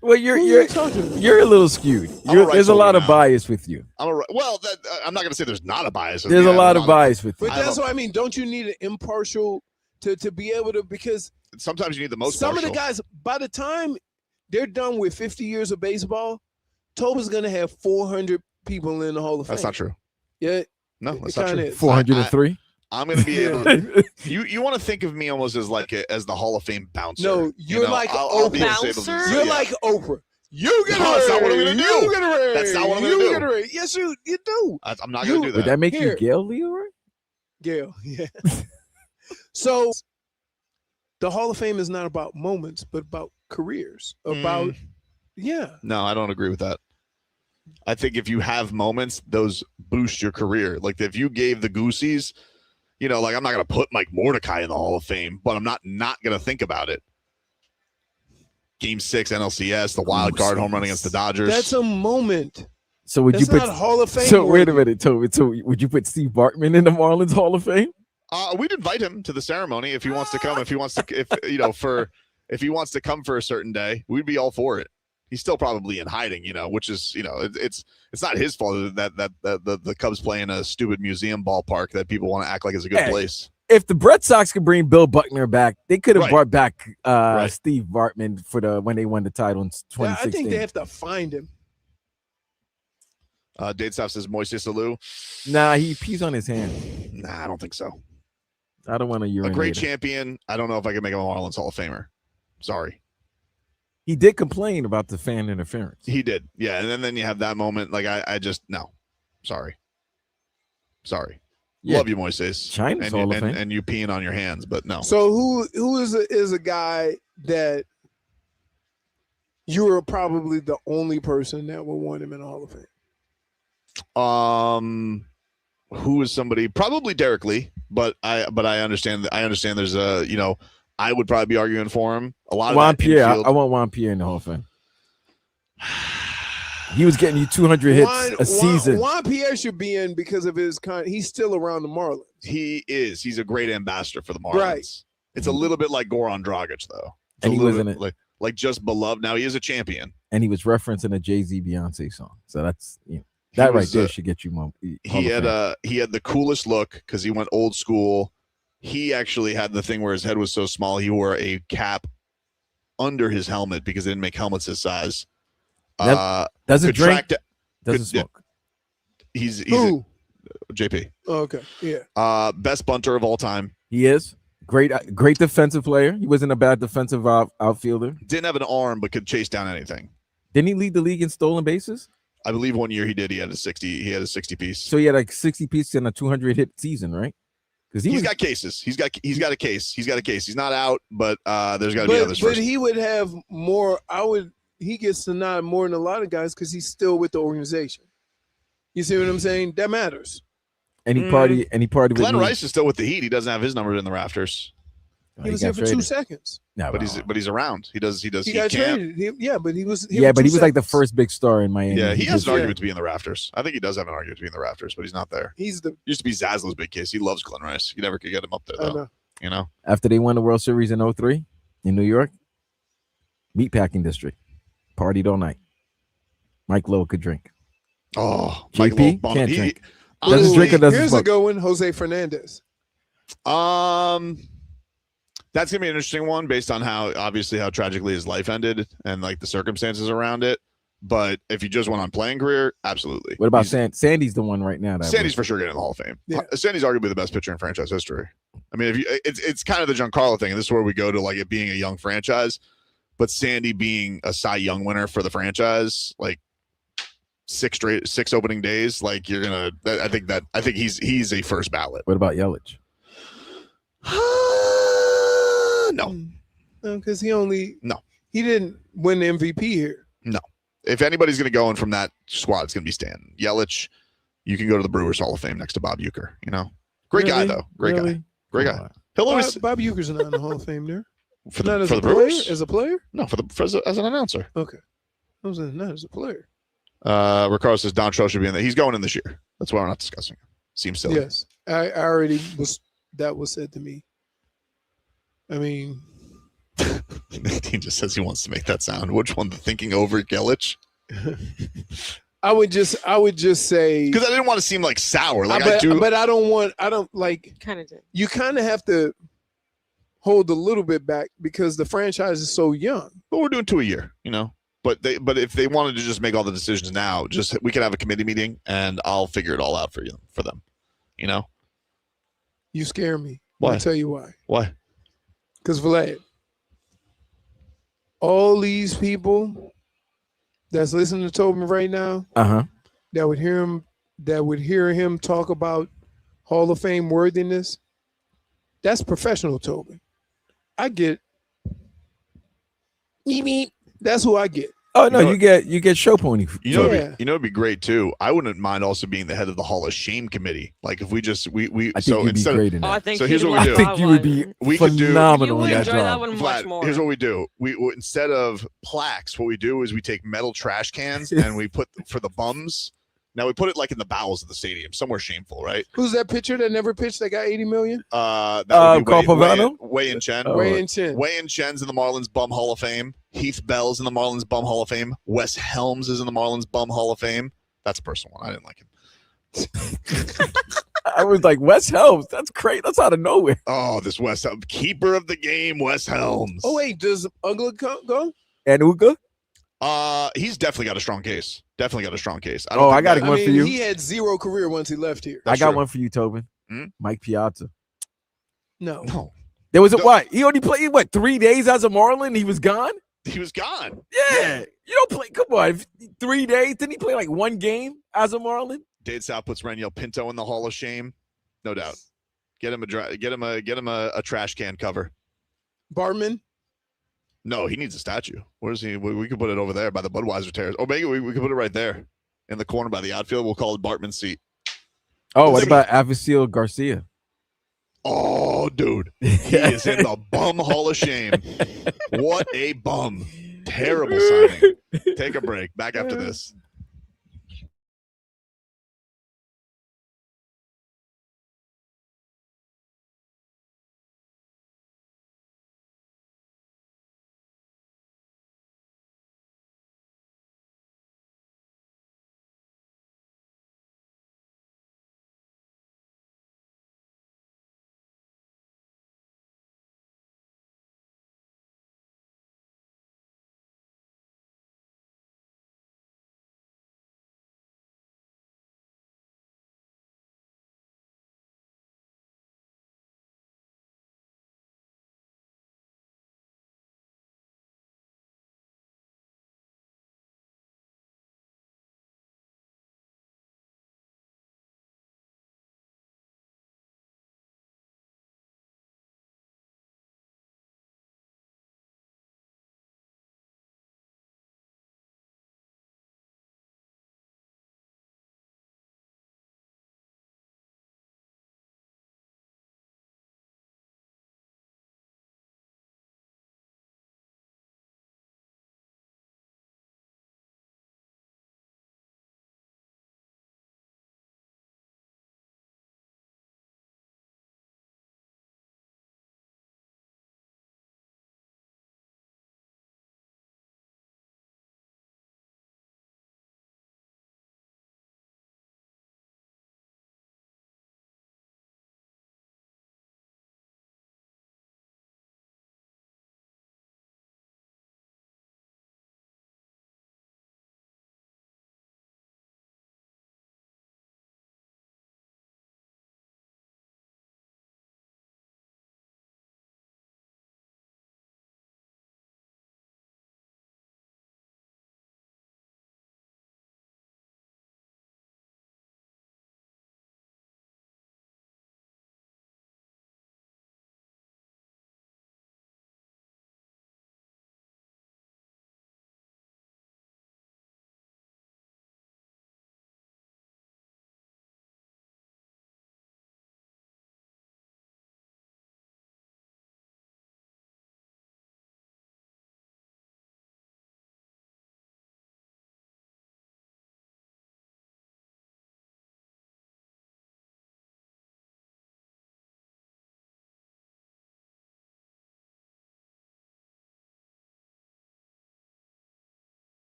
Well, you're a little skewed. There's a lot of bias with you. I'm not going to say there's not a bias. There's a lot of bias with you. But that's what I mean. Don't you need an impartial to be able to, because sometimes you need the most Some partial. of the guys, by the time they're done with 50 years of baseball, Tobin's going to have 400 people in the Hall of Fame. That's not true. Yeah. No, that's not true. 403? I'm going to be able to. You want to think of me almost as as the Hall of Fame bouncer. No, you're like Oprah. You're like Oprah. You get That's not what I'm going to do. You get a raise. That's not what I'm going to do. Yes, you do. I'm not going to do that. Would that make you Gail Leroy? Gail, yeah. So the Hall of Fame is not about moments, but about careers. No, I don't agree with that. I think if you have moments, those boost your career. Like if you gave the Goosies, like I'm not going to put Mike Mordecai in the Hall of Fame, but I'm not going to think about it. Game 6 NLCS, the wild card home run against the Dodgers. That's a moment. So would That's you put not Hall of Fame? So wait a minute, Toby. So would you put Steve Bartman in the Marlins Hall of Fame? We'd invite him to the ceremony if he wants to come. If he wants to come for a certain day, we'd be all for it. He's still probably in hiding, which is, it's not his fault that the Cubs play in a stupid museum ballpark that people want to act like is a good place. If the Red Sox could bring Bill Buckner back, they could have brought back Steve Bartman for when they won the title in 2016. I think they have to find him. Date Stop says Moises Alou. Nah, he pees on his hand. Nah, I don't think so. I don't want to urinate. A great champion. I don't know if I can make him a Marlins Hall of Famer. Sorry. He did complain about the fan interference. He did. Yeah. And then you have that moment. Like, I just, no. Sorry. Yeah. Love you, Moises. China's Hall of Fame. And you peeing on your hands, but no. So who is a guy that you are probably the only person that would want him in the Hall of Fame? Who is somebody? Probably Derrick Lee, but I understand. I understand. There's a I would probably be arguing for him. A lot of Juan that Pierre. infield. I want Juan Pierre in the Hall of Fame. He was getting you 200 hits a season. Juan Pierre should be in because of his he's still around the Marlins. He is. He's a great ambassador for the Marlins. Right. It's a little bit like Goran Dragic, though. It's And a he little was in bit like just beloved. Now he is a champion. And he was referencing a Jay-Z Beyonce song. So that's that right there should get you more. He had the coolest look because he went old school. He actually had the thing where his head was so small he wore a cap under his helmet because they didn't make helmets his size. Doesn't drink. Doesn't smoke. He's Who? JP. Oh, okay, yeah. Best bunter of all time. He is great defensive player. He wasn't a bad defensive outfielder. Didn't have an arm, but could chase down anything. Didn't he lead the league in stolen bases? I believe one year he did. He had a 60 piece. So he had like 60 pieces in a 200 hit season, right? Because he's got cases. He's got a case. He's got a case. He's not out, but there's got to be others But first. he would have more. He gets to nod more than a lot of guys because he's still with the organization. You see what I'm saying? That matters. And he partied Glenn with Rice is still with the Heat. He doesn't have his number in the rafters. He was here for 2 seconds. No, but he's around. He got traded. But he was. He was like the first big star in Miami. Yeah, he has an argument to be in the rafters. I think he does have an argument to be in the rafters, but he's not there. Used to be Zasla's big case. He loves Glenn Rice. You never could get him up there though. After they won the World Series in 03 in New York, meatpacking district, partied all night. Mike Lowe could drink. Oh, JP Mike can't drink. Doesn't drink or doesn't Here's smoke. a good one, Jose Fernandez. That's gonna be an interesting one based on how tragically his life ended and like the circumstances around it. But if you just went on playing career, absolutely. What about Sandy's the one right now? Sandy's for sure getting in the Hall of Fame. Yeah. Sandy's arguably the best pitcher in franchise history. I mean, it's kind of the Giancarlo thing, and this is where we go to like it being a young franchise, but Sandy being a Cy Young winner for the franchise, like 6 opening days, like you're gonna. I think he's a first ballot. What about Yelich? No, because he didn't win the MVP here. No. If anybody's going to go in from that squad, it's going to be Stan. Yelich, you can go to the Brewers Hall of Fame next to Bob Uecker. Great guy though. Great guy. He'll always Bob Uecker's not in the Hall of Fame there. for not the, as for a the Brewers. player, as a player. No, as an announcer. Okay, I was not as a player. Ricardo says Don Troll should be in there. He's going in this year. That's why we're not discussing it. Seems silly. Yes, I already was. That was said to me. I mean, Nadine just says he wants to make that sound. Which one? The thinking over Yelich? I would just say because I didn't want to seem like sour. Like but, I do, but I don't like. Kind of did. You kind of have to hold a little bit back because the franchise is so young. But we're doing 2 a year, But if they wanted to just make all the decisions now, we could have a committee meeting and I'll figure it all out for them. You scare me. Why? I'll tell you why. Why? Because Vlad, all these people that's listening to Tobin right now, that would hear him talk about Hall of Fame worthiness, that's professional Tobin. I get. That's who I get. Oh no, you get show pony. It'd be great too. I wouldn't mind also being the head of the Hall of Shame committee. Like if we just I think you'd be great in that. I think so here's what we do. I think you would be phenomenal in that job. Here's what we do. We instead of plaques, what we do is we take metal trash cans and we put for the bums. Now we put it like in the bowels of the stadium, somewhere shameful, right? Who's that pitcher that never pitched that got $80 million? That would be Carl Pavano? Wei and Chen. Wei and Chen. Wei and Chen's in the Marlins Bum Hall of Fame. Heath Bell's in the Marlins Bum Hall of Fame. Wes Helms is in the Marlins Bum Hall of Fame. That's a personal one. I didn't like him. I was like, Wes Helms. That's great. That's out of nowhere. Oh, this Wes Helms. Keeper of the game, Wes Helms. Oh, wait. Does Ugla go? And Uga? He's definitely got a strong case. Definitely got a strong case. I got one for you. He had zero career once he left here. I got one for you, Tobin. Mike Piazza. No. There was what? He only played 3 days as a Marlin? He was gone? He was gone. Yeah. You don't play. Come on. 3 days? Didn't he play like one game as a Marlin? Dade South puts Reniel Pinto in the Hall of Shame. No doubt. Get him a trash can cover. Bartman? No, he needs a statue. Where's he? We could put it over there by the Budweiser terrace. Or maybe we could put it right there in the corner by the outfield. We'll call it Bartman's seat. Oh, what about Avisail Garcia? Oh, dude. He is in the bum Hall of Shame. What a bum. Terrible signing. Take a break. Back after this.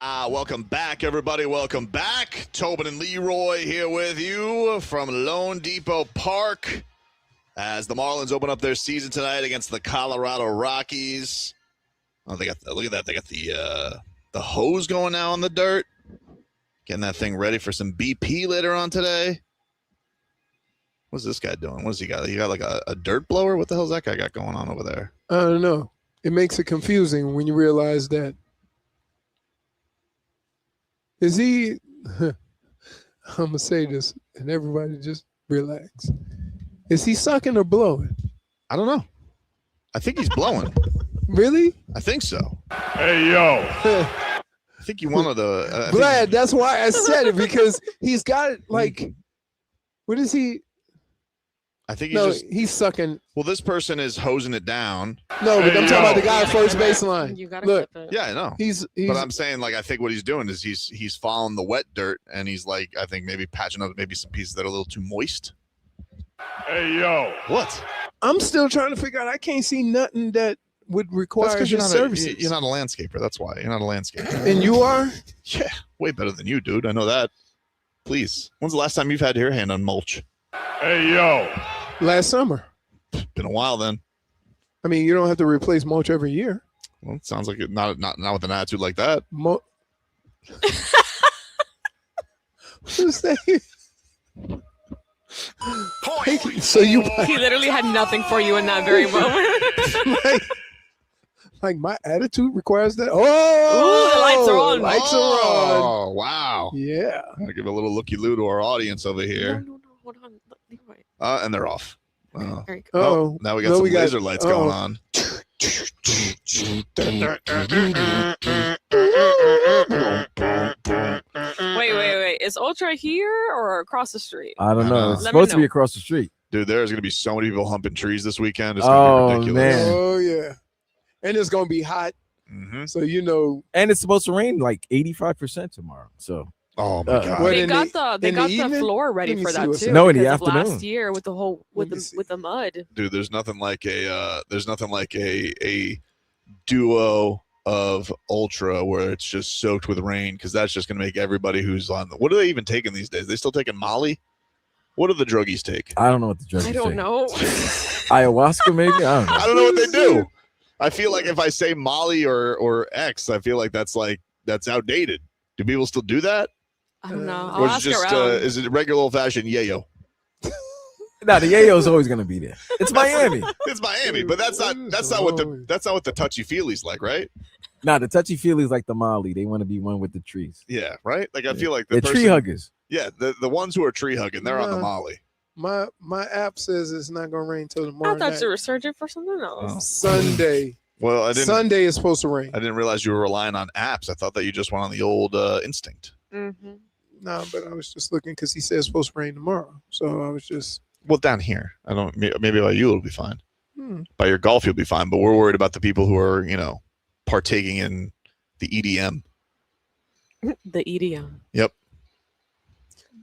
Welcome back, everybody. Welcome back. Tobin and Leroy here with you from loanDepot Park as the Marlins open up their season tonight against the Colorado Rockies. Oh, they got look at that. They got the hose going now on the dirt, getting that thing ready for some BP later on today. What's this guy doing? What's he got? He got like a dirt blower? What the hell's that guy got going on over there? I don't know. It makes it confusing when you realize that. Is he, I'm going to say this, and everybody just relax. Is he sucking or blowing? I don't know. I think he's blowing. Really? I think so. Hey, yo. I think you wanted to. Glad, that's why I said it, because he's got it like, what is he? I think he's he's sucking. Well, this person is hosing it down. No, but I'm talking about the guy at first baseline. You gotta Look, clip it. Yeah, I know. He's But I'm saying, like, I think what he's doing is he's following the wet dirt, and he's like, I think maybe patching up maybe some pieces that are a little too moist. Hey, yo. What? I'm still trying to figure out. I can't see nothing that would require That's because his services. you're not a landscaper. That's why you're not a landscaper. And you are? Yeah, way better than you, dude. I know that. Please. When's the last time you've had your hand on mulch? Hey, yo. Last summer. Been a while then. I mean, you don't have to replace mulch every year. Well, it sounds like it, not with an attitude like that. What's that? So you He literally had nothing for you in that very moment. like my attitude requires that. Oh, Ooh, the lights are on. Lights are on. Oh, wow. Yeah. I'll give a little looky-loo to our audience over here. No, hold on. Leroy. And they're off. There you go. Oh, now we got some laser lights going on. Wait. Is Ultra here or across the street? I don't know. It's Let me supposed to be know. across the street. Dude, there's going to be so many people humping trees this weekend. It's going to be ridiculous. Man. Oh yeah. And it's gonna be hot. Mm-hmm. So you know. And it's supposed to rain like 85% tomorrow. So Oh my God. What, They in got in the evening? floor Let ready me for see that what's too. No, in the because of afternoon. last year with the whole with Let me see. the mud. Dude, there's nothing like a duo of Ultra where it's just soaked with rain, because that's just going to make everybody who's on what are they even taking these days? They still taking Molly? What do the druggies take? I don't know what the judge I don't know. Ayahuasca, maybe? I don't know. I don't know what they do. I feel like if I say Molly or X, I feel like that's outdated. Do people still do that? I don't know. Or I'll is it ask just around. is it regular old fashioned yayo? Nah, the yayo's always going to be there. It's Miami. It's Miami, but that's not what the touchy feely's like, right? Nah, the touchy-feely is like the Molly. They want to be one with the trees. Yeah, right. Like I feel like They're tree huggers. Yeah, the ones who are tree hugging, they're on the Yeah. Molly. My app says it's not gonna rain till tomorrow I thought night. you were searching for something else. Sunday. Well, Sunday is supposed to rain. I didn't realize you were relying on apps. I thought that you just went on the old instinct. Mm-hmm. No, but I was just looking because he said it's supposed to rain tomorrow. So I was just. Well, down here, I don't. Maybe by you it'll be fine. Hmm. By your golf, you'll be fine. But we're worried about the people who are, partaking in the EDM. The EDM. Yep.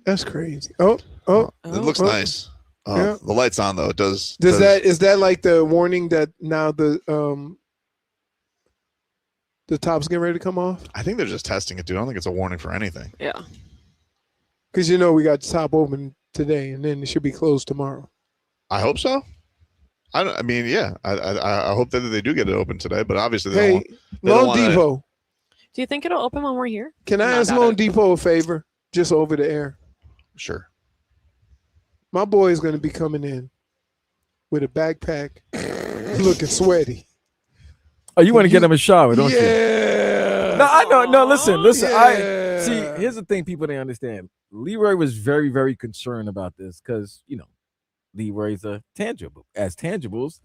That's crazy. Oh. It looks nice. Yeah. The light's on though. It does. Is that like the warning that now the top's getting ready to come off? I think they're just testing it, dude. I don't think it's a warning for anything. Yeah. Because we got the top open today, and then it should be closed tomorrow. I hope so. I hope that they do get it open today, but obviously they Hey, don't want. loanDepot. Do you think it'll open when we're here? Can I ask loanDepot a favor, just over the air? Sure. My boy is going to be coming in with a backpack, looking sweaty. Oh, you want to get him a shower, don't you? Yeah. No, I know. No, listen. Yeah. I see. Here's the thing: people didn't understand. Leroy was very, very concerned about this because Leroy's a tangible. As tangibles,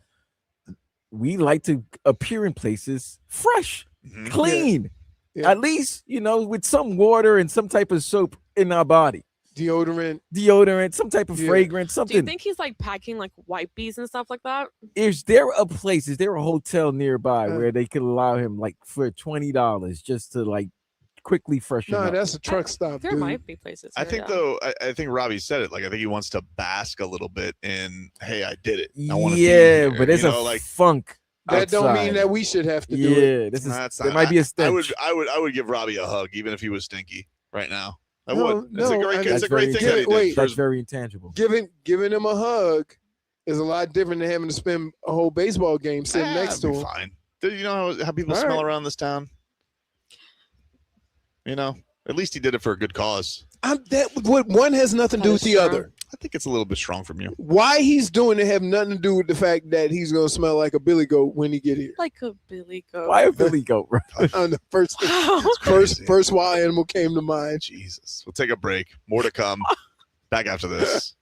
we like to appear in places fresh, clean, Yeah. at least with some water and some type of soap in our body. Deodorant, some type of fragrance, something. Do you think he's like packing like wipies and stuff like that? Is there a hotel nearby where they could allow him like for $20 just to like quickly freshen up? No, that's a truck stop. There dude. might be places. I here, think yeah. though. I think Robbie said it. Like I think he wants to bask a little bit in. Hey, I did it. I want to yeah, be here. but there's a like funk That don't mean outside. that we should have to do it. Yeah, this is. That's There not- might be a I stench. would give Robbie a hug, even if he was stinky right now. I No, would. It's a no, great, I mean- it's a great That's thing that he did. Wait. for That's his- very intangible. Giving him a hug is a lot different than having to spend a whole baseball game sitting next to it'll be him. Fine. Do you know how people All smell right. around this town? You know, at least he did it for a good cause. One has nothing to do with the other. I think it's a little bit strong from you. Why he's doing it have nothing to do with the fact that he's gonna smell like a billy goat when he get here. Like a billy goat. Why a Billy goat? Bro? On the first Crazy. first wild animal came to mind. Jesus. We'll take a break. More to come. Back after this.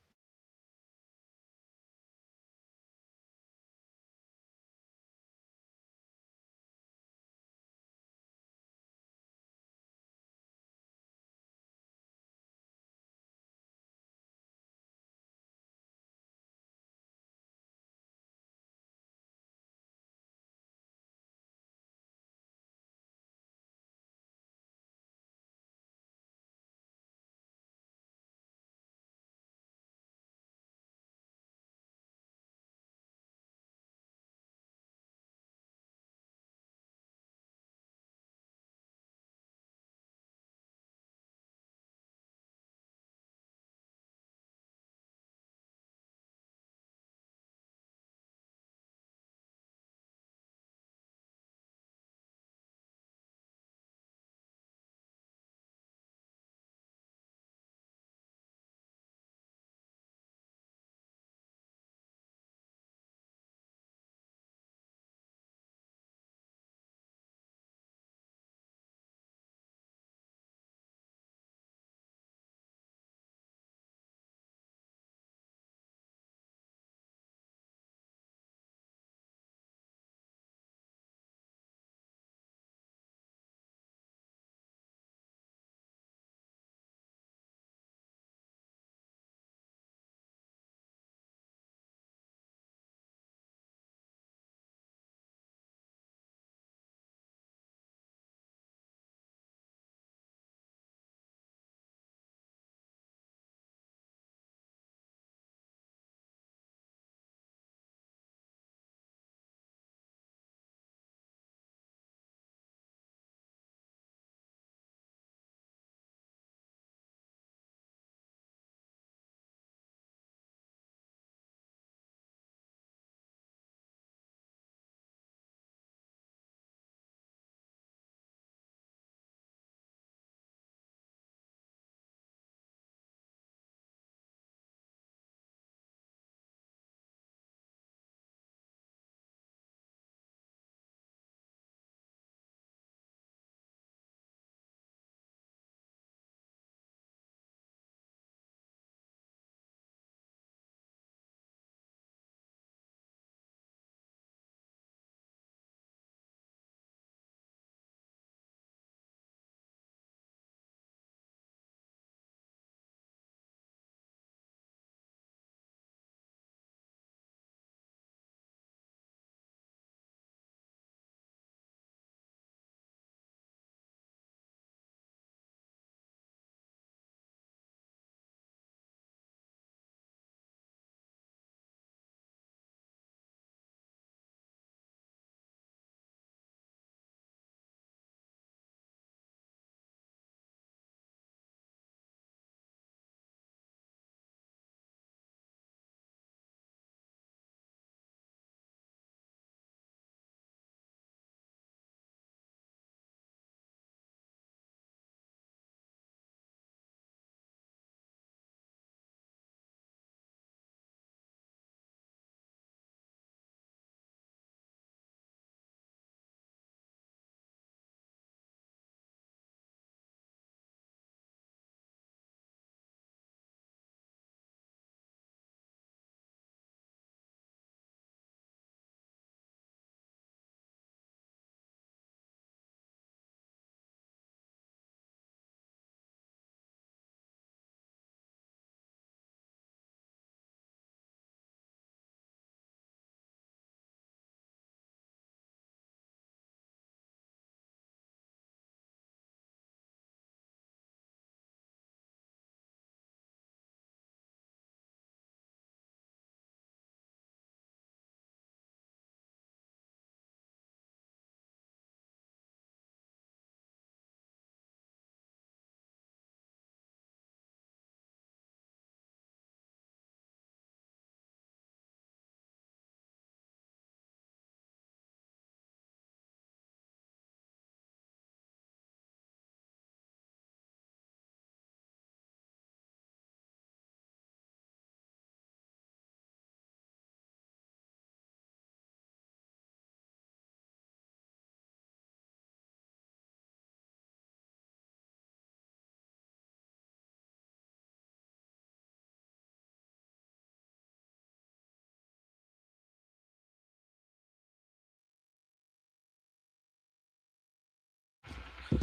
All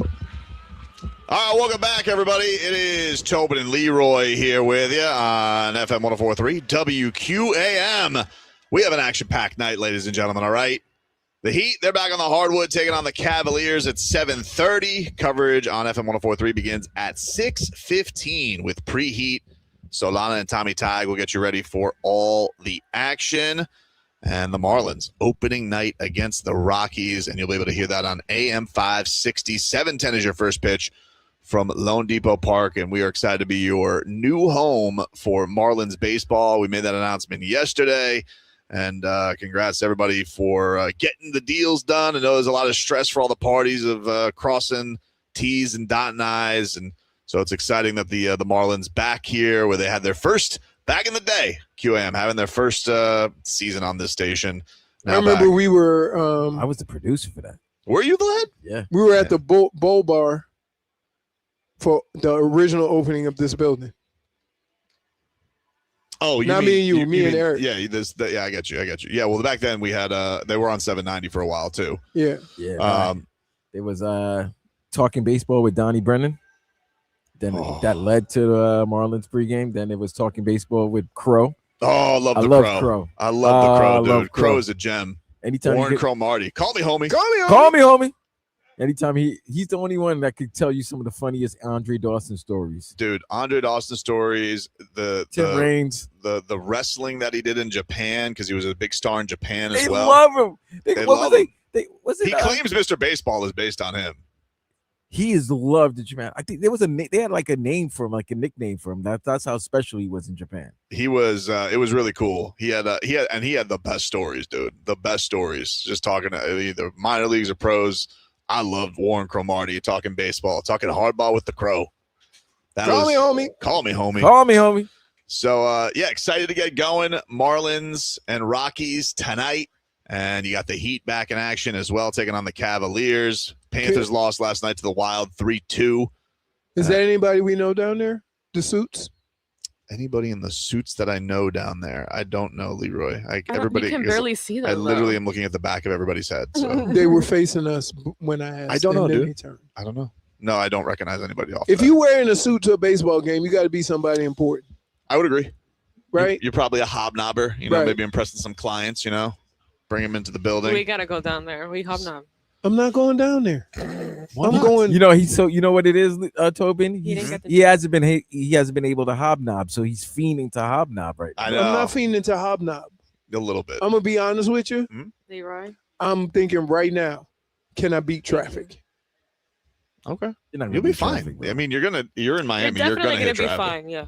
right, welcome back, everybody. It is Tobin and Leroy here with you on FM 104.3 WQAM. We have an action-packed night, ladies and gentlemen, all right? The Heat, they're back on the hardwood, taking on the Cavaliers at 7:30. Coverage on FM 104.3 begins at 6:15 with preheat. Solana and Tommy Tig will get you ready for all the action. And the Marlins opening night against the Rockies, and you'll be able to hear that on AM 560. 7:10 is your first pitch from loanDepot Park, and we are excited to be your new home for Marlins baseball. We made that announcement yesterday, and congrats to everybody for getting the deals done. I know there's a lot of stress for all the parties of crossing T's and dotting I's, and so it's exciting that the Marlins back here where they had their first – back in the day, QAM having their first season on this station. I remember we were I was the producer for that. Were you the head? Yeah. We were at the bowl bar for the original opening of this building. Oh, you not mean, me and you, me and Eric. Yeah, I get you. Yeah, well, back then we had they were on 790 for a while too. Yeah. Yeah. It was Talking Baseball with Donnie Brennan. Then that led to the Marlins pregame. Then it was Talking Baseball with Crow. Oh, I love the Crow. I love the Crow, dude. Crow is a gem. Anytime Warren Crow Marty. Call me, homie. Call me, homie. Anytime he's the only one that could tell you some of the funniest Andre Dawson stories. Dude, Andre Dawson stories, Tim Raines, the wrestling that he did in Japan, because he was a big star in Japan as well. Love him. They love him. He claims Mr. Baseball is based on him. He is loved in Japan. I think there was they had like a name for him, like a nickname for him. That's how special he was in Japan. He was. It was really cool. He had the best stories, dude. The best stories. Just talking to either minor leagues or pros. I loved Warren Cromartie talking baseball, talking hardball with the Crow. Call me, homie. Call me, homie. Call me, homie. So excited to get going. Marlins and Rockies tonight. And you got the Heat back in action as well, taking on the Cavaliers. Panthers lost last night to the Wild 3-2. Is there anybody we know down there? The suits? Anybody in the suits that I know down there? I don't know, Leroy. Everybody can barely see them. I literally am looking at the back of everybody's head. So. They were facing us when I asked. I don't know, dude. Turn. I don't know. No, I don't recognize anybody off. If you're wearing a suit to a baseball game, you got to be somebody important. I would agree. Right? You're probably a hobnobber. Maybe impressing some clients. Bring them into the building. We gotta go down there. We hobnob. I'm not going down there. I'm going. You know what it is, Tobin? He hasn't been able to hobnob, so he's fiending to hobnob right now. I know. I'm not fiending to hobnob. A little bit. I'm gonna be honest with you. Leroy. I'm thinking right now, can I beat traffic? Okay. You'll be fine. I mean, you're in Miami. You're definitely gonna be traffic. fine. Yeah.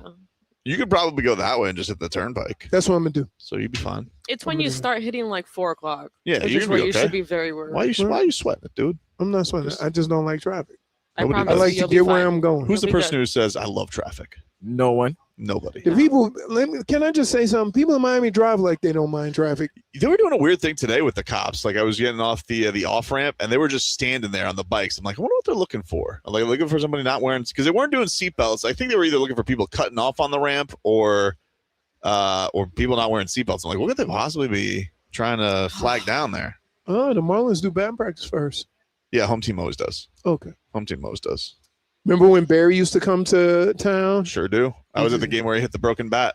You could probably go that way and just hit the turnpike. That's what I'm gonna do. So you'd be fine. It's when you start hitting like 4 o'clock. Yeah, which you're is gonna be where okay. you should be very worried. Why are you sweating it, dude? I'm not sweating it. I just don't like traffic. I like to get where I'm going. Who's the person who says I love traffic? No one. Nobody. The people. Can I just say something? People in Miami drive like they don't mind traffic. They were doing a weird thing today with the cops. Like I was getting off the off ramp, and they were just standing there on the bikes. I'm like, I wonder what they're looking for. I'm like looking for somebody not wearing, because they weren't doing seatbelts. I think they were either looking for people cutting off on the ramp or people not wearing seatbelts. I'm like, what could they possibly be trying to flag down there? Oh, the Marlins do band practice first. Yeah, home team always does. Okay. Home team always does. Remember when Barry used to come to town? Sure do. I was at the game where he hit the broken bat.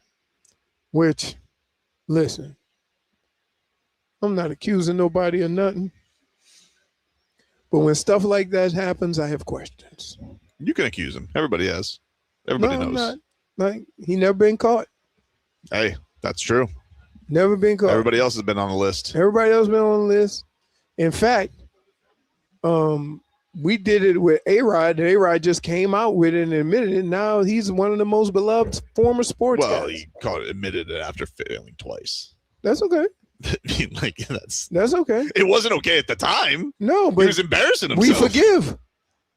Which, listen, I'm not accusing nobody of nothing. But when stuff like that happens, I have questions. You can accuse him. Everybody has. Everybody knows. I'm not. Like, he never been caught. Hey, that's true. Never been caught. Everybody else has been on the list. Everybody else been on the list. In fact, we did it with A-Rod. A-Rod just came out with it and admitted it. Now he's one of the most beloved former sports guys. He admitted it after failing twice. That's okay. I mean, like that's okay. It wasn't okay at the time. No, but he was embarrassing himself. We forgive.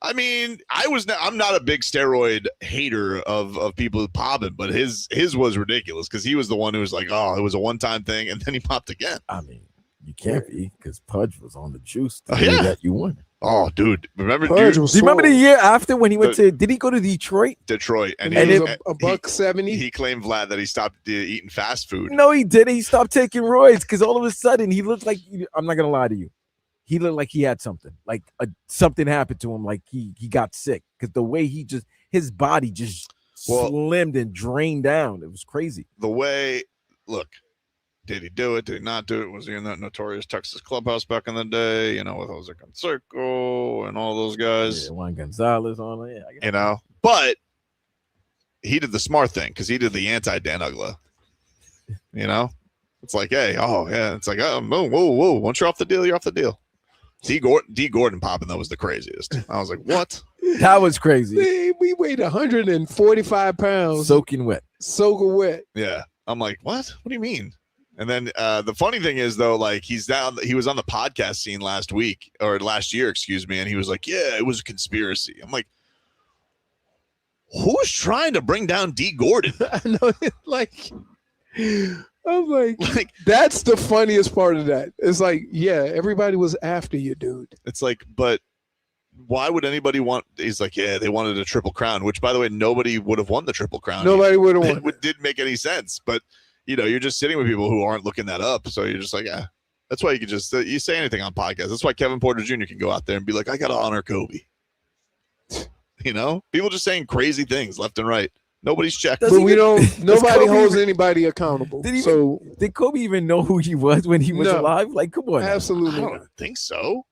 I mean, I'm not a big steroid hater of people popping, but his was ridiculous because he was the one who was like, oh, it was a one-time thing, and then he popped again. I mean, you can't be because Pudge was on the juice that you won. Oh, dude. Remember, do you remember the year after when he went did he go to Detroit? Detroit. And it was a $1.70. He claimed, Vlad, that he stopped eating fast food. No, he didn't. He stopped taking roids because all of a sudden he looked like, I'm not going to lie to you. he looked like he had something. Like something happened to him. Like he got sick because the way his body just slimmed and drained down. It was crazy. The way, look, did he do it? Did he not do it? Was he in that notorious Texas clubhouse back in the day? You know, with Jose Canseco and all those guys. Yeah, Juan Gonzalez on it. Yeah, you know, but he did the smart thing because he did the anti-Dan Ugla. You know, it's like, hey, oh yeah, it's like, oh, whoa. Once you're off the deal, you're off the deal. D. Gordon popping that was the craziest. I was like, what? That was crazy. We weighed 145 pounds, soaking wet. Yeah, I'm like, what? What do you mean? And then the funny thing is, though, like he was on the podcast scene last year, excuse me, and he was like, yeah, it was a conspiracy. I'm like, who's trying to bring down D. Gordon? I know, I'm like, that's the funniest part of that. It's like, yeah, everybody was after you, dude. It's like, but why would anybody want? He's like, yeah, they wanted a triple crown, which, by the way, nobody would have won the triple crown. Nobody would have won. It didn't make any sense, but. You know, you're just sitting with people who aren't looking that up. So you're just like, yeah, that's why you can just, you say anything on podcasts. That's why Kevin Porter Jr. can go out there and be like, I got to honor Kobe. You know, people just saying crazy things left and right. Nobody's checking. But nobody holds anybody accountable. Did Kobe even know who he was when he was alive? Like, come on. Absolutely. I don't think so.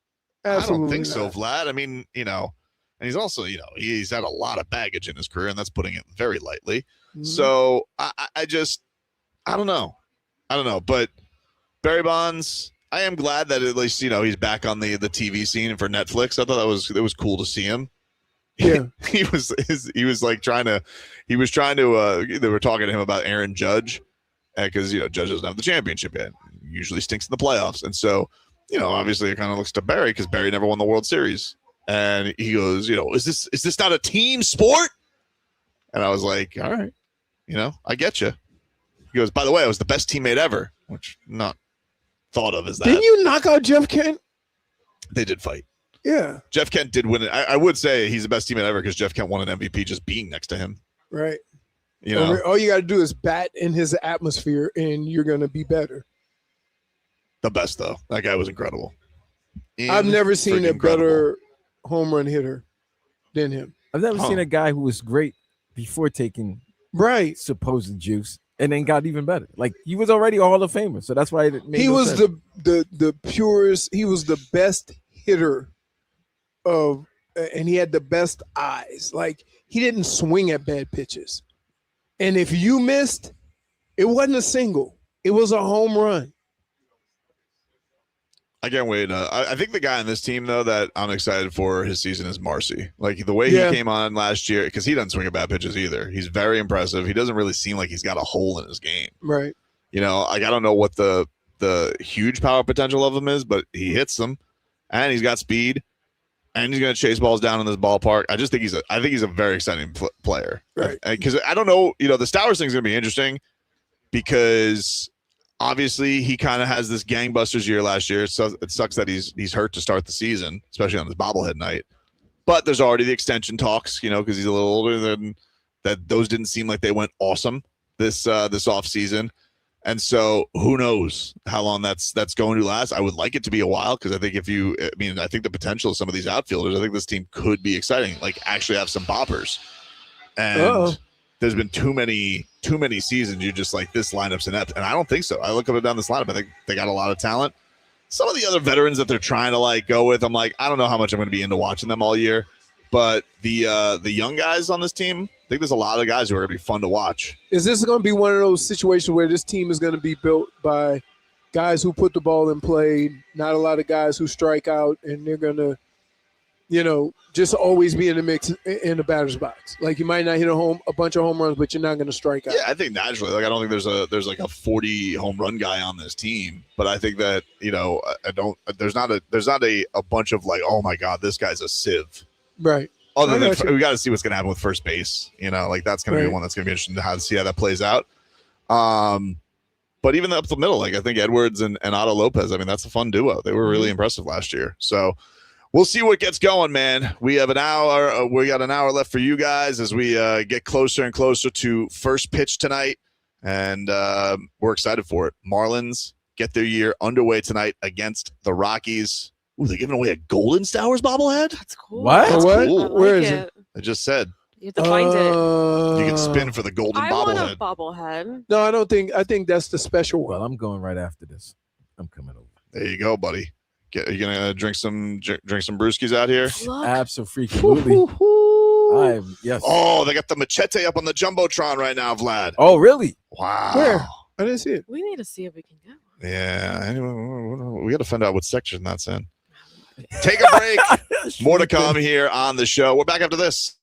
Absolutely. I don't think so, Vlad. I mean, you know, and he's also, you know, he's had a lot of baggage in his career, and that's putting it very lightly. Mm-hmm. So I don't know. But Barry Bonds, I am glad that at least, you know, he's back on the TV scene for Netflix. I thought it was cool to see him. Yeah. He was trying to they were talking to him about Aaron Judge because, you know, Judge doesn't have the championship yet. Usually stinks in the playoffs. And so, you know, obviously it kind of looks to Barry because Barry never won the World Series. And he goes, you know, is this not a team sport? And I was like, all right, you know, I get you. He goes, by the way, I was the best teammate ever, which not thought of as that. Didn't you knock out Jeff Kent? They did fight. Yeah. Jeff Kent did win it. I would say he's the best teammate ever because Jeff Kent won an MVP just being next to him. Right. You know, all you got to do is bat in his atmosphere and you're going to be better. The best, though. That guy was incredible. I've never seen a better home run hitter than him. I've never seen a guy who was great before taking supposed juice. And then got even better. Like he was already a Hall of Famer, so that's why it made he was sense. the purest. He was the best hitter of, and he had the best eyes. Like he didn't swing at bad pitches, and if you missed, it wasn't a single. It was a home run. I can't wait. I think the guy on this team, though, that I'm excited for his season is Marcy. Like the way he came on last year, because he doesn't swing at bad pitches either. He's very impressive. He doesn't really seem like he's got a hole in his game. Right. You know, like I don't know what the huge power potential of him is, but he hits them, and he's got speed, and he's going to chase balls down in this ballpark. I just think he's a very exciting player. Right. Because I don't know, you know, the Stowers thing is going to be interesting because. Obviously, he kind of has this gangbusters year last year. So it sucks that he's hurt to start the season, especially on his bobblehead night. But there's already the extension talks, you know, because he's a little older than that. Those didn't seem like they went awesome this off season, and so who knows how long that's going to last. I would like it to be a while because I think I think the potential of some of these outfielders, I think this team could be exciting, like actually have some boppers. And there's been too many seasons you're just like, this lineup's inept, and I don't think so. I look up and down this lineup, I think they got a lot of talent. Some of the other veterans that they're trying to like go with, I'm like, I don't know how much I'm going to be into watching them all year, but the young guys on this team, I think there's a lot of guys who are going to be fun to watch. Is this going to be one of those situations where this team is going to be built by guys who put the ball in play, not a lot of guys who strike out, and they're going to, you know, just always be in the mix in the batter's box? Like you might not hit a bunch of home runs, but you're not going to strike out. Yeah, I think naturally. Like I don't think there's like a 40 home run guy on this team, but I think that, you know, there's not a bunch of like, oh my God, this guy's a sieve. Right. Other than we got to see what's going to happen with first base. You know, like that's going to be one that's going to be interesting to see how that plays out. But even up the middle, like I think Edwards and Otto Lopez, I mean, that's a fun duo. They were really impressive last year. So we'll see what gets going, man. We have an hour. We got an hour left for you guys as we get closer and closer to first pitch tonight, and we're excited for it. Marlins get their year underway tonight against the Rockies. Ooh, they're giving away a Golden Stowers bobblehead? That's cool. What? That's What? cool. I like Where is it? I just said You have to find it. you can spin for the golden I want a bobblehead. bobblehead. No, I don't think. I think that's the special Well, one. I'm going right after this. I'm coming over. There you go, buddy. Are you gonna drink some brewskis out here? Look. Absolutely. I'm yes. Oh, they got the machete up on the jumbotron right now, Vlad. Oh, really? Wow. Where? I didn't see it. We need to see if we can get one. Yeah. Anyway, we got to find out what section that's in. Take a break. More to come here on the show. We're back after this.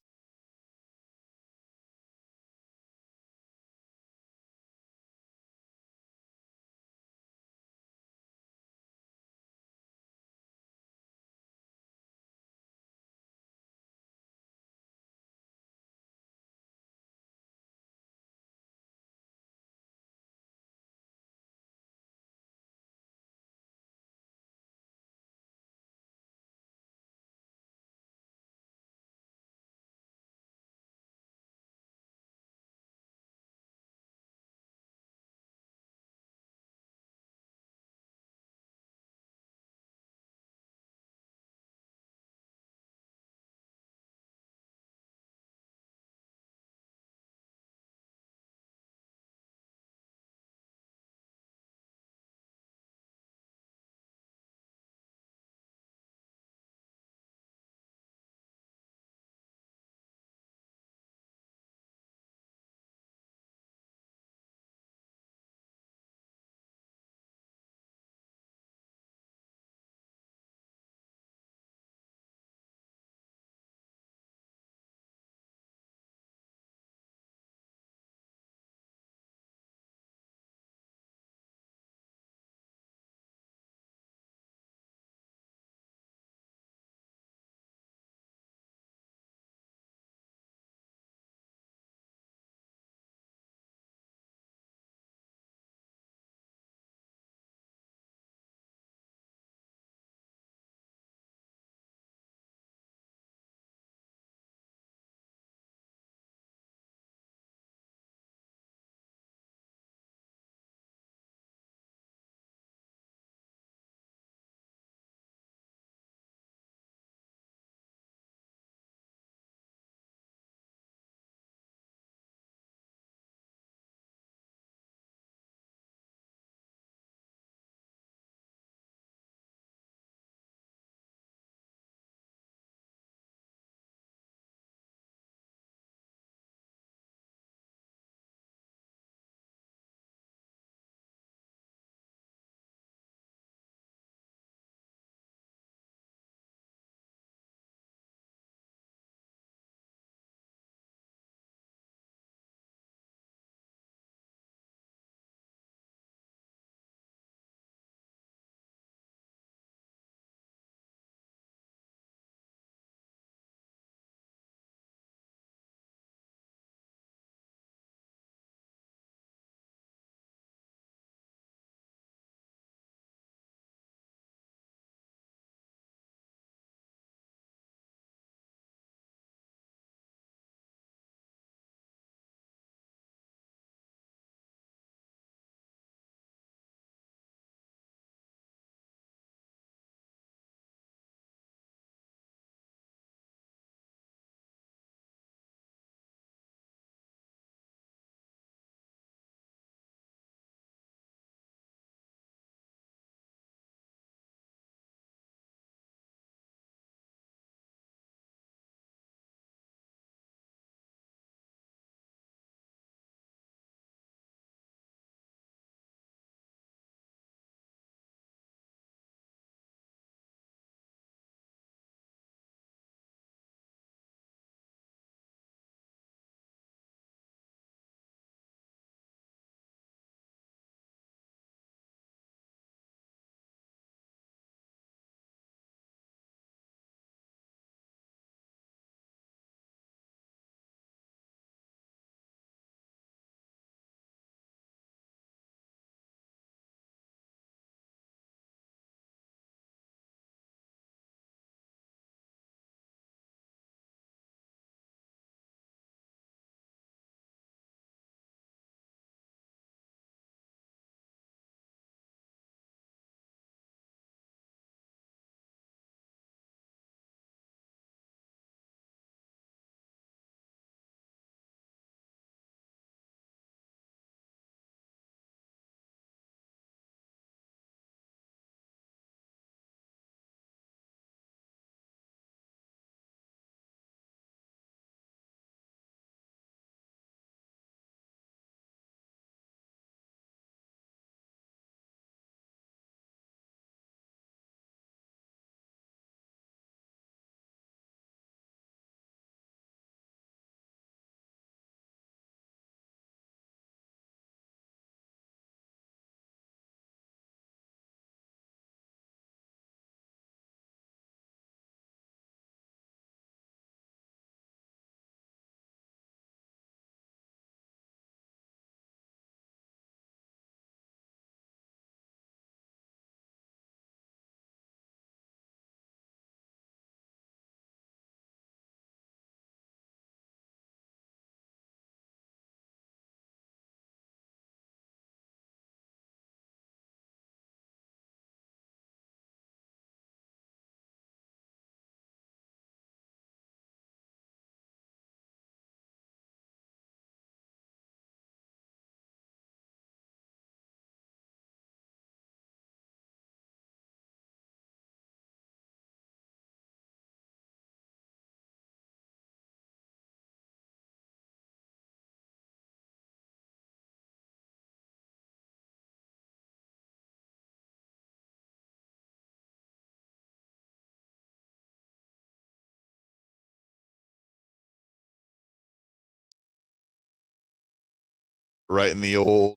right in the old.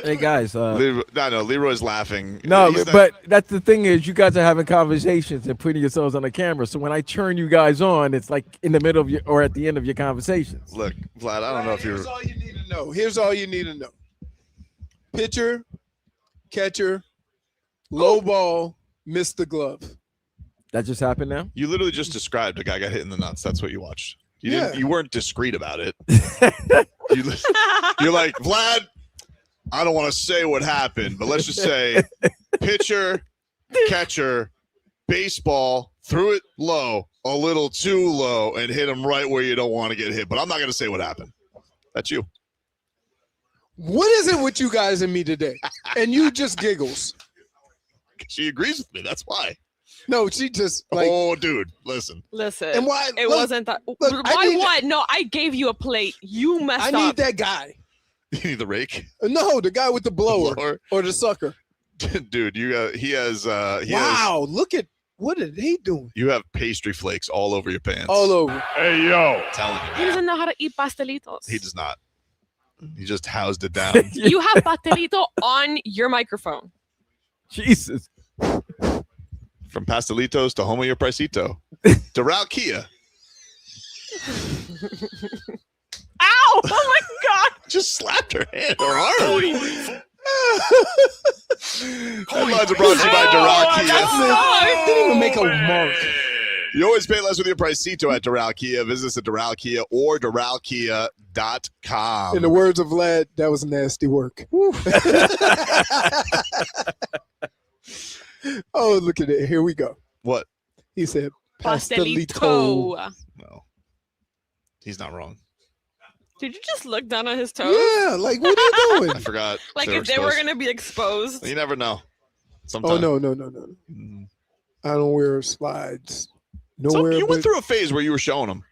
Hey guys, Leroy's laughing. No, but that's the thing is, you guys are having conversations and putting yourselves on the camera. So when I turn you guys on, it's like in the middle of your or at the end of your conversations. Look, Vlad, I don't know if you're. Here's all you need to know. Here's all you need to know. Pitcher, catcher, low ball, missed the glove. That just happened now. You literally just described a guy got hit in the nuts. That's what you watched. You weren't discreet about it. You're like, Vlad, I don't want to say what happened, but let's just say pitcher, catcher, baseball, threw it low, a little too low, and hit him right where you don't want to get hit. But I'm not going to say what happened. That's you. What is it with you guys and me today? And you just giggles. She agrees with me. That's why. No, she just like. Oh, dude, listen. And why? It wasn't that. Why? What? No, I gave you a plate. You messed up. I need that guy. You need the rake? No, the guy with the blower or the sucker. Dude, he has. Wow, look at what are they doing? You have pastry flakes all over your pants. All over. Hey, yo. I'm telling you. He doesn't know how to eat pastelitos. He does not. He just housed it down. You have pastelito on your microphone. Jesus. From pastelitos to homo your pricito. Doral Kia. Ow! Oh my God! Just slapped her hand or arm. Headlines are brought to you by Doral Kia. I didn't even make a mark. You always pay less with your pricito at Doral Kia. Visit us at Doral Kia or DoralKia.com. In the words of Vlad, that was nasty work. Oh, look at it. Here we go. What? He said Pastelito. No. He's not wrong. Did you just look down on his toes? Yeah, like what are you doing? I forgot. Like if they were going to be exposed. You never know. Sometimes. Oh, no. I don't wear slides. Nowhere. You went through a phase where you were showing them.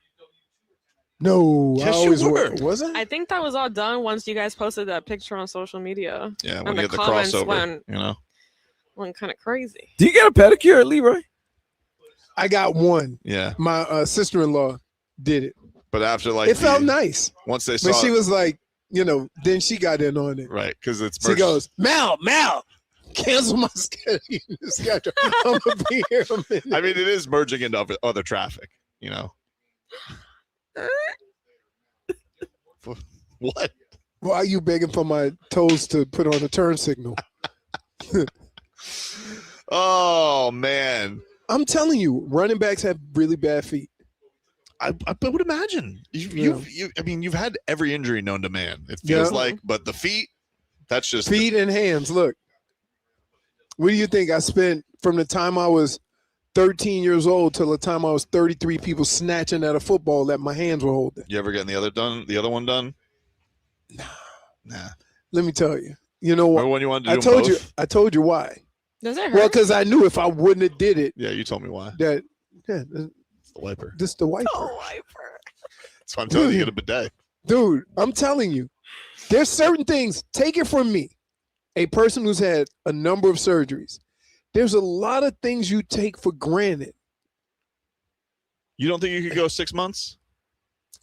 No, yes, I always you were. Wasn't I think that was all done once you guys posted that picture on social media. Yeah, when and you the had the comments crossover, went kind of crazy. Do you get a pedicure, Leroy? I got one. Yeah. My sister-in-law did it. But after like it felt nice. Once they saw but she was like, then she got in on it. Right, because it's she goes, Mal, cancel my schedule. I'm gonna be here a minute. I mean, it is merging into other traffic, What? Why are you begging for my toes to put on a turn signal? Oh man. I'm telling you, running backs have really bad feet. I would imagine. You've had every injury known to man. It feels like, but the feet, that's just feet and hands. Look, what do you think? I spent from the time I was 13 years old till the time I was 33. People snatching at a football that my hands were holding. You ever getting the other one done? Nah. Let me tell you. You know what? Remember when you wanted to do I told you why. Does it hurt? Well, because I knew if I wouldn't have did it. Yeah, you told me why. It's the wiper. This the wiper. The wiper. That's why I'm telling you, get a bidet. Dude, I'm telling you, there's certain things. Take it from me, a person who's had a number of surgeries. There's a lot of things you take for granted. You don't think you could go 6 months?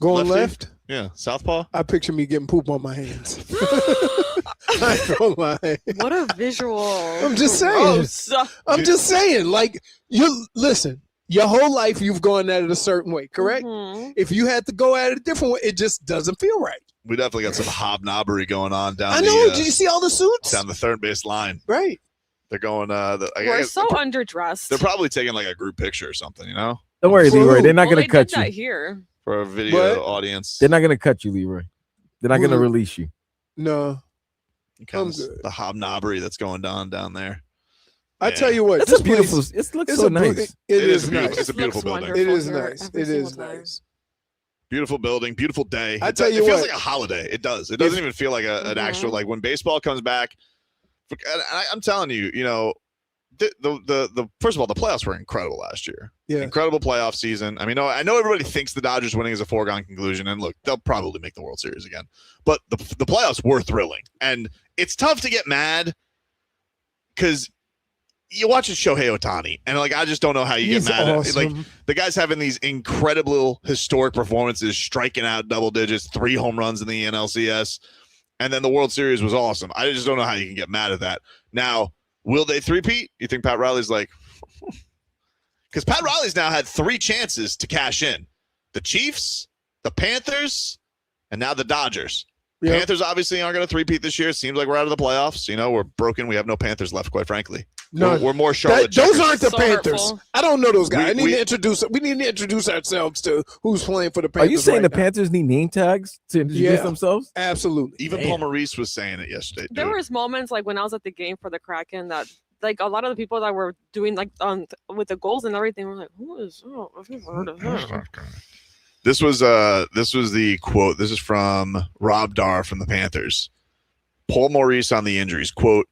Going left? Yeah, southpaw. I picture me getting poop on my hands. I ain't gonna lie. What a visual. I'm just saying. I'm just saying. Like, you listen. Your whole life you've gone at it a certain way, correct? Mm-hmm. If you had to go at it a different way, it just doesn't feel right. We definitely got some hobnobbery going on down. I know. Did you see all the suits down the third base line? Right. They're going. We're so underdressed. They're probably taking like a group picture or something. Don't worry, Leroy. They're not going to cut you. That here. For a video audience. They're not going to cut you, Leroy. They're not going to release you. No. I'm good. The hobnobbery that's going down there. I tell you what, it's beautiful. It looks so nice. It is nice. It's a beautiful building. It is nice. It is nice. Beautiful building, beautiful day. I tell you it feels what, like a holiday. It does. It doesn't even feel like an actual, like when baseball comes back. I'm telling you, the first of all, the playoffs were incredible last year. Yeah, incredible playoff season. I mean, I know everybody thinks the Dodgers winning is a foregone conclusion, and look, they'll probably make the World Series again. But the playoffs were thrilling, and it's tough to get mad because you watch Shohei Ohtani, and like I just don't know how you get mad at like the guy's having these incredible historic performances, striking out double digits, 3 home runs in the NLCS, and then the World Series was awesome. I just don't know how you can get mad at that. Now, will they three-peat? You think Pat Riley's like, because Pat Riley's now had 3 chances to cash in: the Chiefs, the Panthers, and now the Dodgers. Yep. Panthers obviously aren't going to three-peat this year. It seems like we're out of the playoffs. You know, we're broken. We have no Panthers left, quite frankly. No, we're more Charlotte. Those aren't the So Panthers. hurtful. I don't know those guys. We need to introduce ourselves to who's playing for the Panthers. Are you saying right the now. Panthers need name tags to introduce themselves? Absolutely. Even Paul Maurice was saying it yesterday. There was moments like when I was at the game for the Kraken that like a lot of the people that were doing like with the goals and everything were like, who is I've never heard of him. This was the quote. This is from Rob Darr from the Panthers. Paul Maurice on the injuries. Quote,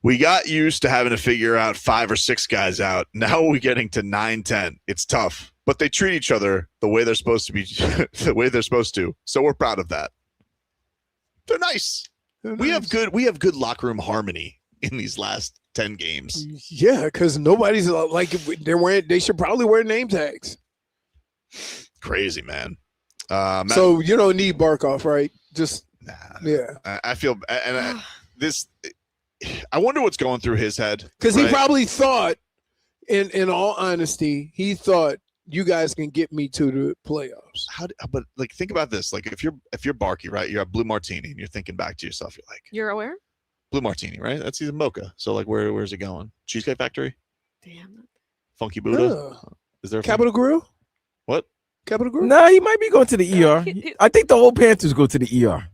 "We got used to having to figure out 5 or 6 guys out. Now we're getting to 9, 10. It's tough, but they treat each other the way they're supposed to be, the way they're supposed to. So we're proud of that. They're nice. We have good locker room harmony in these last 10 games. Yeah, because nobody's like they should probably wear name tags. Crazy, man. So you don't need Barkov, right? Just yeah. I feel and this. I wonder what's going through his head because he probably thought, in all honesty, he thought you guys can get me to the playoffs. But like, think about this. Like, if you're Barky, right? You're at Blue Martini, and you're thinking back to yourself. You're like, you're aware? Blue Martini, right? That's either mocha. So like, where's it going? Cheesecake Factory? Damn. Funky Buddha? Is there a Capital Grill? What? Capital Grill? No, he might be going to the ER. I think the whole Panthers go to the ER.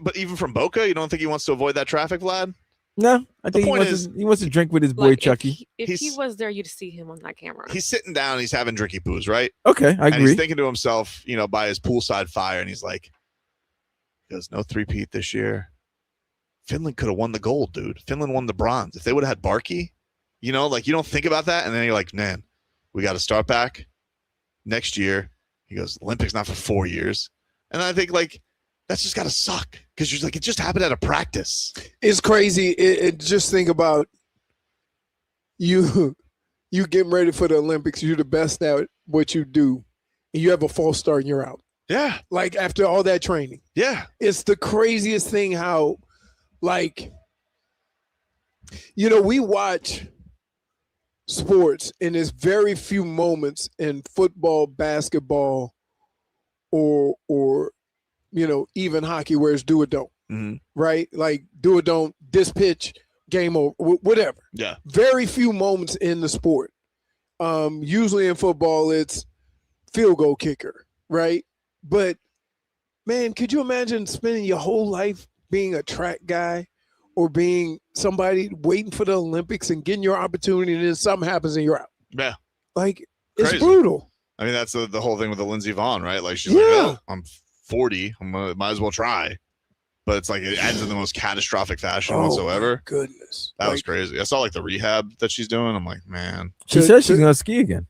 But even from Boca, you don't think he wants to avoid that traffic, Vlad? No, I think he wants to drink with his boy like, Chucky. If he was there, you'd see him on that camera. He's sitting down, he's having drinky poos, right? Okay, I agree. And he's thinking to himself, by his poolside fire, and he's like, "There's no three-peat this year. Finland could have won the gold, dude. Finland won the bronze. If they would have had Barkey, you don't think about that, and then you're like, man, we got to start back next year." He goes, "Olympics not for 4 years," and I think like that's just got to suck because you're like, it just happened at a practice. It's crazy. Just think about you getting ready for the Olympics. You're the best at what you do, and you have a false start and you're out. Yeah. Like after all that training. Yeah. It's the craziest thing how, like, we watch sports and there's very few moments in football, basketball, or even hockey where it's do or don't, right? Like do or don't, this pitch, game over, whatever. Yeah. Very few moments in the sport. Usually in football, it's field goal kicker, right? But man, could you imagine spending your whole life being a track guy or being somebody waiting for the Olympics and getting your opportunity and then something happens and you're out? Yeah. Like, it's Crazy. brutal. I mean, that's the whole thing with the Lindsey Vonn, right? Like, she's like, "Oh, I'm 40. Might as well try." But it's like it ends in the most catastrophic fashion whatsoever. My goodness. That was crazy. I saw like the rehab that she's doing. I'm like, man. She said she's going to ski again.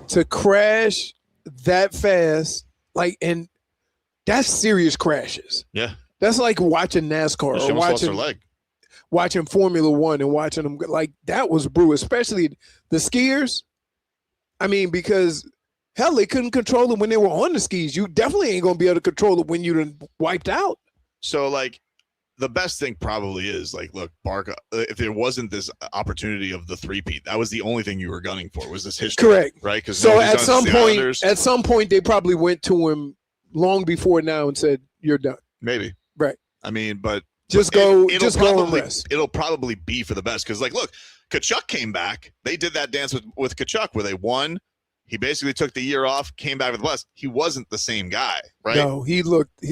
To crash that fast, and that's serious crashes. Yeah. That's like watching NASCAR She or almost lost her leg. watching Formula One and watching them. Like, that was brutal, especially the skiers. I mean, because hell, they couldn't control it when they were on the skis. You definitely ain't going to be able to control it when you done wiped out. So, like, the best thing probably is, like, look, Barkov, if there wasn't this opportunity of the three-peat, that was the only thing you were gunning for, was this history. Correct. Right? Because so at some point, they probably went to him long before now and said, "You're done." Maybe. Right. I mean, but go and rest. It'll probably be for the best because, like, look, Kachuk came back. They did that dance with Kachuk where they won. He basically took the year off, came back with the West. He wasn't the same guy, right? No, he looked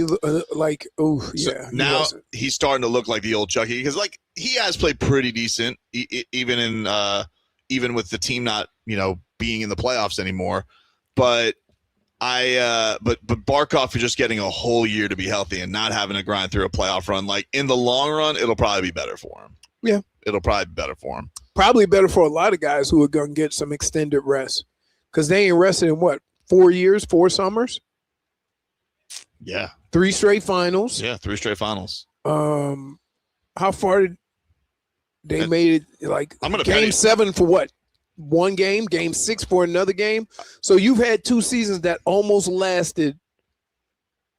like, oh, yeah. Now he's starting to look like the old Chucky because, like, he has played pretty decent, even with the team not, being in the playoffs anymore. But but Barkov is just getting a whole year to be healthy and not having to grind through a playoff run. Like, in the long run, it'll probably be better for him. Yeah, it'll probably be better for him. Probably better for a lot of guys who are gonna get some extended rest. Because they ain't rested in 4 years, 4 summers? Yeah. 3 straight finals. Yeah, 3 straight finals. How far did They made it like game 7 for what? One game, game 6 for another game. So you've had 2 seasons that almost lasted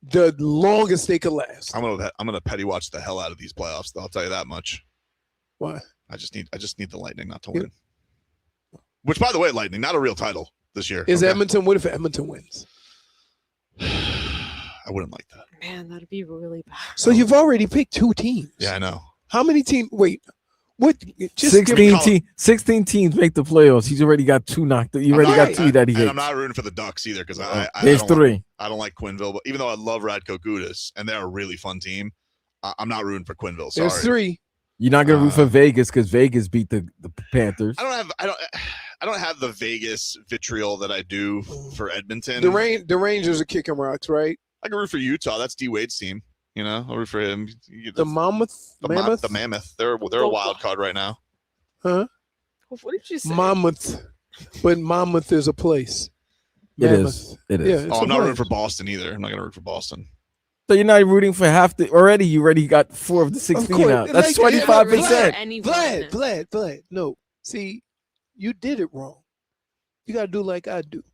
the longest they could last. I'm gonna petty watch the hell out of these playoffs. I'll tell you that much. Why? I just need the Lightning not to win. Which, by the way, Lightning, not a real title this year. Is Edmonton? What if Edmonton wins? I wouldn't like that. Man, that'd be really bad. So you've already picked 2 teams. Yeah, I know. How many teams? Wait, what? Just 16 teams make the playoffs. He's already got 2 knocked. You already got 2 that he hates. I'm not rooting for the Ducks either because there's 3. I don't like Quinville, but even though I love Radko Gudas and they're a really fun team, I'm not rooting for Quinville. Sorry. There's 3. You're not gonna root for Vegas because Vegas beat the Panthers. I don't have the Vegas vitriol that I do for Edmonton. The Rangers are kicking rocks, right? I can root for Utah. That's D Wade's team. You know, I'll root for him. The Mammoth. The Mammoth. They're a wild card right now. Huh? What did you say? Monmouth, but Monmouth is a place. It Mammoth. is. It is. Yeah, I'm not rooting for Boston either. I'm not gonna root for Boston. So you're not rooting for half the already. You already got 4 of the 16 out. That's 25%. Vlad. No, see, you did it wrong. You gotta do like I do.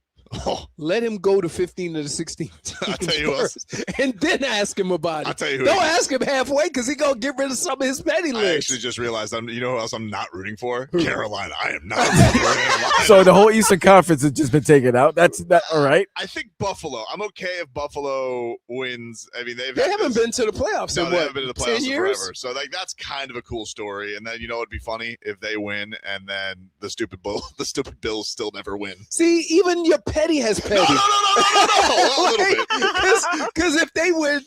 Oh. Let him go to 15 of the 16 I'll tell you first, and then ask him about it. I'll tell you who Don't ask him halfway because he gonna get rid of some of his petty list. I actually just realized you know who else I'm not rooting for? Carolina. I am not rooting for Carolina. So the whole Eastern Conference has just been taken out. That's that. All right. I think Buffalo. I'm okay if Buffalo wins. I mean, they haven't been to the playoffs in they what, haven't been to the playoffs 10 years? forever. So that's kind of a cool story. And then it'd be funny if they win, and then the stupid Bills still never win. See, even your petty has petty. No, a little bit. Because if they win,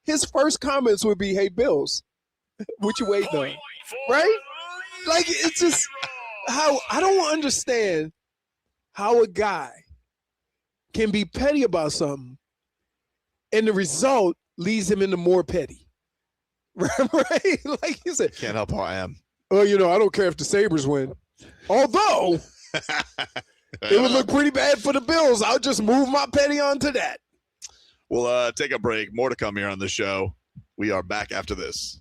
his first comments would be, "Hey, Bills, what you waiting on?" Right? Like, it's just how I don't understand how a guy can be petty about something and the result leads him into more petty. Right? Like you said, can't help how I am. Oh, I don't care if the Sabres win. Although it would look pretty bad for the Bills. I'll just move my petty onto that. We'll take a break. More to come here on the show. We are back after this.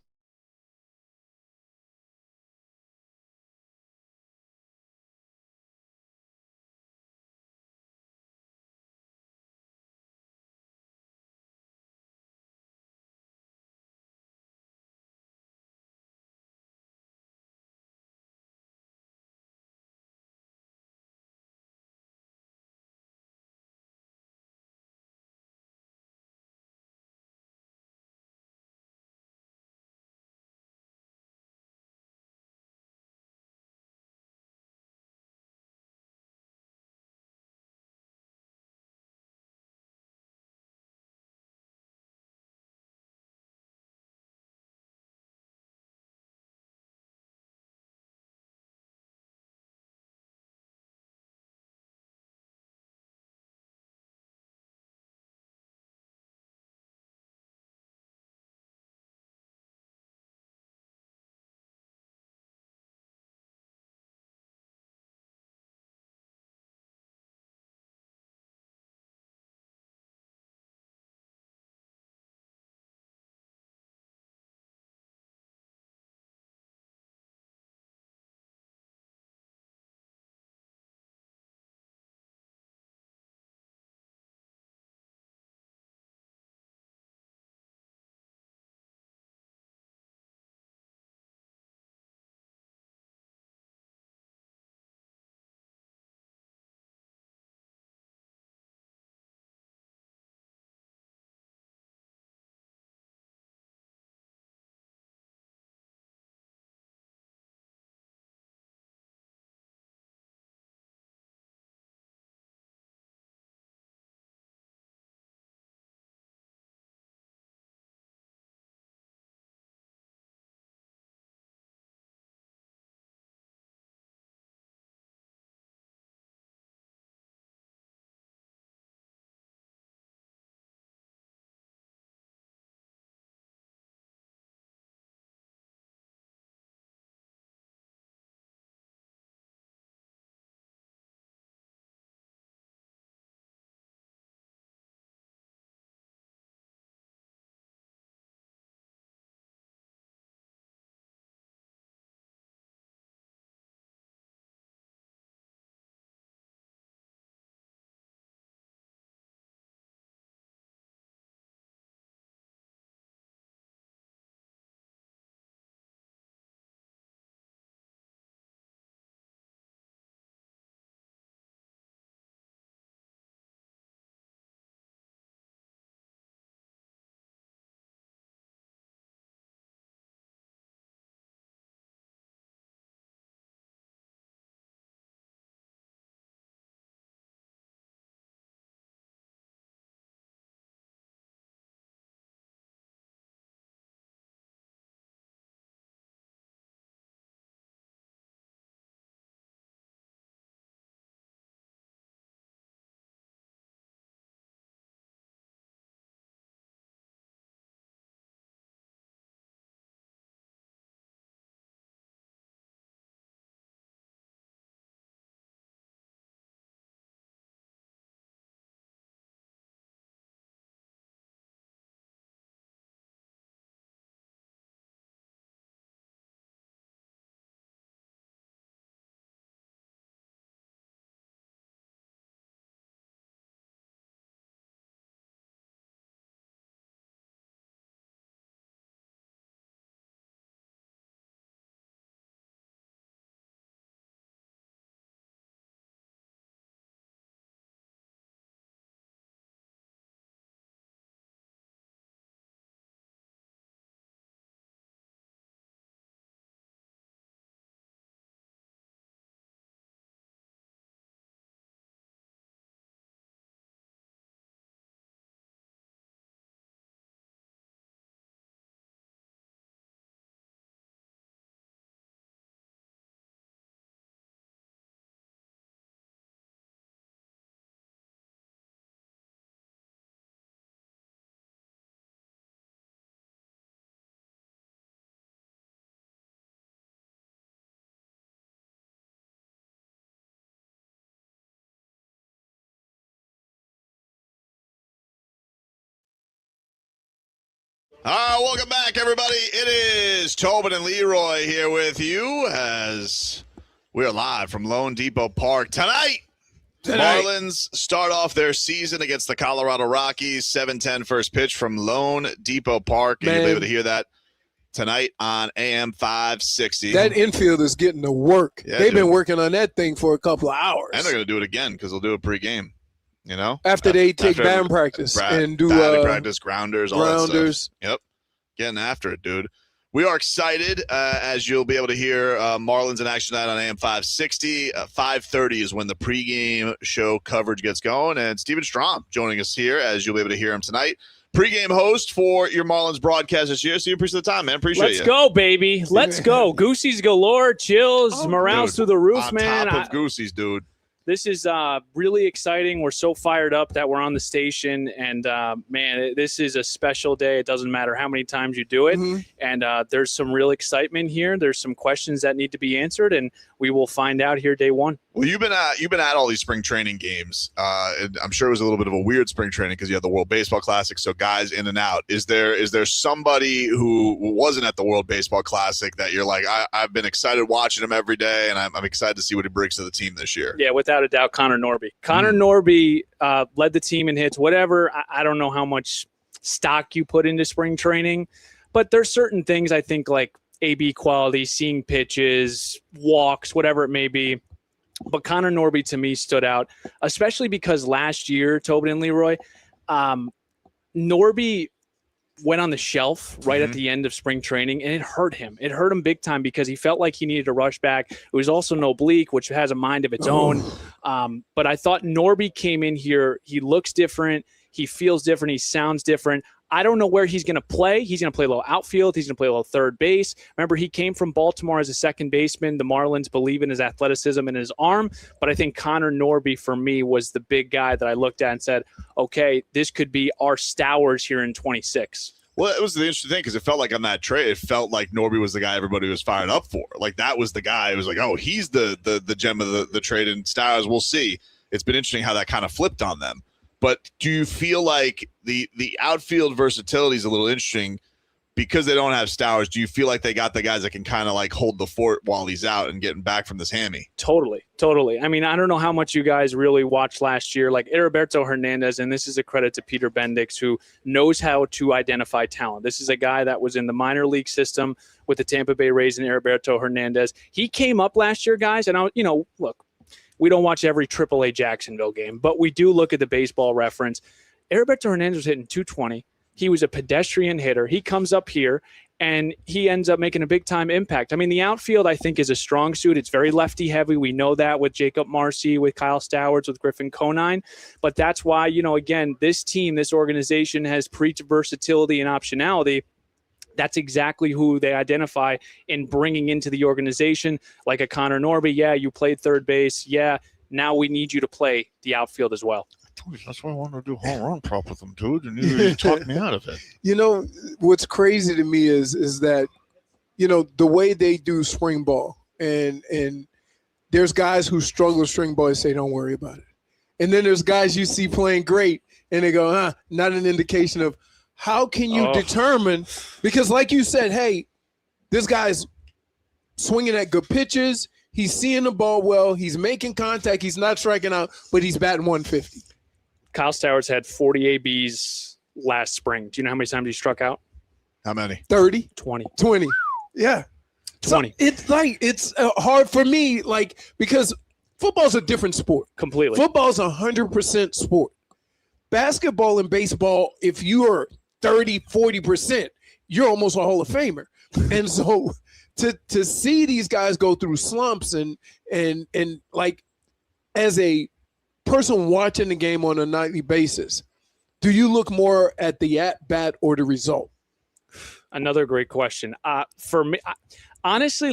Welcome back, everybody. It is Tobin and Leroy here with you as we are live from loanDepot Park tonight. Marlins start off their season against the Colorado Rockies. 7:10 first pitch from loanDepot Park. And you'll be able to hear that tonight on AM 560. That infield is getting to work. Yeah, They've been working on that thing for a couple of hours. And they're going to do it again because they'll do a pregame. You know, after they take batting practice and do batting practice, grounders, all that grounders. stuff. Yep, getting after it, dude. We are excited, as you'll be able to hear Marlins in action tonight on AM 560. 5:30 is when the pregame show coverage gets going, and Stephen Strom joining us here, as you'll be able to hear him tonight. Pregame host for your Marlins broadcast this year. So you appreciate the time, man. Appreciate Let's go, baby. Let's go. Goosies galore, chills, morale's through the roof, man. On top of Goosies, dude. This is really exciting. We're so fired up that we're on the station. And, man, this is a special day. It doesn't matter how many times you do it. Mm-hmm. And there's some real excitement here. There's some questions that need to be answered, and we will find out here day one. Well, you've been at all these spring training games. And I'm sure it was a little bit of a weird spring training because you had the World Baseball Classic, so guys in and out. Is there somebody who wasn't at the World Baseball Classic that you're like, I've been excited watching him every day, and I'm excited to see what he brings to the team this year? Yeah, without a doubt, Connor Norby. Connor Norby led the team in hits, whatever. I don't know how much stock you put into spring training, but there's certain things I think like AB quality, seeing pitches, walks, whatever it may be. But Connor Norby to me stood out, especially because last year, Tobin and Leroy, Norby went on the shelf right at the end of spring training, and it hurt him. It hurt him big time because he felt like he needed to rush back. It was also an oblique, which has a mind of its own. But I thought Norby came in here. He looks different. He feels different. He sounds different. I don't know where he's going to play. He's going to play a little outfield. He's going to play a little third base. Remember, he came from Baltimore as a second baseman. The Marlins believe in his athleticism and his arm. But I think Connor Norby, for me, was the big guy that I looked at and said, okay, this could be our Stowers here in 26. Well, it was the interesting thing because it felt like on that trade, it felt like Norby was the guy everybody was fired up for. Like that was the guy. It was like, oh, he's the gem of the trade, and Stowers, we'll see. It's been interesting how that kind of flipped on them. But do you feel like the outfield versatility is a little interesting because they don't have Stowers? Do you feel like they got the guys that can kind of like hold the fort while he's out and getting back from this hammy? Totally. I mean, I don't know how much you guys really watched last year, like Heriberto Hernandez, and this is a credit to Peter Bendix, who knows how to identify talent. This is a guy that was in the minor league system with the Tampa Bay Rays and Heriberto Hernandez. He came up last year, guys, and look, we don't watch every AAA Jacksonville game, but we do look at the baseball reference. Heriberto Hernandez was hitting 220. He was a pedestrian hitter. He comes up here, and he ends up making a big-time impact. I mean, the outfield, I think, is a strong suit. It's very lefty-heavy. We know that with Jacob Marcy, with Kyle Stowers, with Griffin Conine. But that's why, again, this team, this organization has preached versatility and optionality. That's exactly who they identify in bringing into the organization, like a Connor Norby. Yeah, you played third base. Yeah, now we need you to play the outfield as well. That's why I wanted to do home run prop with them, dude, and you talked me out of it. What's crazy to me is that, the way they do spring ball, and there's guys who struggle with spring ball and say, don't worry about it. And then there's guys you see playing great, and they go, not an indication of, how can you determine? Because like you said, hey, this guy's swinging at good pitches. He's seeing the ball well. He's making contact. He's not striking out, but he's batting 150. Kyle Stowers had 40 ABs last spring. Do you know how many times he struck out? How many? 30. 20. Yeah. 20. So it's hard for me, because football's a different sport. Completely. Football's 100% sport. Basketball and baseball, if you are 30, 40%, you're almost a Hall of Famer. And so to see these guys go through slumps and like, as a person watching the game on a nightly basis, do you look more at the at-bat or the result? Another great question. For me, honestly,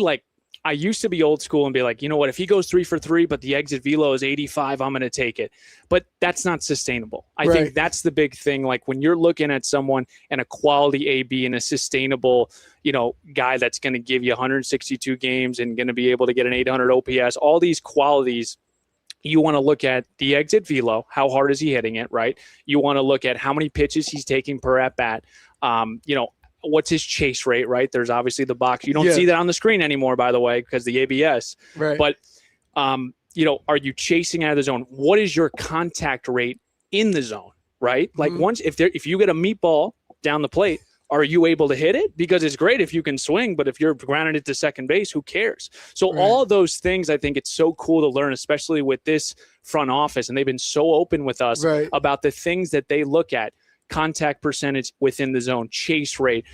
I used to be old school and be like, you know what, if he goes 3 for 3, but the exit velo is 85, I'm going to take it. But that's not sustainable. I think that's the big thing. Like when you're looking at someone and a quality AB and a sustainable, guy that's going to give you 162 games and going to be able to get an 800 OPS, all these qualities, you want to look at the exit velo. How hard is he hitting it, right? You want to look at how many pitches he's taking per at bat. what's his chase rate, right? There's obviously the box. You don't Yeah. see that on the screen anymore, by the way, because the ABS. Right. But, are you chasing out of the zone? What is your contact rate in the zone, right? Like if you get a meatball down the plate, are you able to hit it? Because it's great if you can swing, but if you're grounded it to second base, who cares? So all of those things, I think it's so cool to learn, especially with this front office. And they've been so open with us about the things that they look at. Contact percentage within the zone, chase rate,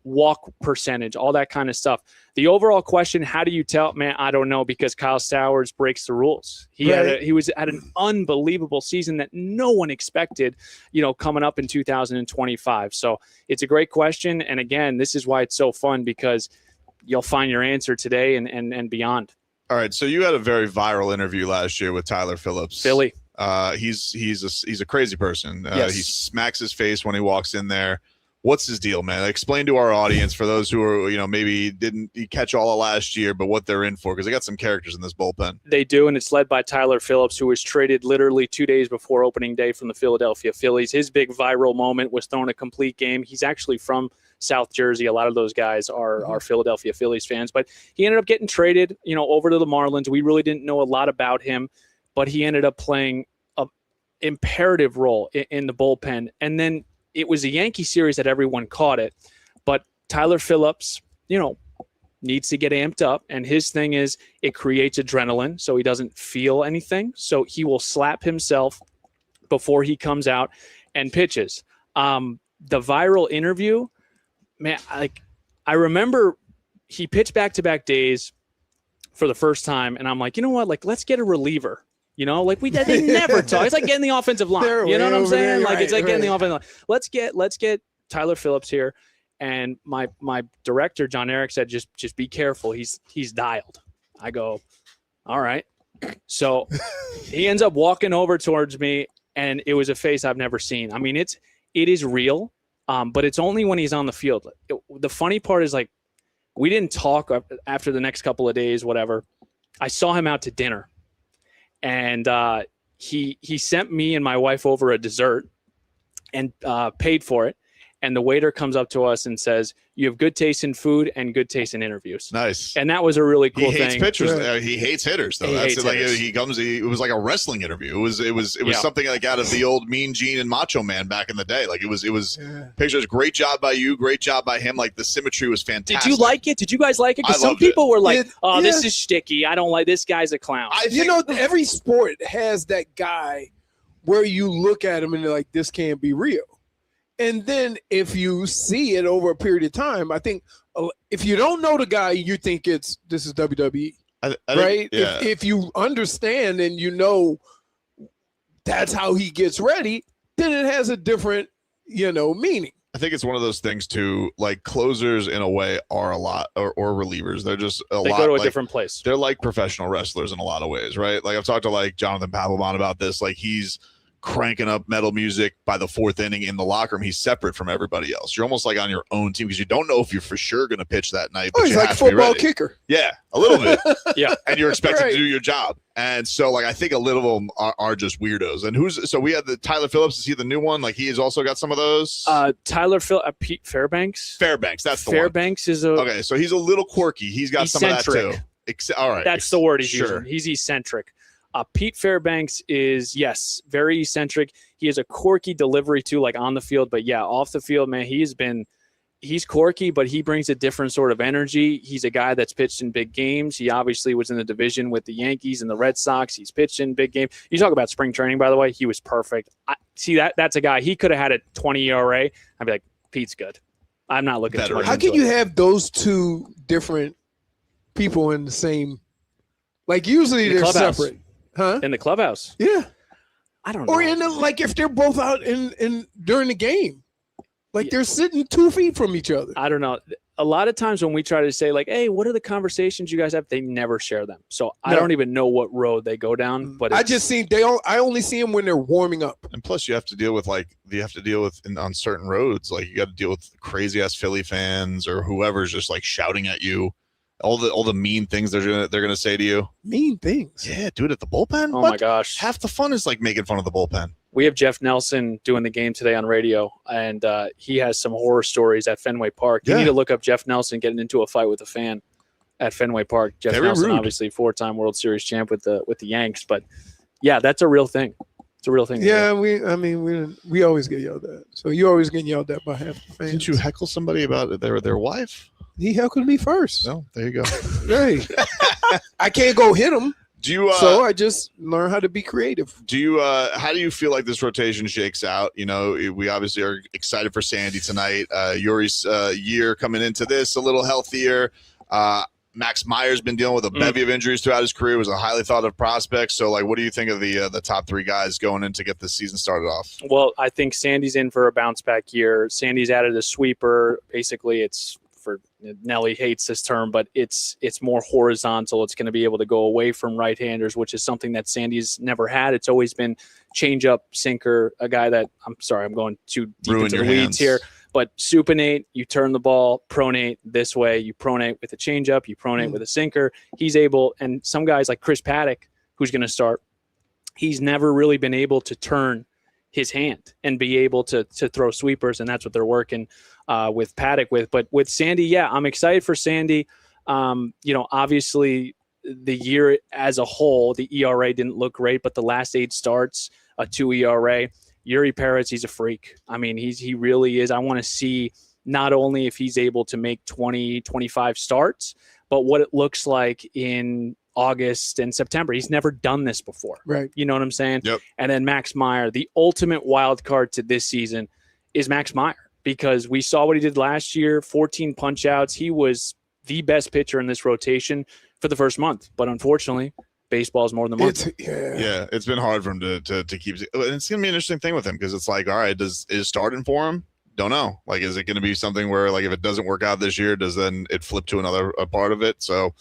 walk percentage, all that kind of stuff. The overall question, how do you tell? Man, I don't know, because Kyle Stowers breaks the rules. He was at an unbelievable season that no one expected, coming up in 2025. So it's a great question. And again, this is why it's so fun, because you'll find your answer today and beyond. All right. So you had a very viral interview last year with Tyler Phillips. Philly. He's a crazy person. Yes. He smacks his face when he walks in there. What's his deal, man? Explain to our audience, for those who are, maybe didn't catch all of last year, but what they're in for, because they got some characters in this bullpen. They do, and it's led by Tyler Phillips, who was traded literally 2 days before opening day from the Philadelphia Phillies. His big viral moment was throwing a complete game. He's actually from South Jersey. A lot of those guys are Philadelphia Phillies fans, but he ended up getting traded, over to the Marlins. We really didn't know a lot about him, but he ended up playing an imperative role in the bullpen. And then it was a Yankee series that everyone caught it, but Tyler Phillips, needs to get amped up. And his thing is it creates adrenaline, so he doesn't feel anything. So he will slap himself before he comes out and pitches. The viral interview, man, I remember he pitched back-to-back days for the first time, and I'm like, you know what? Let's get a reliever. They never talk. It's like getting the offensive line. You know what I'm saying? It's like getting the offensive line. Let's get Tyler Phillips here. And my director, John Eric, said, just be careful. He's dialed. I go, all right. So he ends up walking over towards me, and it was a face I've never seen. I mean, it is real, but it's only when he's on the field. The funny part is, we didn't talk after the next couple of days, whatever. I saw him out to dinner. And he sent me and my wife over a dessert and paid for it. And the waiter comes up to us and says, "You have good taste in food and good taste in interviews." Nice. And that was a really cool thing. He hates pitchers. He hates hitters, though. It was like a wrestling interview. It was something like out of the old Mean Gene and Macho Man back in the day. It was pictures. Great job by you. Great job by him. The symmetry was fantastic. Did you like it? Did you guys like it? Because some people were like, this is sticky. I don't like this guy's a clown. Every sport has that guy where you look at him and you're like, this can't be real. And then if you see it over a period of time, I think if you don't know the guy, you think this is WWE, right? Yeah. If you understand and that's how he gets ready, then it has a different, meaning. I think it's one of those things too, closers in a way are a lot, or relievers. They're just a lot. They go to a different place. They're like professional wrestlers in a lot of ways, right? I've talked to Jonathan Papelbon about this. He's cranking up metal music by the fourth inning in the locker room. He's separate from everybody else. You're almost on your own team because you don't know if you're for sure going to pitch that night. But he's you like have to be football ready. kicker. Yeah, a little bit. Yeah. And you're expected to do your job. And so I think a little of them are just weirdos. And so we had the Tyler Phillips. Is he the new one? He has also got some of those? Pete Fairbanks. Fairbanks. That's the Fairbanks one. is a. Okay. So he's a little quirky. He's got eccentric. Some of that too. All right. That's the word he's sure. using. He's eccentric. Pete Fairbanks is, yes, very eccentric. He has a quirky delivery too, on the field. But yeah, off the field, man, he's quirky, but he brings a different sort of energy. He's a guy that's pitched in big games. He obviously was in the division with the Yankees and the Red Sox. He's pitched in big games. You talk about spring training, by the way, he was perfect. That's a guy, he could have had a 20 ERA. I'd be like, Pete's good. I'm not looking too much. How can you have those two different people in the same, usually they're separate. Huh? In the clubhouse. Yeah. I don't know. Or if they're both out in during the game. They're sitting 2 feet from each other. I don't know. A lot of times when we try to say hey, what are the conversations you guys have? They never share them. So I don't even know what road they go down. But I just see I only see them when they're warming up. And plus you have to deal with on certain roads. You got to deal with crazy ass Philly fans or whoever's just shouting at you. All the mean things they're gonna say to you. Mean things. Yeah, do it at the bullpen. Oh what? My gosh. Half the fun is making fun of the bullpen. We have Jeff Nelson doing the game today on radio, and he has some horror stories at Fenway Park. You need to look up Jeff Nelson getting into a fight with a fan at Fenway Park. Jeff Nelson, obviously 4-time World Series champ with the Yanks, but yeah, that's a real thing. It's a real thing. Yeah, we always get yelled at. So you always get yelled at by half the fans. Didn't you heckle somebody about their wife? He heckled me first. No, there you go. Hey, I can't go hit him. So I just learn how to be creative. How do you feel like this rotation shakes out? You know, we obviously are excited for Sandy tonight. Yuri's year coming into this a little healthier. Max Meyer's been dealing with a bevy of injuries throughout his career. He was a highly thought of prospect. So, like, what do you think of the top three guys going in to get the season started off? Well, I think Sandy's in for a bounce back year. Sandy's added a sweeper. Basically, it's for Nelly hates this term, but it's more horizontal. It's going to be able to go away from right-handers, which is something that Sandy's never had. It's always been change-up, sinker, a guy that I'm going too deep into the weeds here. But supinate, you turn the ball, pronate this way. You pronate with a changeup, you pronate with a sinker. He's able, and some guys like Chris Paddock, who's going to start, he's never really been able to turn his hand and be able to throw sweepers, and that's what they're working with Paddock with. But with Sandy, yeah, I'm excited for Sandy. Obviously the year as a whole, the ERA didn't look great, but the last 8 starts, a 2 ERA. Yuri Perez, he's a freak. I mean, he really is. I want to see not only if he's able to make 20, 25 starts, but what it looks like in August and September. He's never done this before. Right. You know what I'm saying? Yep. And then Max Meyer, the ultimate wild card to this season is Max Meyer, because we saw what he did last year, 14 punch outs. He was the best pitcher in this rotation for the first month, but unfortunately, baseball is more than a month. It's been hard for him to keep. It's gonna be an interesting thing with him, because it's like, all right, is starting for him? Don't know. Like, is it going to be something where, like, if it doesn't work out this year, does then it flip to another part of it? So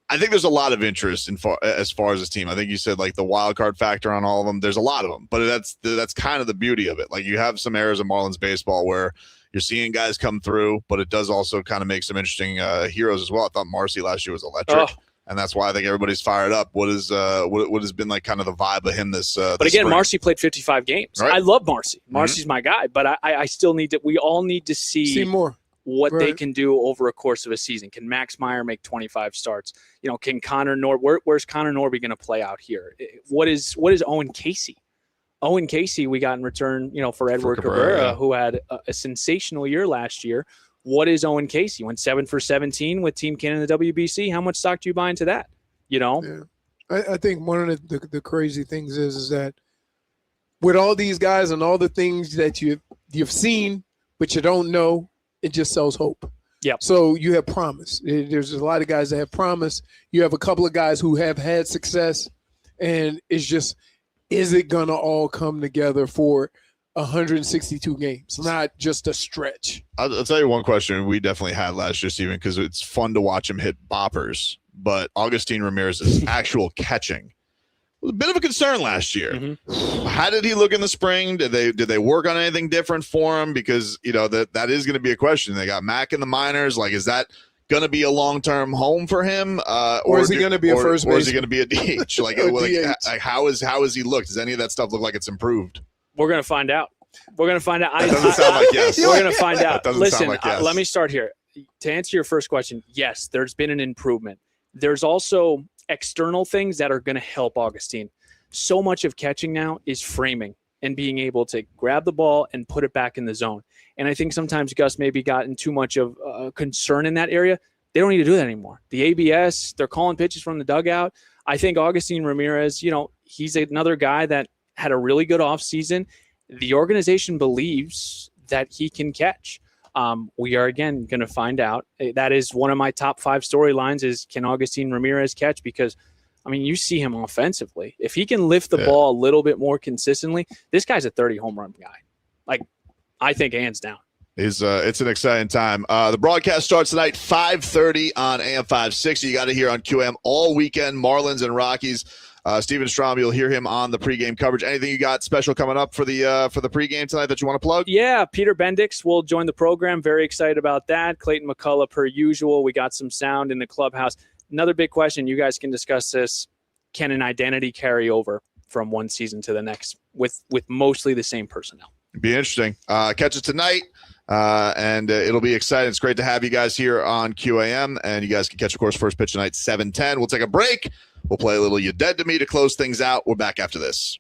I think there's a lot of interest as far as this team. I think you said, like, the wild card factor on all of them. There's a lot of them, but that's kind of the beauty of it. Like, you have some eras of Marlins baseball where you're seeing guys come through, but it does also kind of make some interesting heroes as well. I thought Marcy last year was electric. And that's why I think everybody's fired up. What has been like kind of the vibe of him this But again, spring? Marcy played 55 games. Right. I love Marcy. Marcy's my guy, but I still need to – we all need to see more what they can do over a course of a season. Can Max Meyer make 25 starts? You know, can Connor where's Connor Norby going to play out here? What is Owen Casey? Owen Casey we got in return, for Edward Cabrera, who had a sensational year last year. What is Owen Casey? Went 7 for 17 with Team Canada WBC. How much stock do you buy into that? Yeah. I think one of the crazy things is that with all these guys and all the things that you've seen but you don't know, it just sells hope. Yeah. So you have promise. There's a lot of guys that have promise. You have a couple of guys who have had success, and it's just, is it gonna all come together for 162 games, not just a stretch? I'll tell you one question we definitely had last year, Stephen, because it's fun to watch him hit boppers. But Augustin Ramirez's actual catching was a bit of a concern last year. How did he look in the spring? Did they work on anything different for him? Because that is going to be a question. They got Mac in the minors. Like, is that going to be a long-term home for him, or is he going to be a first baseman? Or is he going to be a DH? Like how has he looked? Does any of that stuff look like it's improved? We're going to find out. We're going to find out. That doesn't sound like yes. We're going to find out. That doesn't Listen, sound like yes. Let me start here. To answer your first question, yes, there's been an improvement. There's also external things that are going to help Augustine. So much of catching now is framing and being able to grab the ball and put it back in the zone. And I think sometimes Gus maybe gotten too much of concern in that area. They don't need to do that anymore. The ABS, they're calling pitches from the dugout. I think Augustin Ramirez, he's another guy that had a really good offseason. The organization believes that he can catch. We are, again, going to find out. That is one of my top 5 storylines is, can Augustin Ramirez catch? Because, you see him offensively. If he can lift the ball a little bit more consistently, this guy's a 30 home run guy. Like, I think hands down. It's an exciting time. The broadcast starts tonight, 5:30 on AM 560. You got to hear on QM all weekend, Marlins and Rockies. Stephen Strom, you'll hear him on the pregame coverage. Anything you got special coming up for the pregame tonight that you want to plug? Yeah, Peter Bendix will join the program. Very excited about that. Clayton McCullough, per usual. We got some sound in the clubhouse. Another big question, you guys can discuss this. Can an identity carry over from one season to the next with mostly the same personnel. It'd be interesting. Catch us tonight, and it'll be exciting. It's great to have you guys here on QAM, and you guys can catch, of course, first pitch tonight, 7:10. We'll take a break. We'll play a little You Dead to Me to close things out. We're back after this.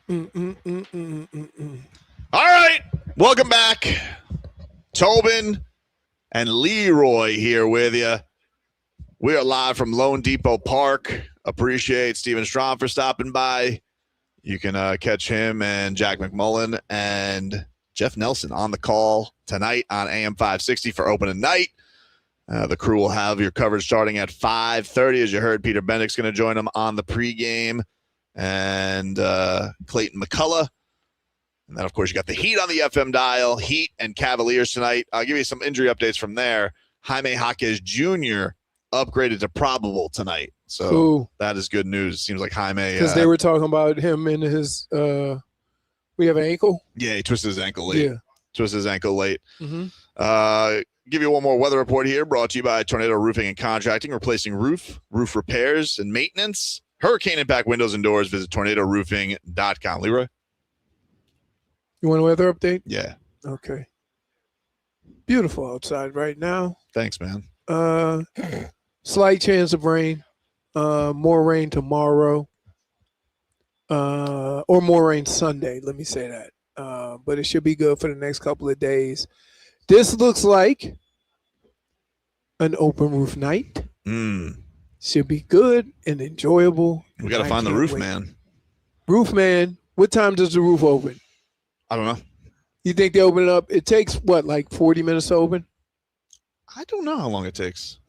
All right. Welcome back. Tobin and Leroy here with you. We are live from loanDepot Park. Appreciate Stephen Strom for stopping by. You can catch him and Jack McMullen and Jeff Nelson on the call tonight on AM 560 for opening night. The crew will have your coverage starting at 5:30. As you heard, Peter Bendick's going to join them on the pregame, and Clayton McCullough. And then, of course, you got the Heat on the FM dial, Heat and Cavaliers tonight. I'll give you some injury updates from there. Jaime Jaquez Jr. upgraded to probable tonight. So cool. That is good news. Seems like Jaime. Because they were talking about him in his we have an ankle? Yeah, he twisted his ankle late. Yeah. Twisted his ankle late. Mm-hmm. Give you one more weather report here, brought to you by Tornado Roofing and Contracting, replacing roof repairs and maintenance. Hurricane impact windows and doors. Visit tornadoroofing.com. Leroy? You want a weather update? Yeah. Okay. Beautiful outside right now. Thanks, man. Slight chance of rain. More rain tomorrow. Or more rain Sunday. Let me say that. But it should be good for the next couple of days. This looks like an open roof night. Should be good and enjoyable. We got to find the roof man. Roof man. What time does the roof open? I don't know. You think they open it up? It takes what, like 40 minutes to open? I don't know how long it takes.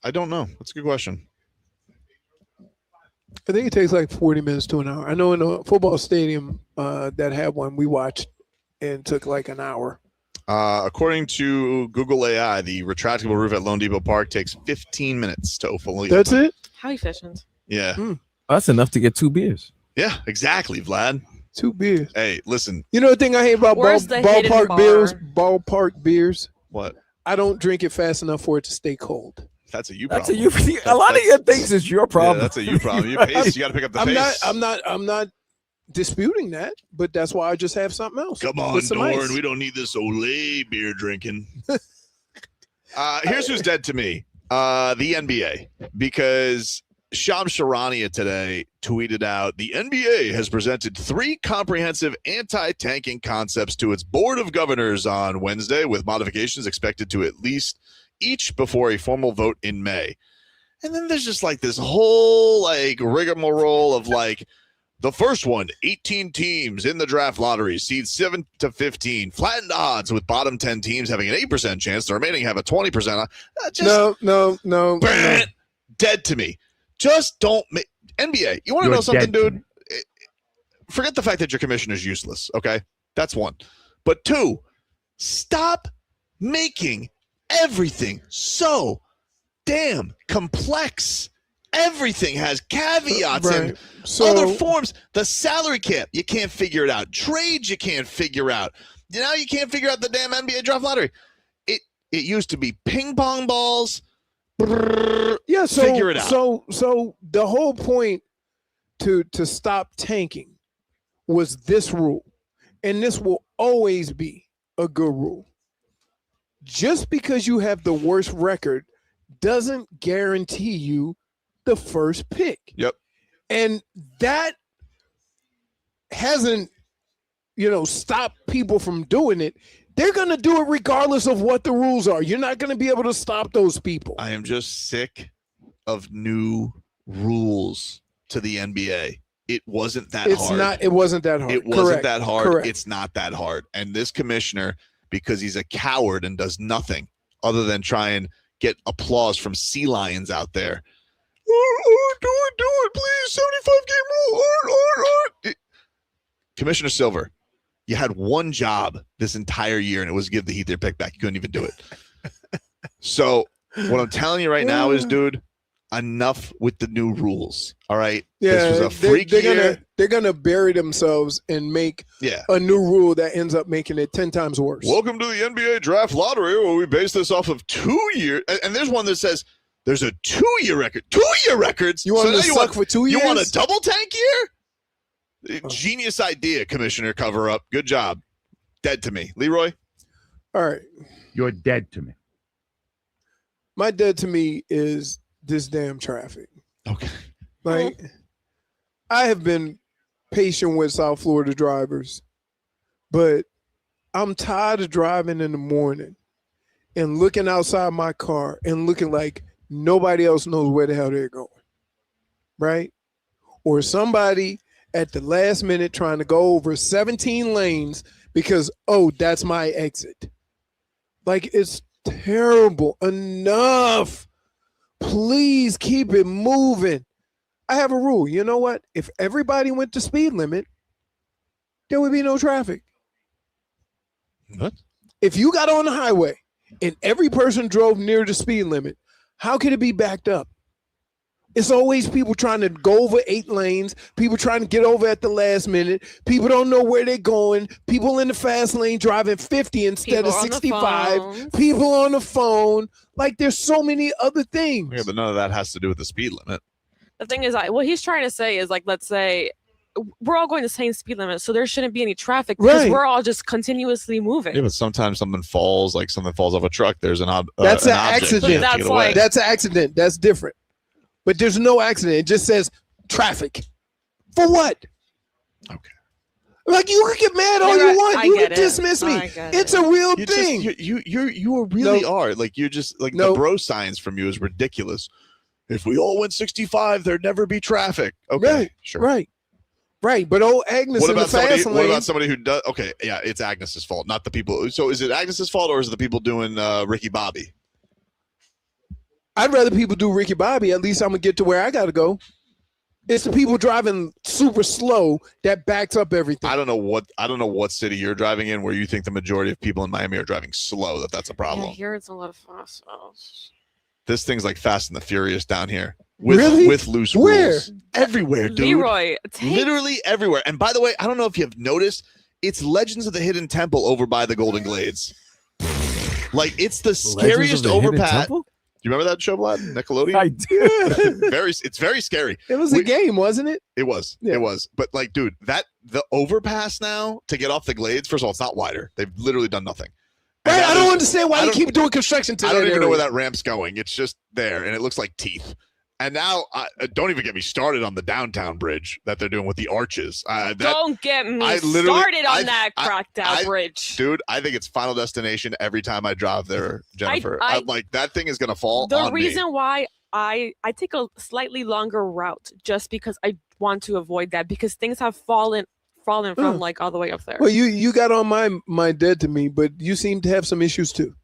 I don't know. That's a good question. I think it takes like 40 minutes to an hour. I know in a football stadium that had one we watched, and it took like an hour. According to Google AI, the retractable roof at loanDepot Park takes 15 minutes to open. That's it? How efficient. Yeah. That's enough to get 2 beers. Yeah, exactly, Vlad. 2 beers. Hey, listen. You know the thing I hate about ballpark beers? Ballpark beers. What? I don't drink it fast enough for it to stay cold. That's a you That's problem. a lot of your things is your problem. Yeah, that's a you problem. You pace. You got to pick up the pace. I'm not disputing that, but that's why I just have something else. Come on, Dorn. We don't need this Olay beer drinking. Here's who's dead to me. The NBA, because Shams Charania today tweeted out, the NBA has presented 3 comprehensive anti-tanking concepts to its board of governors on Wednesday, with modifications expected to at least each before a formal vote in May. And then there's just like this whole like rigmarole of like the first one, 18 teams in the draft lottery, seeds 7 to 15, flattened odds with bottom 10 teams having an 8% chance. The remaining have a 20%. No. Dead to me. Just don't make NBA. You want to know something, dude? Forget the fact that your commission is useless. Okay, that's one. But 2, stop making everything so damn complex. Everything has caveats and other forms. The salary cap, you can't figure it out. Trades, you can't figure out. Now you can't figure out the damn NBA draft lottery. It used to be ping pong balls. Yeah, so figure it out. So the whole point to stop tanking was this rule, and this will always be a good rule. Just because you have the worst record doesn't guarantee you the first pick. Yep. And that hasn't, stopped people from doing it. They're going to do it regardless of what the rules are. You're not going to be able to stop those people. I am just sick of new rules to the NBA. It wasn't that hard. It wasn't that hard. It wasn't that hard. Correct. It's not that hard. And this commissioner, because he's a coward and does nothing other than try and get applause from sea lions out there. Do it, please. 75-game rule. Commissioner Silver, you had one job this entire year, and it was to give the Heat their pick back. You couldn't even do it. So what I'm telling you right now is, dude, enough with the new rules. All right? Yeah, this was a freak year. They're gonna bury themselves and make a new rule that ends up making it 10 times worse. Welcome to the NBA draft lottery, where we base this off of 2 years. And there's one that says there's a 2-year record. 2-year records. You want to suck for 2 years? You want a double tank year? Genius idea, Commissioner. Cover up. Good job. Dead to me. Leroy? All right. You're dead to me. My dead to me is this damn traffic. Okay. Like, I have been patient with South Florida drivers, but I'm tired of driving in the morning and looking outside my car and looking like nobody else knows where the hell they're going, right? Or somebody at the last minute trying to go over 17 lanes because, oh, that's my exit. Like, it's terrible. Enough. Please keep it moving. I have a rule. You know what? If everybody went to speed limit, there would be no traffic. What? If you got on the highway and every person drove near the speed limit, how could it be backed up? It's always people trying to go over 8 lanes, people trying to get over at the last minute, people don't know where they're going, people in the fast lane driving 50 instead People of on the 65, phones. people on the phone. Like, there's so many other things. Yeah, but none of that has to do with the speed limit. The thing is, what he's trying to say is, like, let's say we're all going the same speed limit, so there shouldn't be any traffic because Right. we're all just continuously moving. Yeah, but sometimes something falls, like something falls off a truck. There's That's an an object. accident. You have to That's get away. like- That's an accident. That's different. But there's no accident. It just says traffic. For what? Okay. Like, you can get mad all You're you right. want. I You get can it. dismiss me. I get It's it. a real You thing. just you really Nope. are like you're just like Nope. the bro science from you is ridiculous. If we all went 65, there'd never be traffic. Okay, Right. sure. Right. But old Agnes What in the about somebody? fast What lane. about somebody who does? Okay, yeah, it's Agnes's fault, not the people. So is it Agnes's fault or is it the people doing Ricky Bobby? I'd rather people do Ricky Bobby. At least I'm gonna get to where I gotta go. It's the people driving super slow that backs up everything. I don't know what city you're driving in where you think the majority of people in Miami are driving slow. That's a problem. Yeah, here it's a lot of fast. Oh. This thing's like Fast and the Furious down here. With, Really? With loose Where? rules. Everywhere, dude. Leroy, Literally everywhere. And by the way, I don't know if you've noticed, it's Legends of the Hidden Temple over by the Golden Glades. Like, it's the scariest overpass. Do you remember that show, Vlad? Nickelodeon? I do. It's very scary. It was a game, wasn't it? It was. Yeah. It was. But like, dude, the overpass now to get off the Glades, first of all, it's not wider. They've literally done nothing. And Right. now I don't there's- understand why I they don't- keep doing construction to I don't that even know where area. that ramp's going. It's just there, and it looks like teeth. And now, don't even get me started on the downtown bridge that they're doing with the arches. Don't get me I literally- started on I- that cracked out bridge. Dude, I think it's Final Destination every time I drive there, Jennifer. I- I'm like, that thing is going to fall The on me. reason why I take a slightly longer route just because I want to avoid that because things have fallen from like all the way up there. Well, you got on my dead to me, but you seem to have some issues too.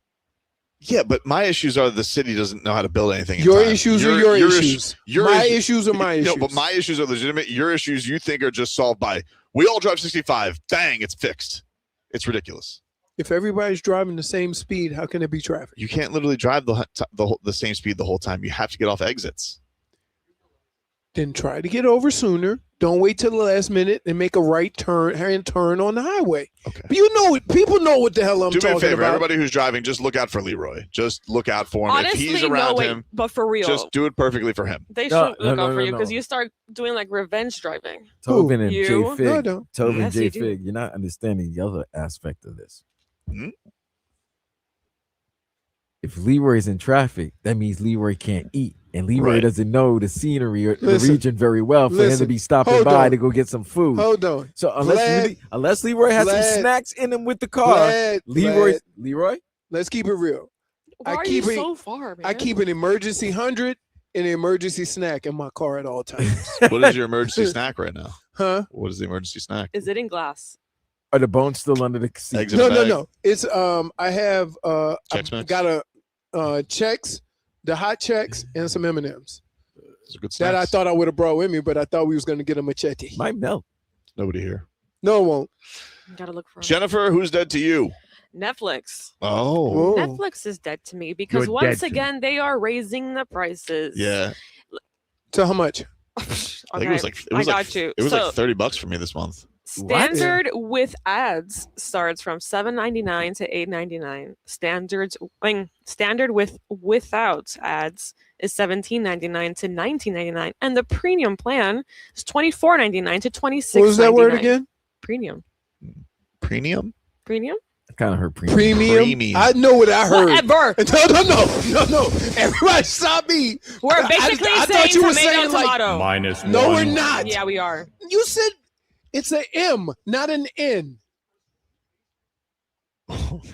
Yeah, but my issues are the city doesn't know how to build anything. in Your time. issues are your issues. Your My issues are my No, issues. but my issues are legitimate. Your issues you think are just solved by we all drive 65. Bang, it's fixed. It's ridiculous. If everybody's driving the same speed, how can it be traffic? You can't literally drive the same speed the whole time. You have to get off exits. Then try to get over sooner. Don't wait till the last minute and make a right turn on the highway. Okay. But you know it. People know what the hell I'm Do me talking a favor, about. everybody who's driving, just look out for Leroy. Just look out for him. Honestly, if he's around him, but for real, just do it perfectly for him. they No, should look no, out for no, you no. because you start doing like revenge driving. Tobin and You? No, I JFig. don't. Tobin and Yes, you do. JFig. You're not understanding the other aspect of this. Hmm? If Leroy's in traffic, that means Leroy can't eat. And Leroy Right. doesn't know the scenery or Listen. the region very well for him to Listen. be stopping Hold by on. to go get some food. Hold on. So Vlad- unless Leroy has Vlad- some snacks in him with the car, Vlad, Leroy, let's keep it real. Why I are keep you it- so far, man? I keep an emergency 100 and an emergency snack in my car at all times. What is your emergency snack right now? Huh? What is the emergency snack? Is it in glass? are the bones still under the seat? Eggs in No, a no, bag? no. It's I have Chex I Mix? got a Chex, the hot Chex, and some M&Ms. Those are good That I snacks. thought I would have brought with me, but I thought we was gonna get a machete. Might melt. Nobody here. No, it won't. Gotta look for it. Jennifer, who's dead to you? Netflix. Oh, Whoa. Netflix is dead to me because You're dead once to me. again they are raising the prices. yeah. So how much? I think Okay, it was like I got you. It was So- like $30 for me this month. Standard with ads starts from $7.99 to $8.99. Standard without ads is $17.99 to $19.99, and the premium plan is $24.99 to $26.99. What was that word again? Premium. Premium? Premium. I kind of heard premium. Premium. I know what I heard. Whatever. No. Everybody stop me. We're basically I saying thought you were tomato, saying like tomato. Minus no, one. we're not. Yeah, we are. You said It's an M, not an N.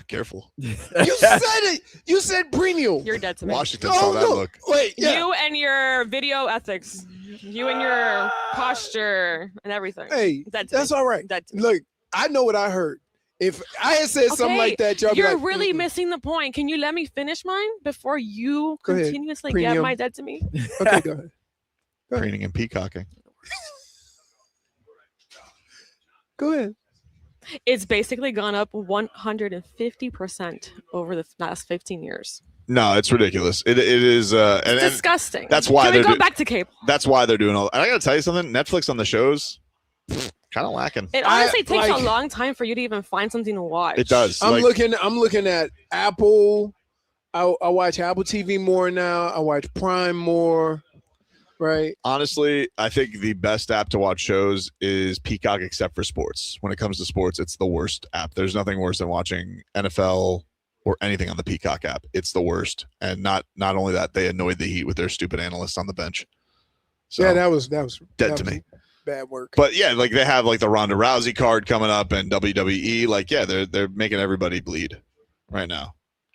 Careful. You said it. You said premium. You're dead to me. Washington saw that look. Wait, yeah. You and your video ethics. You and your posture and everything. Hey, Dead to that's me. all right. Dead to me. Look, I know what I heard. If I had said something like that, y'all be you're like, really missing the point. Can you let me finish mine before you Go ahead. continuously Premium. get my dead to me? Okay, go ahead. Preening and peacocking. Go ahead. It's basically gone up 150% over the last 15 years. No, it's ridiculous. It is and Disgusting. That's why Can we they're go back to cable? That's why they're doing all. And I got to tell you something. Netflix on the shows, kind of lacking. It honestly takes a long time for you to even find something to watch. It does. I'm looking at Apple. I watch Apple TV more now. I watch Prime more. Right. Honestly, I think the best app to watch shows is Peacock, except for sports. When it comes to sports, it's the worst app. There's nothing worse than watching NFL or anything on the Peacock app. It's the worst. And not only that, they annoyed the Heat with their stupid analysts on the bench. So yeah, that was dead to me. Bad work. But yeah, like they have like the Ronda Rousey card coming up and WWE. Like, yeah, they're making everybody bleed right now.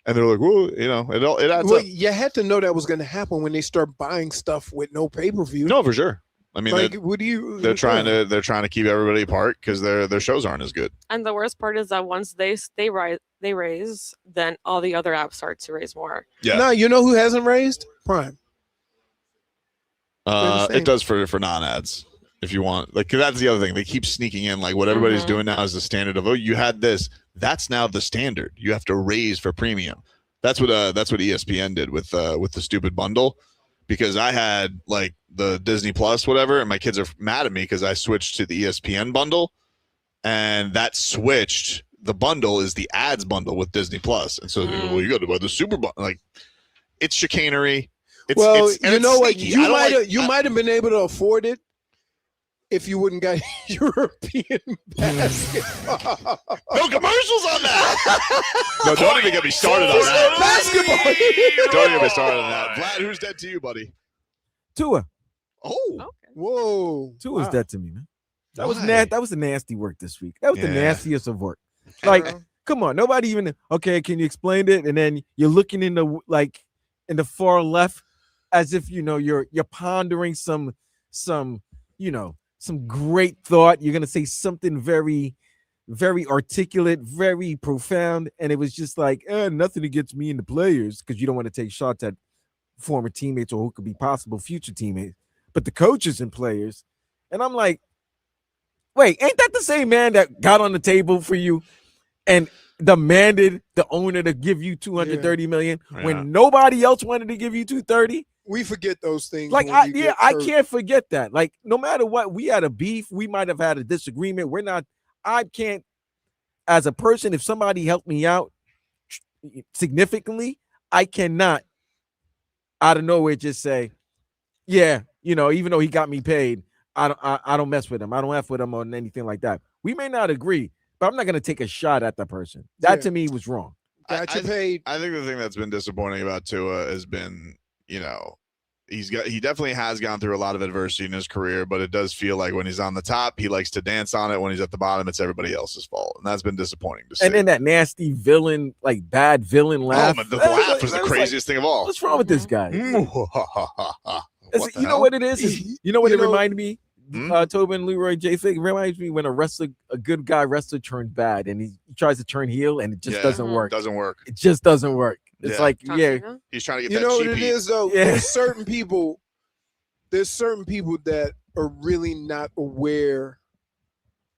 And they're like, well, you know, it adds up. You had to know that was going to happen when they start buying stuff with no pay-per-view. No, for sure. I mean, like, what do you? They're trying to keep everybody apart because their shows aren't as good. And the worst part is that once they raise, then all the other apps start to raise more. Yeah. No, you know who hasn't raised? Prime. It does for non-ads. If you want, like, 'cause that's the other thing. They keep sneaking in. Like, what everybody's doing now is the standard of, oh, you had this. That's now the standard. You have to raise for premium. That's what ESPN did with the stupid bundle, because I had like the Disney Plus whatever, and my kids are mad at me because I switched to the ESPN bundle, and that switched. The bundle is the ads bundle with Disney Plus, and so well, you got to buy the super bundle. Like, it's chicanery. You know what? You might have been able to afford it if you wouldn't got European basketball. No commercials on that. No, don't even get me started on that. Basketball. Don't even get me started on that. Vlad, who's dead to you, buddy? Tua. Oh. Okay. Whoa. Tua's dead to me, man. That was Why? that was the nasty work this week. That was the Yeah. nastiest of work. Like, come on, nobody even okay. Can you explain it? And then you're looking in the far left, as if you're pondering some some great thought. You're gonna say something very, very articulate, very profound, and it was just like nothing against me and the players, because you don't want to take shots at former teammates or who could be possible future teammates, but the coaches and players. And I'm like, wait, ain't that the same man that got on the table for you and demanded the owner to give you $230 million when nobody else wanted to give you $230? We forget those things. Like, I can't forget that. Like, no matter what, we had a beef. We might have had a disagreement. I can't, as a person, if somebody helped me out significantly, I cannot out of nowhere just say, yeah, even though he got me paid, I don't mess with him. I don't F with him on anything like that. We may not agree, but I'm not going to take a shot at the person. That to me was wrong. Got you paid. I think the thing that's been disappointing about Tua has been, he definitely has gone through a lot of adversity in his career, but it does feel like when he's on the top, he likes to dance on it. When he's at the bottom, it's everybody else's fault. And that's been disappointing to see. And then that nasty villain, like bad villain laugh. Oh, the laugh was the craziest thing of all. What's wrong with this guy? What know what it is? You know what it reminded me? Hmm? Tobin and Leroy JFig reminds me when a good guy wrestler turns bad and he tries to turn heel and it just doesn't work. Doesn't work. It just doesn't work. It's like, he's trying to get You that know cheap what it heat. is though? Yeah. There's certain people that are really not aware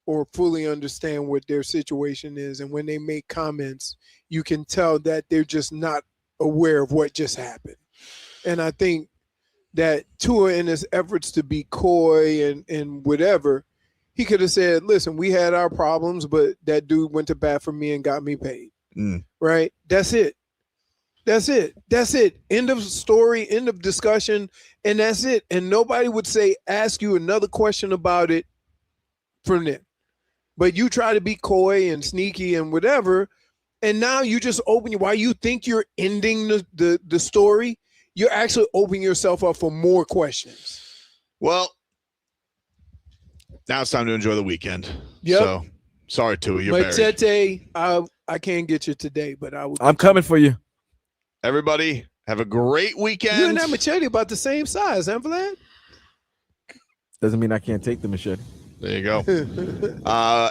or fully understand what their situation is, and when they make comments, you can tell that they're just not aware of what just happened. And I think that Tua, in his efforts to be coy and whatever, he could have said, listen, we had our problems, but that dude went to bat for me and got me paid. Right? That's it. End of story, end of discussion, and that's it. And nobody would ask you another question about it from them. But you try to be coy and sneaky and whatever, and now you just while you think you're ending the story, you're actually opening yourself up for more questions. Well, Now it's time to enjoy the weekend. Yep. So sorry, Tua, you're buried. Machete, I can't get you today, but I will. I'm coming for you. Everybody, have a great weekend. You and that Machete about the same size, huh, Vlad? Doesn't mean I can't take the machete. There you go.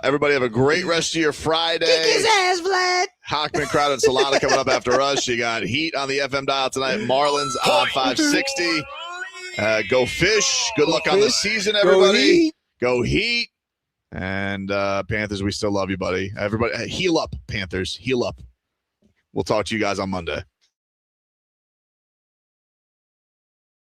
Everybody have a great rest of your Friday. Kick his ass, Vlad. Hockman, Crowd, and Solana coming up after us. You got Heat on the FM dial tonight. Marlins on 560. Go Fish. Good luck on the season, everybody. Go Heat. And Panthers, we still love you, buddy. Everybody, heal up, Panthers. Heal up. We'll talk to you guys on Monday.